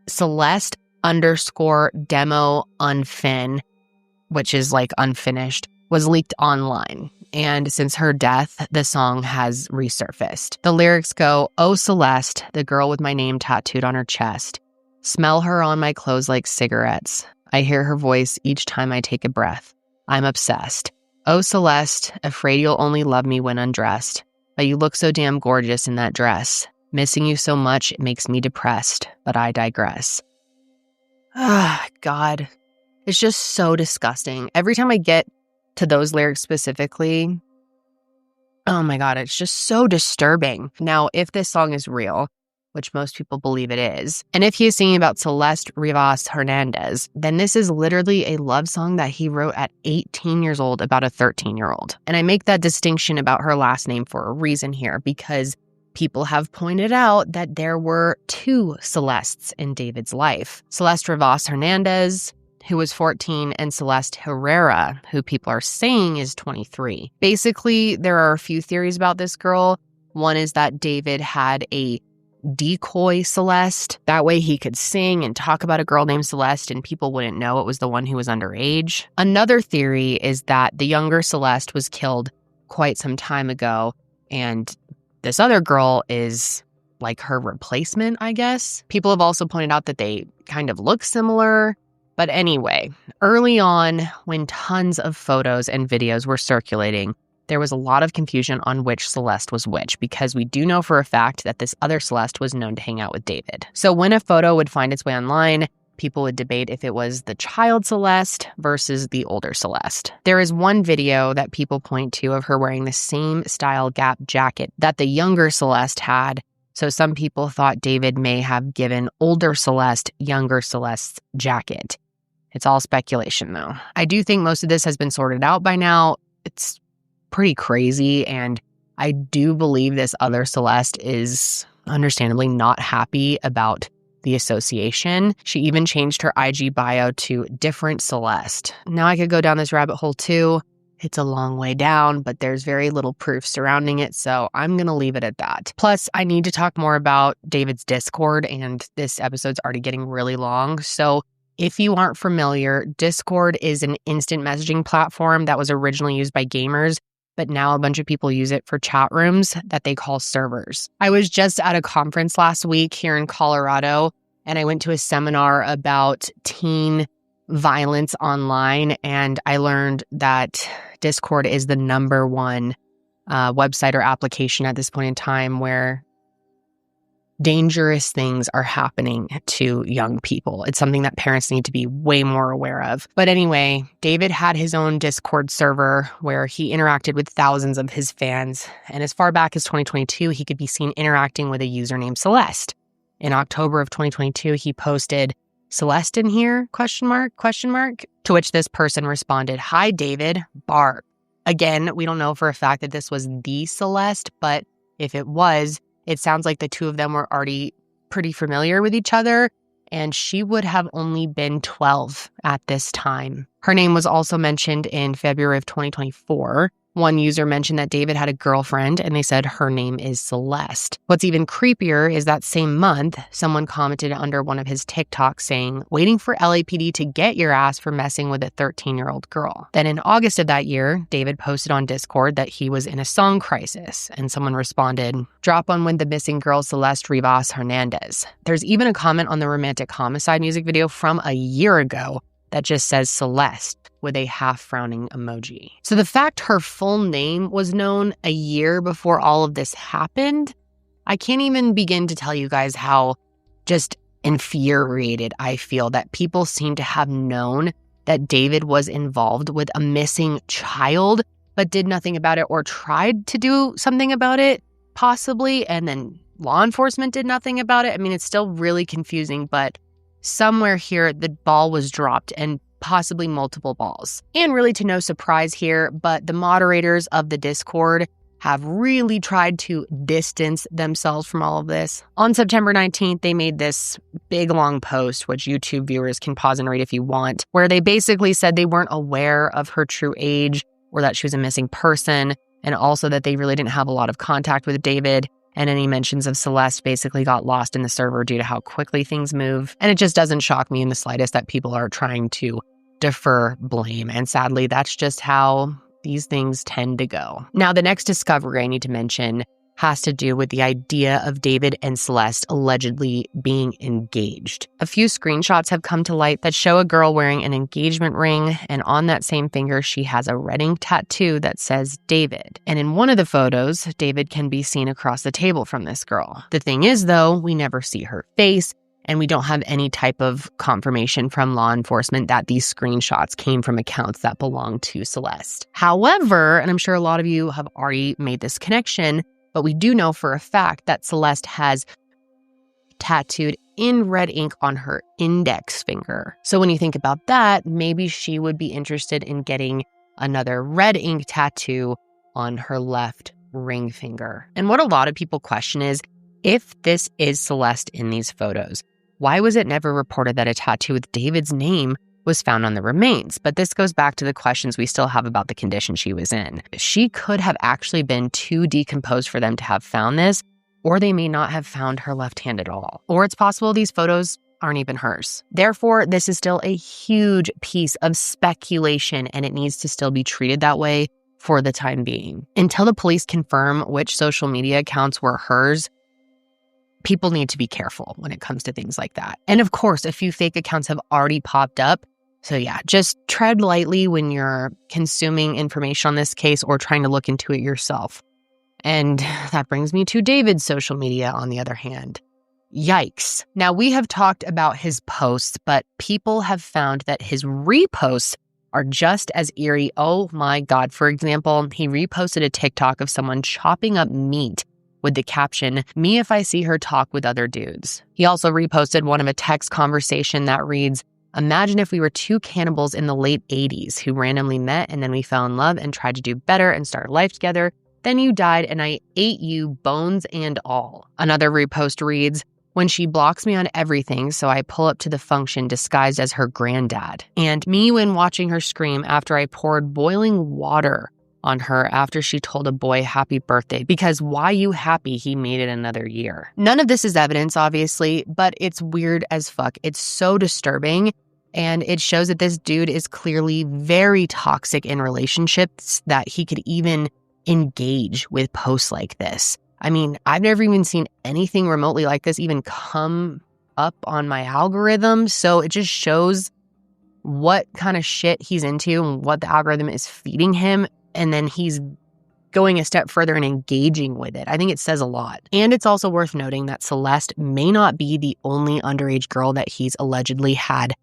Celeste _demo unfin, which is like unfinished, was leaked online. And since her death, the song has resurfaced. The lyrics go, "Oh Celeste, the girl with my name tattooed on her chest. Smell her on my clothes like cigarettes. I hear her voice each time I take a breath. I'm obsessed. Oh Celeste, afraid you'll only love me when undressed. But you look so damn gorgeous in that dress. Missing you so much, it makes me depressed, but I digress." Ah, God. It's just so disgusting. Every time I get to those lyrics specifically, oh my God, it's just so disturbing. Now, if this song is real, which most people believe it is, and if he is singing about Celeste Hernandez, then this is literally a love song that he wrote at 18 years old about a 13-year-old. And I make that distinction about her last name for a reason here, because people have pointed out that there were two Celestes in David's life. Celeste Hernandez, who was 14, and Celeste Herrera, who people are saying is 23. Basically, there are a few theories about this girl. One is that David had a decoy Celeste. That way he could sing and talk about a girl named Celeste and people wouldn't know it was the one who was underage. Another theory is that the younger Celeste was killed quite some time ago, and this other girl is like her replacement, I guess. People have also pointed out that they kind of look similar. But anyway, early on, when tons of photos and videos were circulating, there was a lot of confusion on which Celeste was which, because we do know for a fact that this other Celeste was known to hang out with David. So when a photo would find its way online, people would debate if it was the child Celeste versus the older Celeste. There is one video that people point to of her wearing the same style Gap jacket that the younger Celeste had. So some people thought David may have given older Celeste younger Celeste's jacket. It's all speculation, though. I do think most of this has been sorted out by now. It's pretty crazy, and I do believe this other Celeste is understandably not happy about the association. She even changed her IG bio to Different Celeste. Now I could go down this rabbit hole too. It's a long way down, but there's very little proof surrounding it, so I'm going to leave it at that. Plus, I need to talk more about David's Discord, and this episode's already getting really long, so if you aren't familiar, Discord is an instant messaging platform that was originally used by gamers, but now a bunch of people use it for chat rooms that they call servers. I was just at a conference last week here in Colorado, and I went to a seminar about teen violence online, and I learned that Discord is the #1 website or application at this point in time where dangerous things are happening to young people. It's something that parents need to be way more aware of. But anyway, David had his own Discord server where he interacted with thousands of his fans. And as far back as 2022, he could be seen interacting with a user named Celeste. In October of 2022, he posted, "Celeste in here? ? To which this person responded, "Hi, David, bark." Again, we don't know for a fact that this was the Celeste, but if it was, it sounds like the two of them were already pretty familiar with each other, and she would have only been 12 at this time. Her name was also mentioned in February of 2024. One user mentioned that David had a girlfriend, and they said her name is Celeste. What's even creepier is that same month, someone commented under one of his TikToks saying, "Waiting for LAPD to get your ass for messing with a 13-year-old girl." Then in August of that year, David posted on Discord that he was in a song crisis, and someone responded, "Drop one with the missing girl Celeste Hernandez." There's even a comment on the Romantic Homicide music video from a year ago that just says Celeste with a half-frowning emoji. So the fact her full name was known a year before all of this happened, I can't even begin to tell you guys how just infuriated I feel that people seem to have known that David was involved with a missing child, but did nothing about it or tried to do something about it, possibly, and then law enforcement did nothing about it. I mean, it's still really confusing, but somewhere here, the ball was dropped, and possibly multiple balls. And really to no surprise here, but the moderators of the Discord have really tried to distance themselves from all of this. On September 19th, they made this big long post, which YouTube viewers can pause and read if you want, where they basically said they weren't aware of her true age or that she was a missing person, and also that they really didn't have a lot of contact with David. And any mentions of Celeste basically got lost in the server due to how quickly things move. And it just doesn't shock me in the slightest that people are trying to defer blame. And sadly, that's just how these things tend to go. Now, the next discovery I need to mention has to do with the idea of David and Celeste allegedly being engaged. A few screenshots have come to light that show a girl wearing an engagement ring, and on that same finger, she has a red ink tattoo that says David. And in one of the photos, David can be seen across the table from this girl. The thing is, though, we never see her face, and we don't have any type of confirmation from law enforcement that these screenshots came from accounts that belong to Celeste. However, and I'm sure a lot of you have already made this connection, but we do know for a fact that Celeste has tattooed in red ink on her index finger. So when you think about that, maybe she would be interested in getting another red ink tattoo on her left ring finger. And what a lot of people question is, if this is Celeste in these photos, why was it never reported that a tattoo with David's name was found on the remains? But this goes back to the questions we still have about the condition she was in. She could have actually been too decomposed for them to have found this, or they may not have found her left hand at all. Or it's possible these photos aren't even hers. Therefore, this is still a huge piece of speculation, and it needs to still be treated that way for the time being. Until the police confirm which social media accounts were hers, people need to be careful when it comes to things like that. And of course, a few fake accounts have already popped up. So yeah, just tread lightly when you're consuming information on this case or trying to look into it yourself. And that brings me to David's social media, on the other hand. Yikes. Now, we have talked about his posts, but people have found that his reposts are just as eerie. Oh my God. For example, he reposted a TikTok of someone chopping up meat with the caption, "Me if I see her talk with other dudes." He also reposted one of a text conversation that reads, "Imagine if we were two cannibals in the late 80s who randomly met and then we fell in love and tried to do better and start life together. Then you died and I ate you, bones and all." Another repost reads, "When she blocks me on everything, so I pull up to the function disguised as her granddad. And me when watching her scream after I poured boiling water on her after she told a boy happy birthday because why you happy he made it another year." None of this is evidence, obviously, but it's weird as fuck. It's so disturbing, and it shows that this dude is clearly very toxic in relationships, that he could even engage with posts like this. I mean, I've never even seen anything remotely like this even come up on my algorithm, so it just shows what kind of shit he's into and what the algorithm is feeding him. And then he's going a step further and engaging with it. I think it says a lot. And it's also worth noting that Celeste may not be the only underage girl that he's allegedly had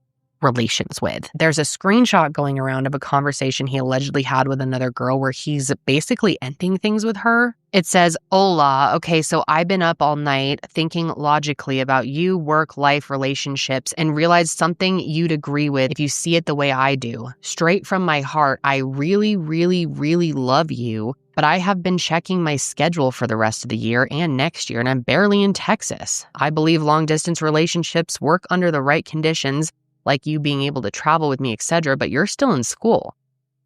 relations with. There's a screenshot going around of a conversation he allegedly had with another girl where he's basically ending things with her. It says, "Hola, okay, so I've been up all night thinking logically about you, work, life, relationships, and realized something you'd agree with if you see it the way I do. Straight from my heart, I really, really, really love you, but I have been checking my schedule for the rest of the year and next year, and I'm barely in Texas. I believe long-distance relationships work under the right conditions, like you being able to travel with me, etc., but you're still in school.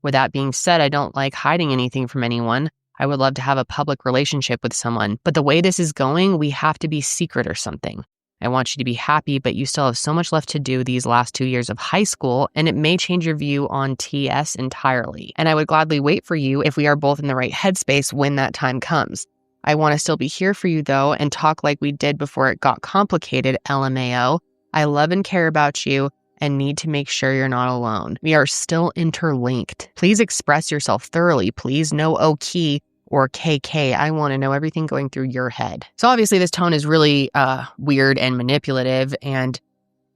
With that being said, I don't like hiding anything from anyone. I would love to have a public relationship with someone, but the way this is going, we have to be secret or something. I want you to be happy, but you still have so much left to do these last 2 years of high school, and it may change your view on TS entirely. And I would gladly wait for you if we are both in the right headspace when that time comes. I want to still be here for you, though, and talk like we did before it got complicated, LMAO. I love and care about you and need to make sure you're not alone. We are still interlinked. Please express yourself thoroughly. Please, no OK or KK. I want to know everything going through your head." So obviously this tone is really weird and manipulative, and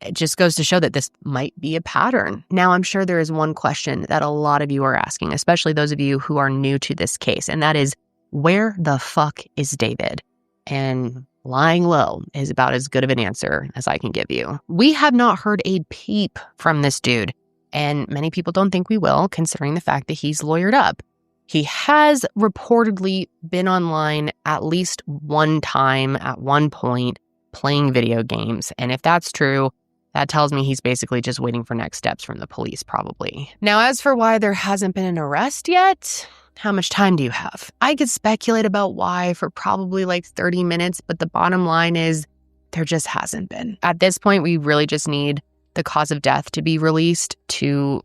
it just goes to show that this might be a pattern. Now, I'm sure there is one question that a lot of you are asking, especially those of you who are new to this case, and that is, where the fuck is David? And lying low is about as good of an answer as I can give you. We have not heard a peep from this dude, and many people don't think we will, considering the fact that he's lawyered up. He has reportedly been online at least one time at one point playing video games, and if that's true, that tells me he's basically just waiting for next steps from the police, probably. Now, as for why there hasn't been an arrest yet, how much time do you have? I could speculate about why for probably like 30 minutes, but the bottom line is there just hasn't been. At this point, we really just need the cause of death to be released to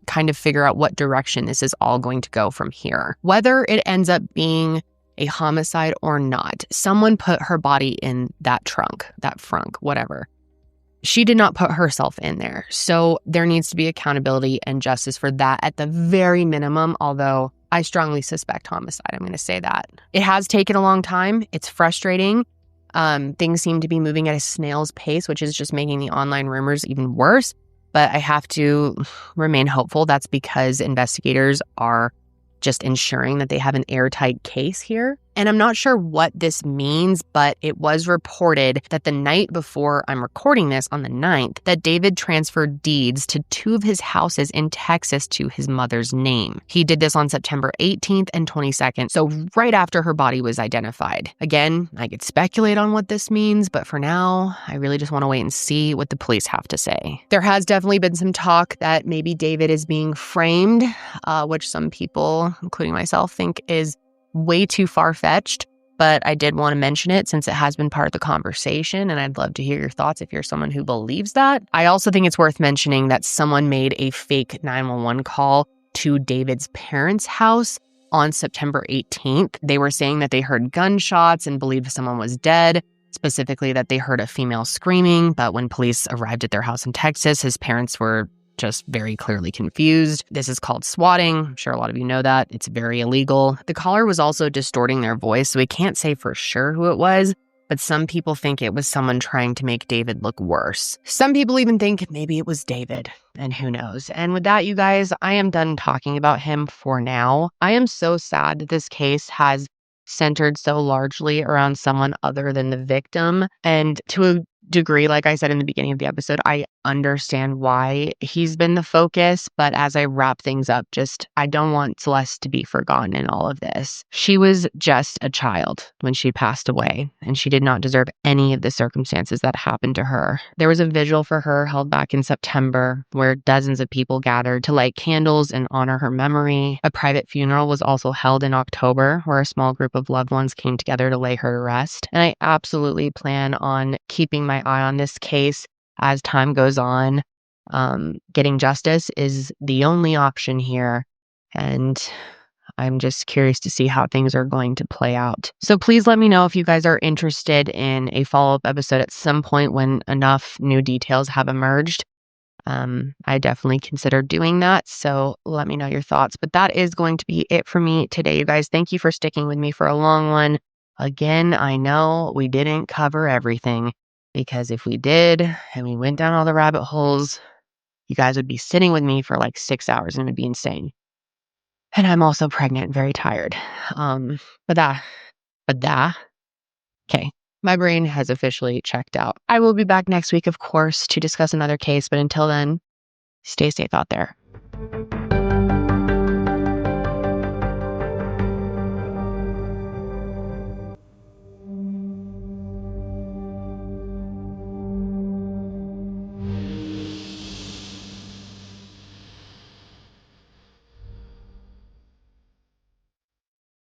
kind of figure out what direction this is all going to go from here. Whether it ends up being a homicide or not, someone put her body in that trunk, whatever. She did not put herself in there. So there needs to be accountability and justice for that at the very minimum, although I strongly suspect homicide. I'm going to say that. It has taken a long time. It's frustrating. Things seem to be moving at a snail's pace, which is just making the online rumors even worse. But I have to remain hopeful. That's because investigators are just ensuring that they have an airtight case here. And I'm not sure what this means, but it was reported that the night before I'm recording this, on the 9th, that David transferred deeds to 2 of his houses in Texas to his mother's name. He did this on September 18th and 22nd, so right after her body was identified. Again, I could speculate on what this means, but for now, I really just want to wait and see what the police have to say. There has definitely been some talk that maybe David is being framed, which some people, including myself, think is way too far-fetched, but I did want to mention it since it has been part of the conversation, and I'd love to hear your thoughts if you're someone who believes that. I also think it's worth mentioning that someone made a fake 911 call to David's parents' house on September 18th. They were saying that they heard gunshots and believed someone was dead, specifically that they heard a female screaming, but when police arrived at their house in Texas, his parents were just very clearly confused. This is called swatting. I'm sure a lot of you know that. It's very illegal. The caller was also distorting their voice, so we can't say for sure who it was, but some people think it was someone trying to make David look worse. Some people even think maybe it was David, and who knows. And with that, you guys, I am done talking about him for now. I am so sad that this case has centered so largely around someone other than the victim, and to a degree, like I said in the beginning of the episode, I understand why he's been the focus, but as I wrap things up, I don't want Celeste to be forgotten in all of this. She was just a child when she passed away, and she did not deserve any of the circumstances that happened to her. There was a vigil for her held back in September where dozens of people gathered to light candles and honor her memory. A private funeral was also held in October where a small group of loved ones came together to lay her to rest. And I absolutely plan on keeping my eye on this case as time goes on. Getting justice is the only option here, and I'm just curious to see how things are going to play out. So please let me know if you guys are interested in a follow-up episode at some point when enough new details have emerged. I definitely consider doing that, so let me know your thoughts. But that is going to be it for me today, you guys. Thank you for sticking with me for a long one. Again, I know we didn't cover everything, because if we did and we went down all the rabbit holes, You guys would be sitting with me for like 6 hours and it would be insane. And I'm also pregnant and very tired. But okay. My brain has officially checked out. I will be back next week, of course, to discuss another case. But until then, stay safe out there.